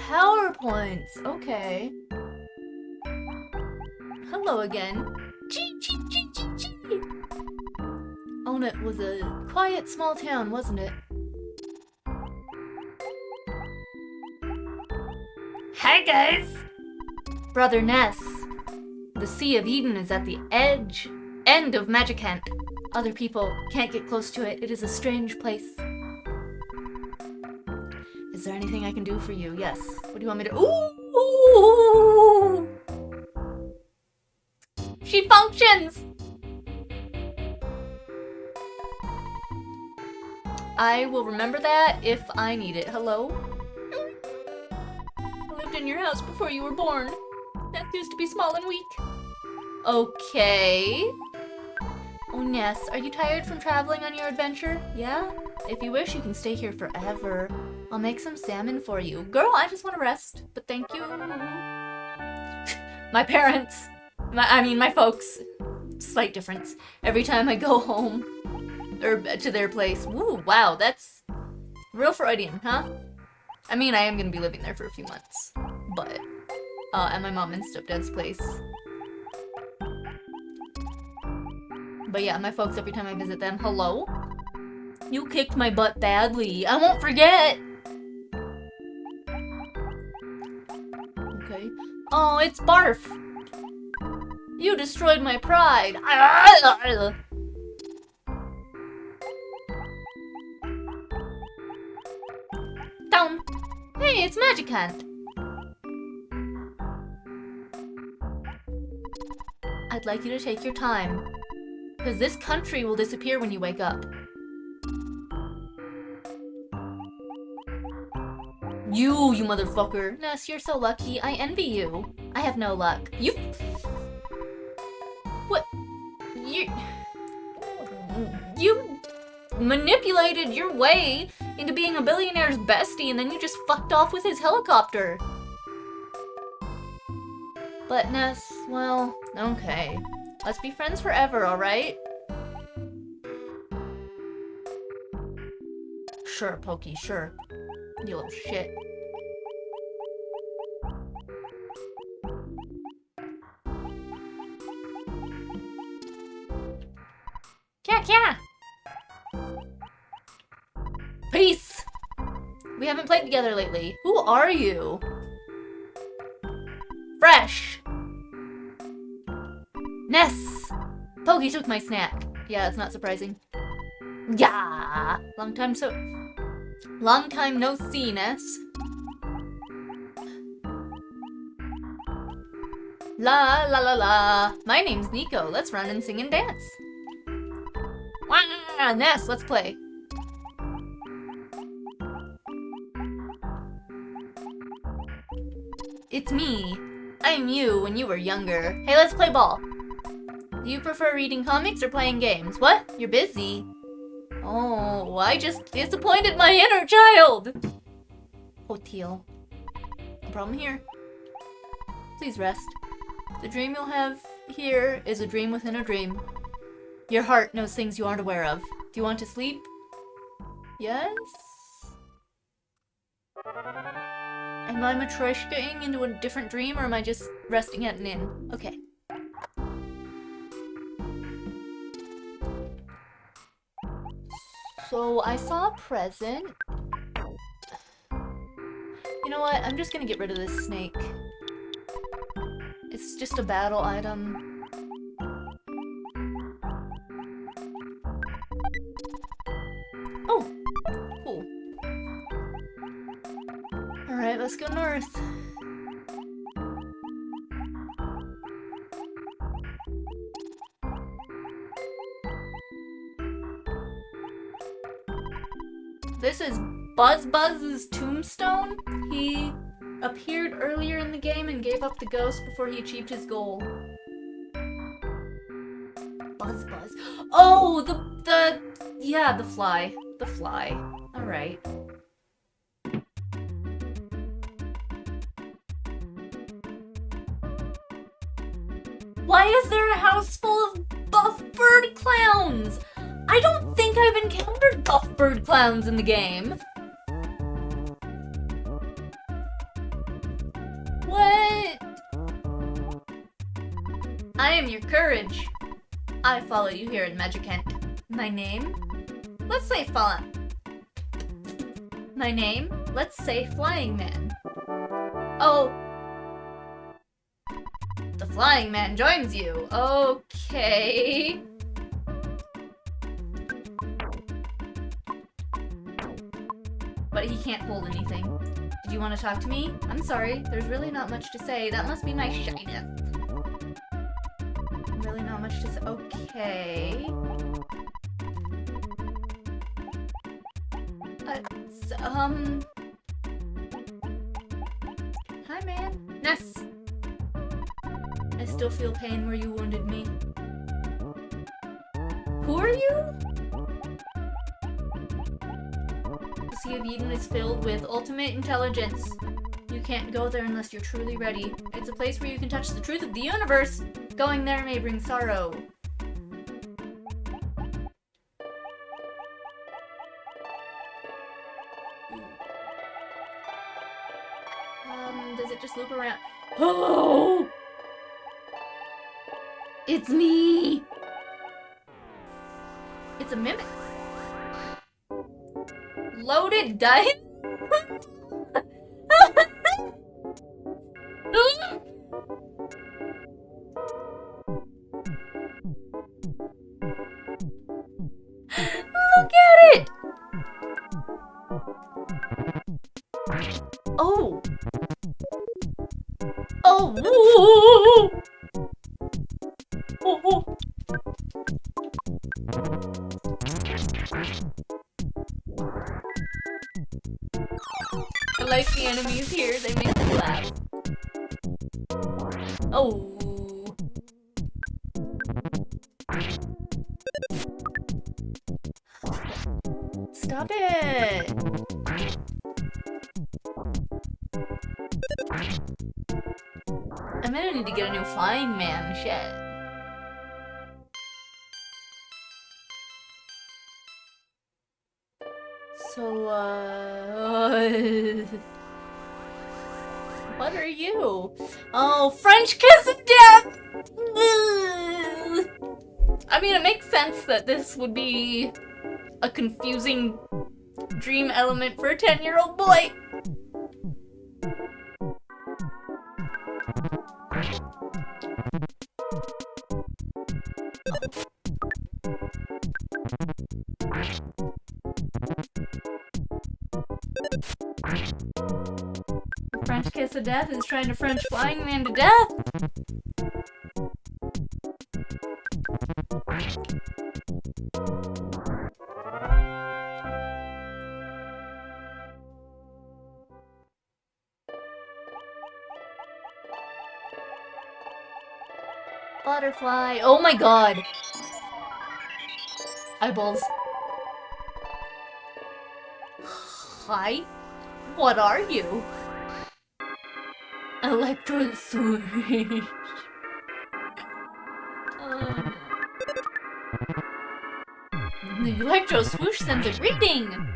PowerPoints. Okay. Hello again. Chee chee chee chee chee. Onit was a quiet small town, wasn't it? Hi guys. Brother Ness. The Sea of Eden is at the end of Magicant. Other people can't get close to it. It is a strange place. Is there anything I can do for you? Yes. What do you want me to... Ooh! She functions! I will remember that if I need it. Hello? I lived in your house before you were born. That used to be small and weak. Okay. Oh, Ness, are you tired from traveling on your adventure? Yeah? If you wish, you can stay here forever. I'll make some salmon for you. Girl, I just want to rest, but thank you. My parents. My folks. Slight difference. Every time I go home, or to their place. Woo, wow, that's real Freudian, huh? I mean, I am gonna be living there for a few months, but, at my mom and stepdad's place. But yeah, my folks, every time I visit them, hello? You kicked my butt badly. I won't forget! Okay. Oh, it's Barf! You destroyed my pride! Down! Hey, it's Magicant! I'd like you to take your time. Because this country will disappear when you wake up. You motherfucker. Ness, you're so lucky. I envy you. I have no luck. You... What? You manipulated your way into being a billionaire's bestie and then you just fucked off with his helicopter. But Ness, well, okay. Let's be friends forever, alright? Sure, Pokey, sure. You little shit. Kya! Peace! We haven't played together lately. Who are you? Fresh! Ness! Pokey took my snack. Yeah, it's not surprising. Yeah! Long time no see, Ness. La la la la. My name's Nico. Let's run and sing and dance. Wah! Ness, let's play. It's me. I'm you when you were younger. Hey, let's play ball. Do you prefer reading comics or playing games? What? You're busy. Oh, I just disappointed my inner child. Hotel. No problem here. Please rest. The dream you'll have here is a dream within a dream. Your heart knows things you aren't aware of. Do you want to sleep? Yes? Am I matryoshkaing into a different dream, or am I just resting at an inn? Okay. So, I saw a present. You know what? I'm just gonna get rid of this snake. It's just a battle item. Oh! Cool. Alright, let's go north. This is Buzz's tombstone. He appeared earlier in the game and gave up the ghost before he achieved his goal. Buzz. Oh, yeah, the fly. The fly. Alright. Why is there a house full of buff bird clowns? I don't think I've encountered buff bird clowns in the game. What? I am your courage. I follow you here in Magicant. My name? Let's say My name? Let's say Flying Man. Oh. The Flying Man joins you. Okay. But he can't hold anything. Did you want to talk to me? I'm sorry, there's really not much to say. That must be my shyness. Really not much to say. Okay. Hi, man. Ness. I still feel pain where you wounded me. Who are you? The Sea of Eden is filled with ultimate intelligence. You can't go there unless you're truly ready. It's a place where you can touch the truth of the universe. Going there may bring sorrow. Does it just loop around? Hello! It's me! It's a mimic. Loaded dice? Look at it! Oh! Oh! Whoa. Oh! I like the enemies here, they make me laugh. Oh! Stop it! I'm gonna need to get a new Flying Man, shit. So, what are you? Oh, French kiss of death! I mean, it makes sense that this would be a confusing dream element for a 10-year-old boy. French kiss of death is trying to French Flying Man to death. Butterfly. Oh my god. Eyeballs. Hi. What are you? Electro Sword. The electro swoosh sends a greeting!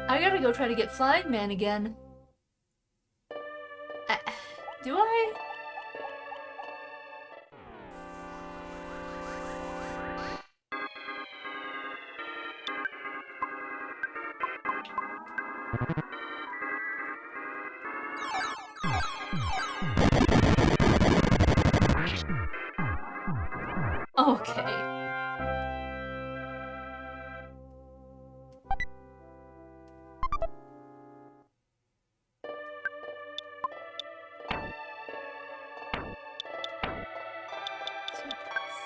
I gotta go try to get Flying Man again. Do I? Okay.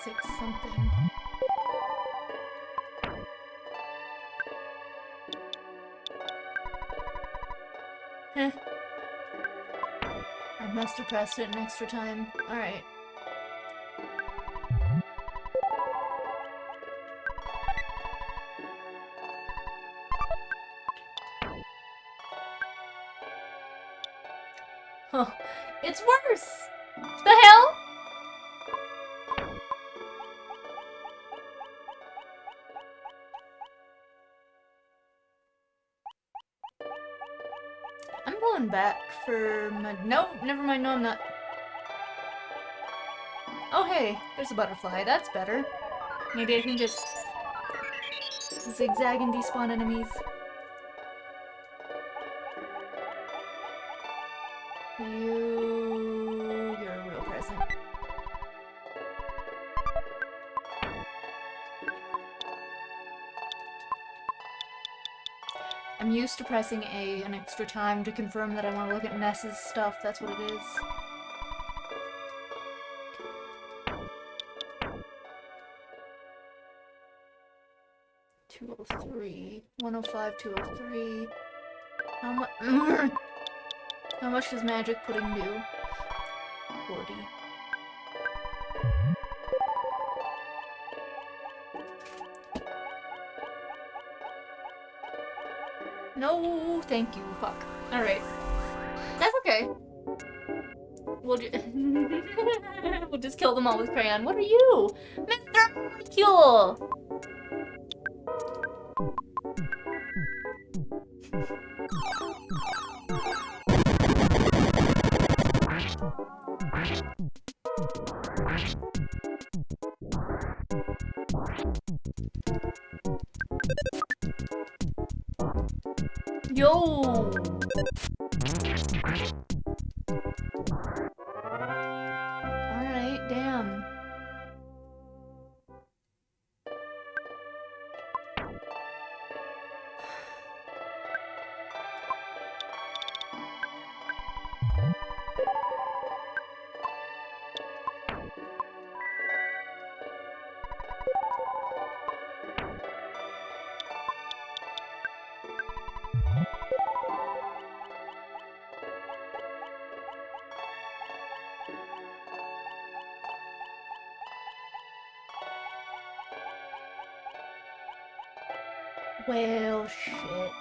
Six something. Heh. I must have pressed it an extra time. Alright. Huh. It's worse! The hell? I'm going back for my... No, never mind, no I'm not. Oh hey, there's a butterfly, that's better. Maybe I can just zigzag and despawn enemies. You're a real present. I'm used to pressing A an extra time to confirm that I want to look at Ness's stuff. That's what it is. $203, 105, $203. How much? How much does magic pudding do? 40. No, thank you. Fuck. Alright. That's okay. We'll we'll just kill them all with crayon. What are you? Mr. Molecule! Yo! Alright, damn. Well, shit.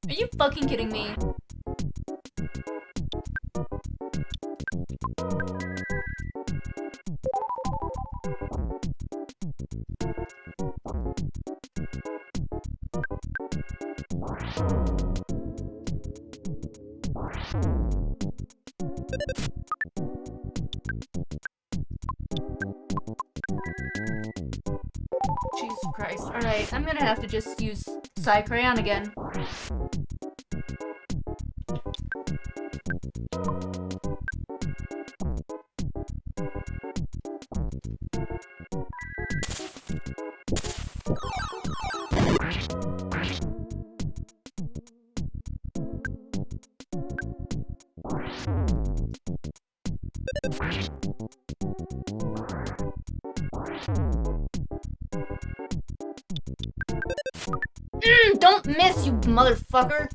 Are you fucking kidding me? Jesus Christ. Alright, I'm gonna have to just use Psy Crayon again. Don't miss, you motherfucker!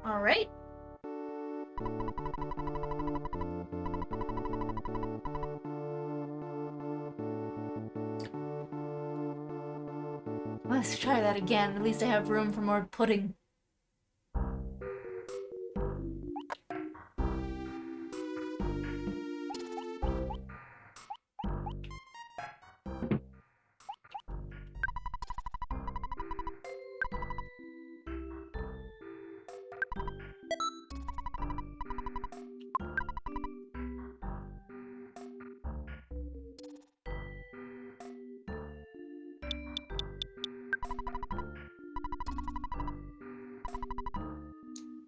Alright. Let's try that again. At least I have room for more pudding.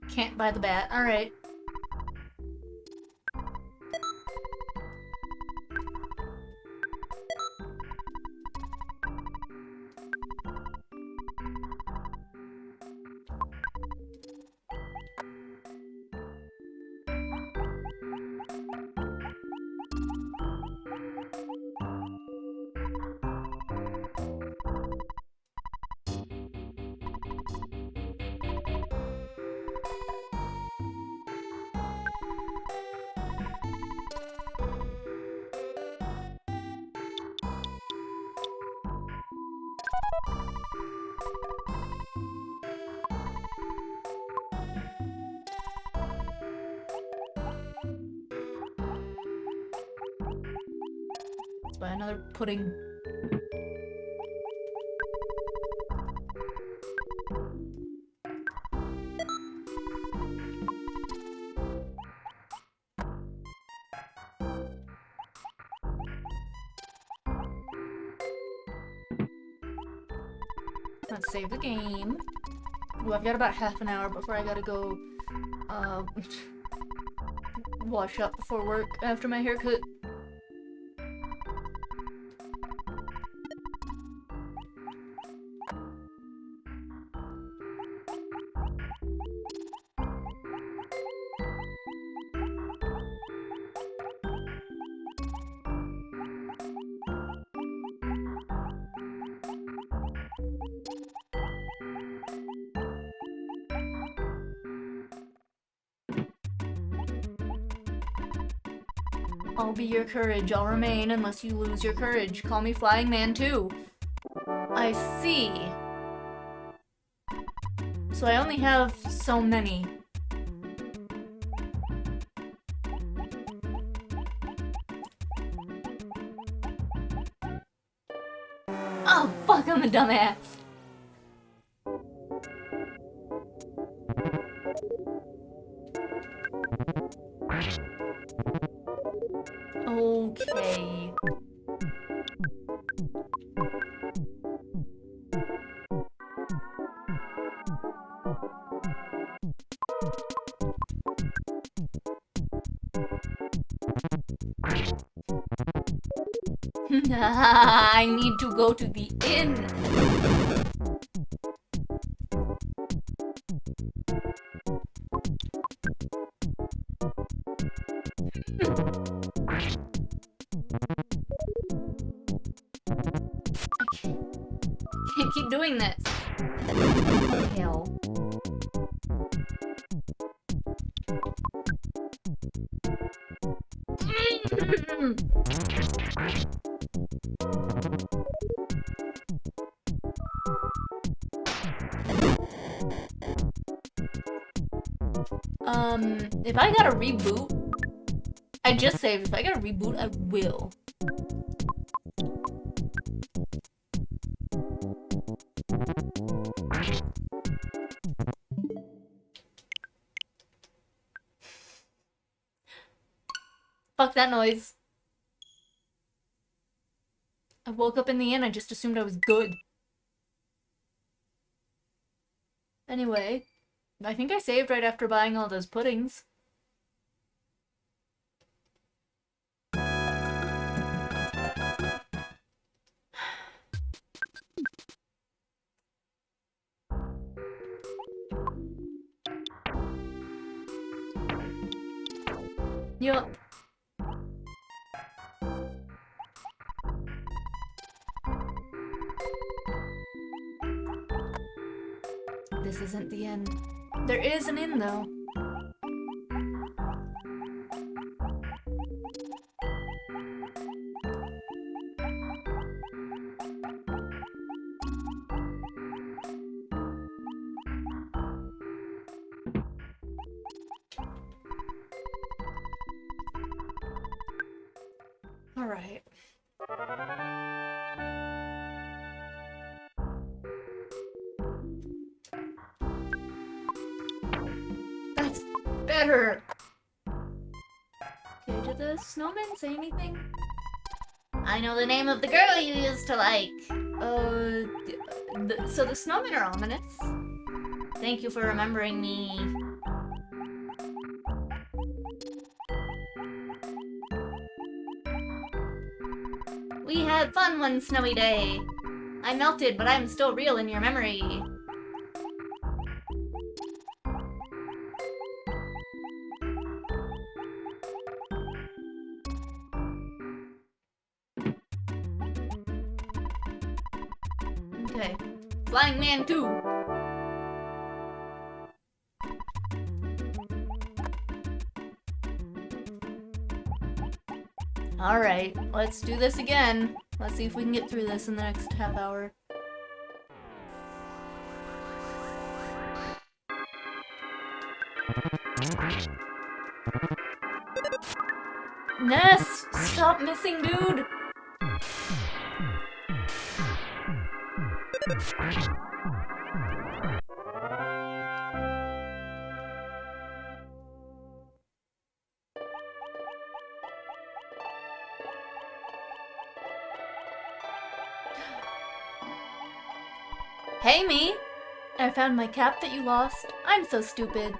Can't buy the bat. Alright. Let's buy another pudding. Let's save the game. Ooh, I've got about half an hour before I gotta go, wash up before work after my haircut. I'll be your courage. I'll remain unless you lose your courage. Call me Flying Man too. I see. So I only have so many. Oh, fuck, I'm a dumbass. Okay. I need to go to the inn. I can't keep doing this. Hell. If I gotta reboot, I just saved. If I gotta reboot, I will. fuck that noise. I woke up in the inn, I just assumed I was good. Anyway, I think I saved right after buying all those puddings. Yup. This isn't the end. There is an inn, though. Alright. That's better! Okay, did the snowman say anything? I know the name of the girl you used to like. So the snowmen are ominous. Thank you for remembering me. We had fun one snowy day. I melted, but I'm still real in your memory. Okay. Flying Man 2. Alright, let's do this again. Let's see if we can get through this in the next half hour. Ness! Stop missing, dude! Hey, me! I found my cap that you lost. I'm so stupid.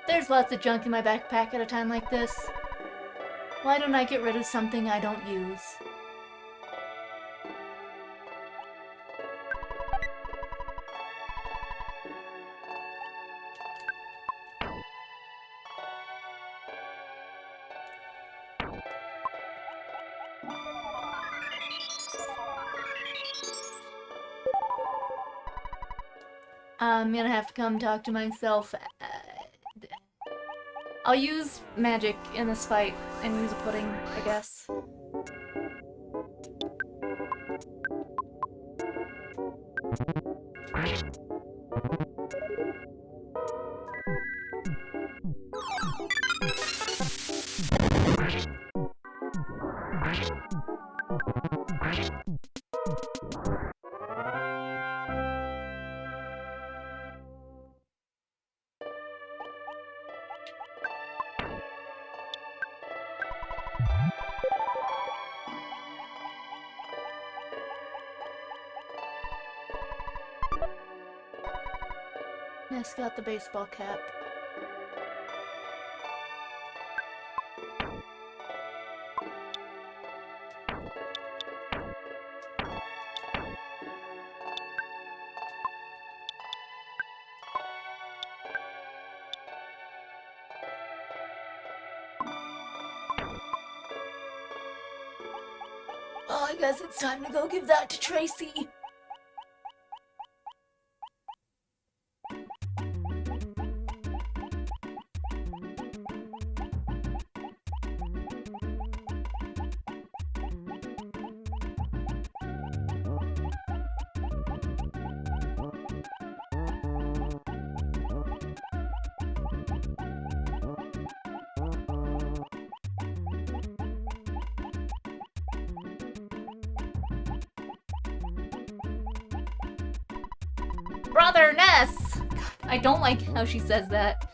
There's lots of junk in my backpack at a time like this. Why don't I get rid of something I don't use? I'm gonna have to come talk to myself. I'll use magic in this fight and use a pudding, I guess. Ness got the baseball cap. Well, I guess it's time to go give that to Tracy. Brother Ness! God, I don't like how she says that.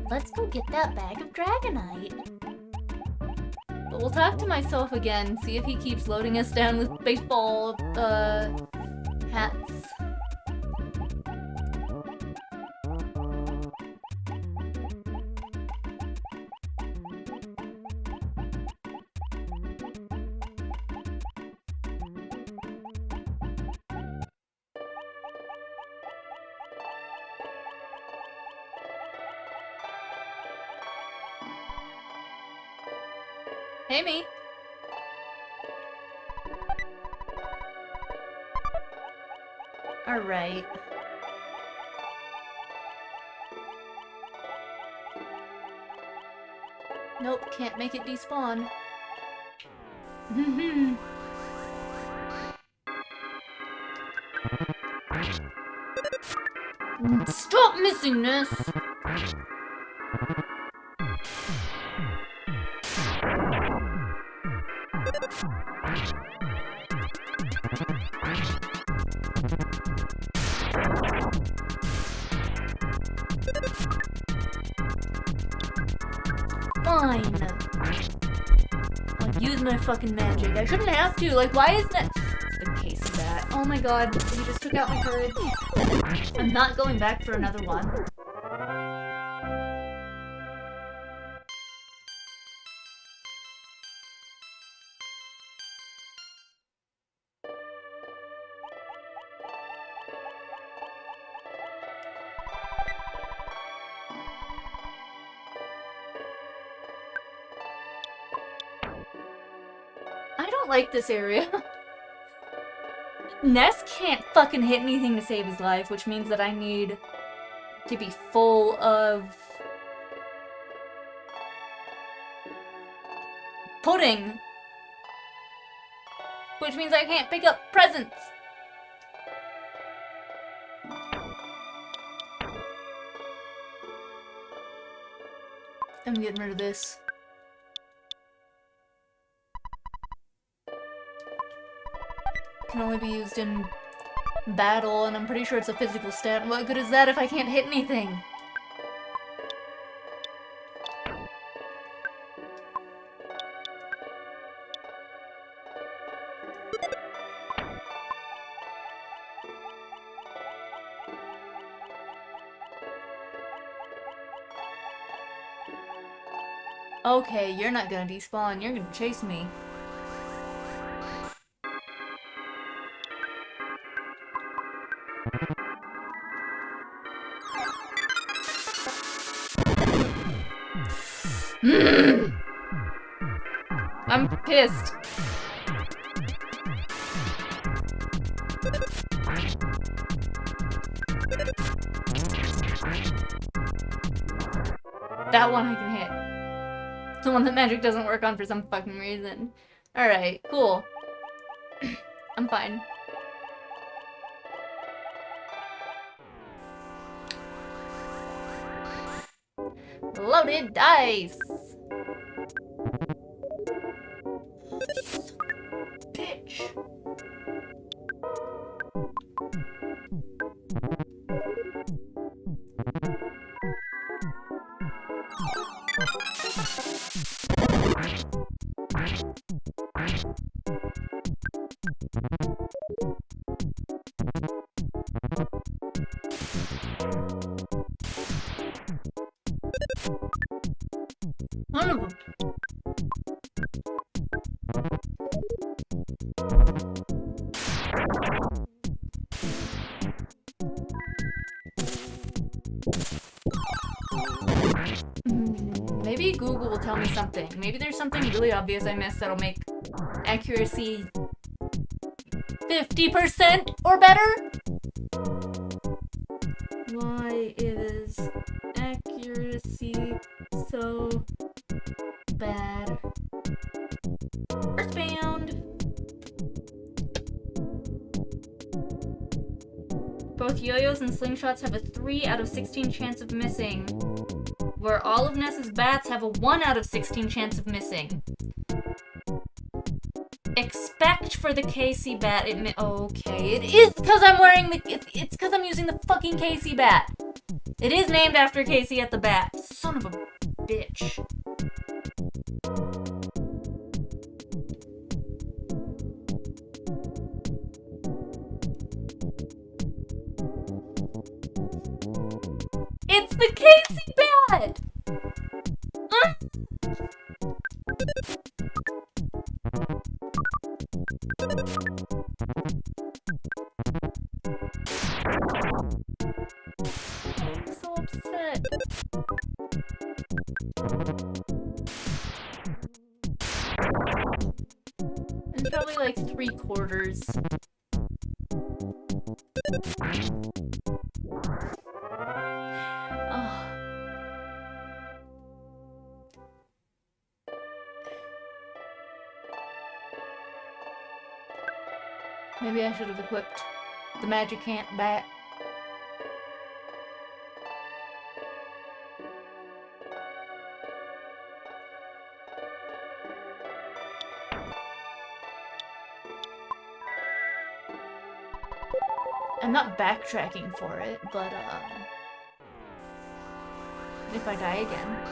Let's go get that bag of Dragonite. But we'll talk to myself again, see if he keeps loading us down with baseball, hats. Hey, me. Alright. Nope, can't make it despawn. Stop missing this! Fine. I'll use my fucking magic. I shouldn't have to. Like, why isn't it? It's the case of that. Oh my god, you just took out my courage. I'm not going back for another one. I don't like this area. Ness can't fucking hit anything to save his life, which means that I need to be full of pudding. Which means I can't pick up presents. I'm getting rid of this. Can only be used in battle, and I'm pretty sure it's a physical stat. What good is that if I can't hit anything? Okay, you're not gonna despawn, you're gonna chase me. I'm pissed. That one I can hit. The one that magic doesn't work on for some fucking reason. Alright, cool. I'm fine. Loaded dice! Bitch! Son of a... Maybe Google will tell me something. Maybe there's something really obvious I missed that'll make accuracy 50% or better? Why is accuracy so bad? Earthbound! Both yo-yos and slingshots have a 3 out of 16 chance of missing, where all of Ness's bats have a 1 out of 16 chance of missing. Expect for the Casey bat, okay, it is because I'm wearing the, it's because I'm using the fucking Casey bat. It is named after Casey at the bat. Son of a bitch. It's the Casey bat! I'm so upset. It's probably like 3/4. Oh. Maybe I should have equipped the magic hand bat. I'm not backtracking for it, but if I die again.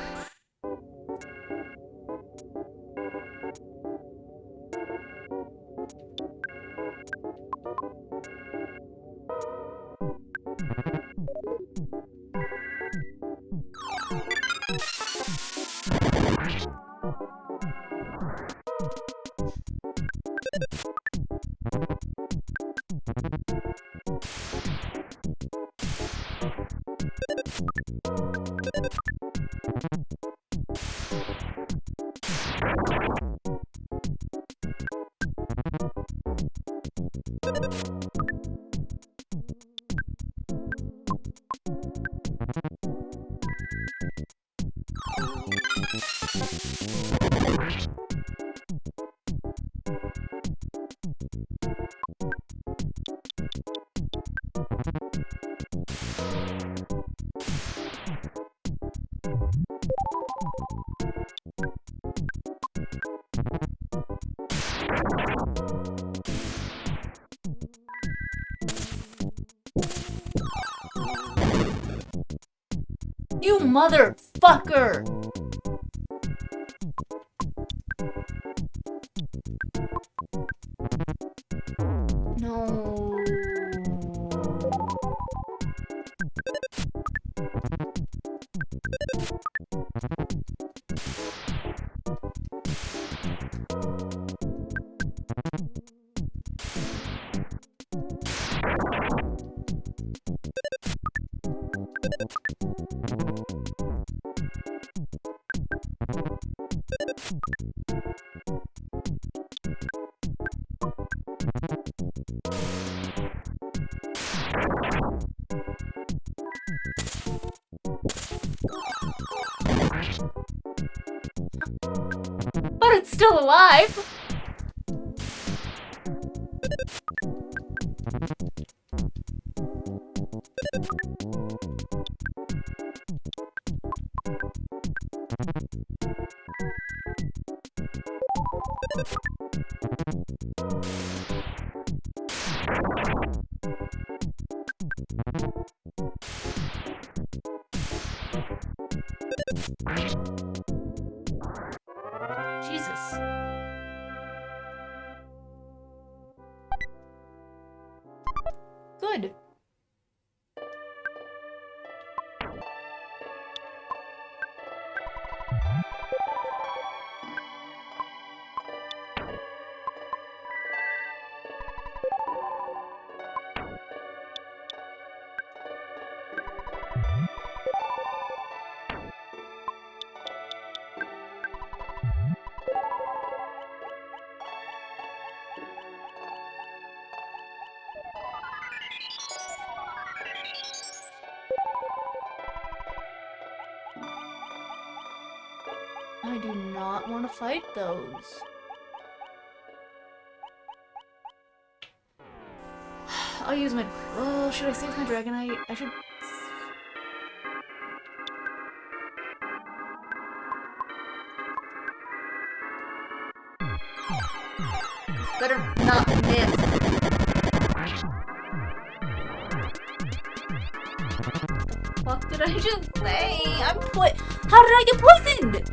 You motherfucker! No. But it's still alive! Jesus. Good. I do not want to fight those. I'll use my... Oh, should I save my Dragonite? I should... Better not miss. What did I just say? How did I get poisoned?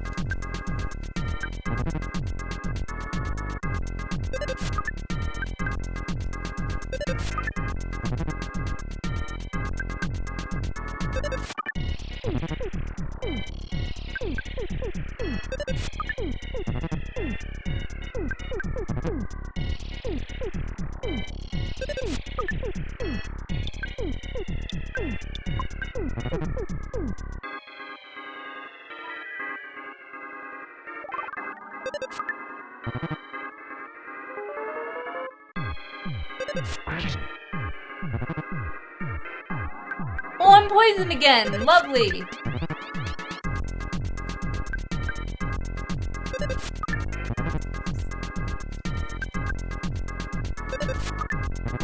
Oh, I'm poisoned again! Lovely!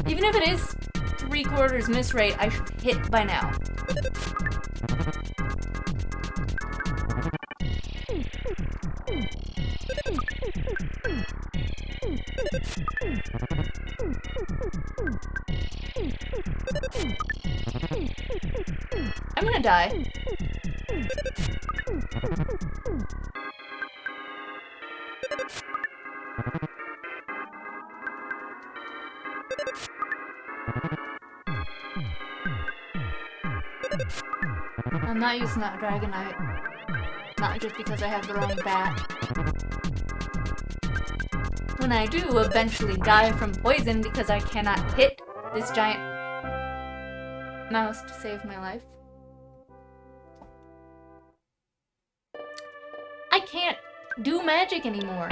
Even if it is 3/4 miss rate, I should hit by now. I'm gonna die. I'm not using that Dragonite. Not just because I have the wrong bat. When I do eventually die from poison because I cannot hit this giant mouse to save my life. I can't do magic anymore.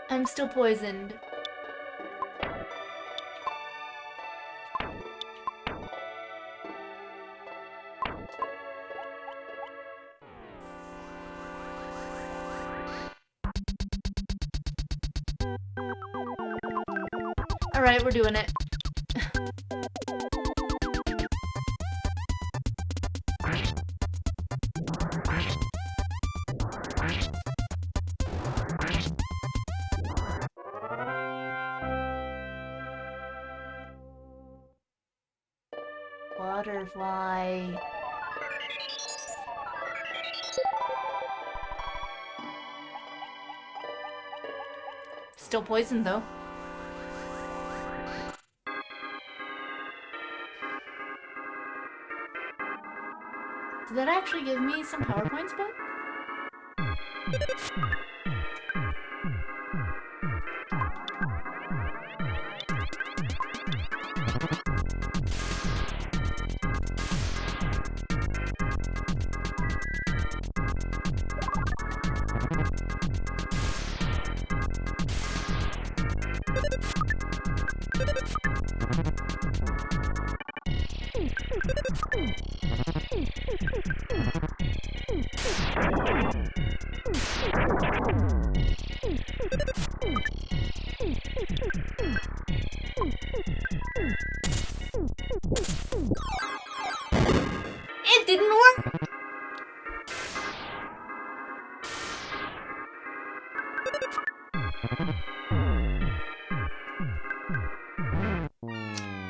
I'm still poisoned. Alright, we're doing it. Butterfly. Still poisoned though. Did that actually give me some power points back? It didn't work!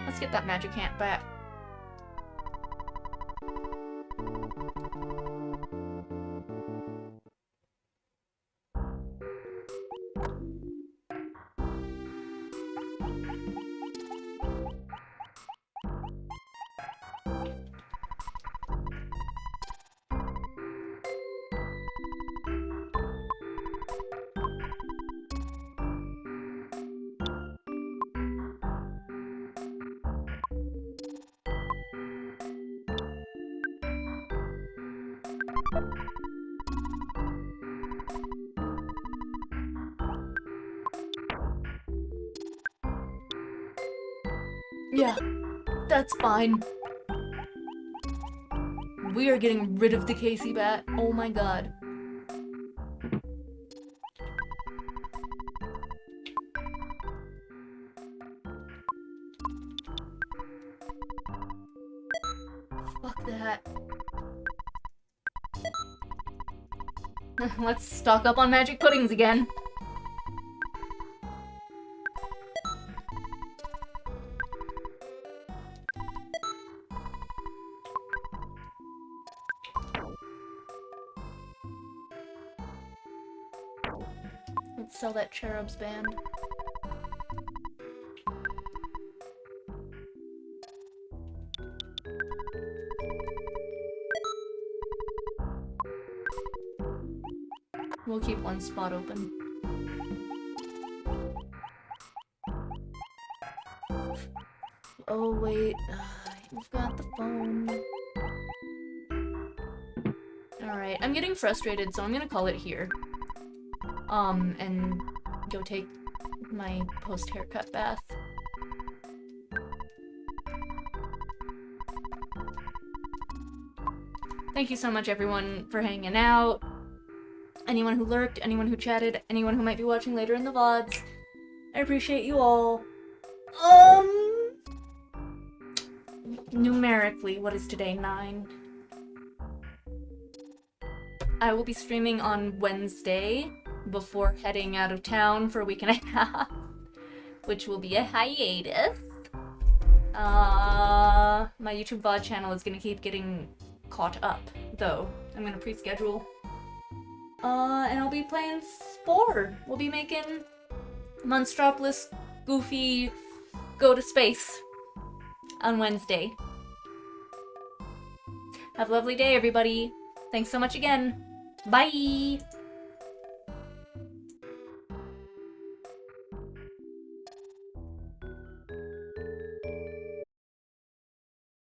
Let's get that magic hand back. Yeah, that's fine. We are getting rid of the Casey bat. Oh my god. Fuck that. Let's stock up on magic puddings again. Let's sell that Cherub's Band. We'll keep one spot open. Oh wait, you've got the phone. Alright, I'm getting frustrated, so I'm gonna call it here. And go take my post-haircut bath. Thank you so much, everyone, for hanging out. Anyone who lurked, anyone who chatted, anyone who might be watching later in the VODs. I appreciate you all. Numerically, what is today? 9. I will be streaming on Wednesday before heading out of town for a week and a half, which will be a hiatus. My YouTube VOD channel is gonna keep getting caught up, though. I'm gonna pre-schedule. And I'll be playing Spore. We'll be making Monstropolis Goofy go to space on Wednesday. Have a lovely day, everybody. Thanks so much again. Bye!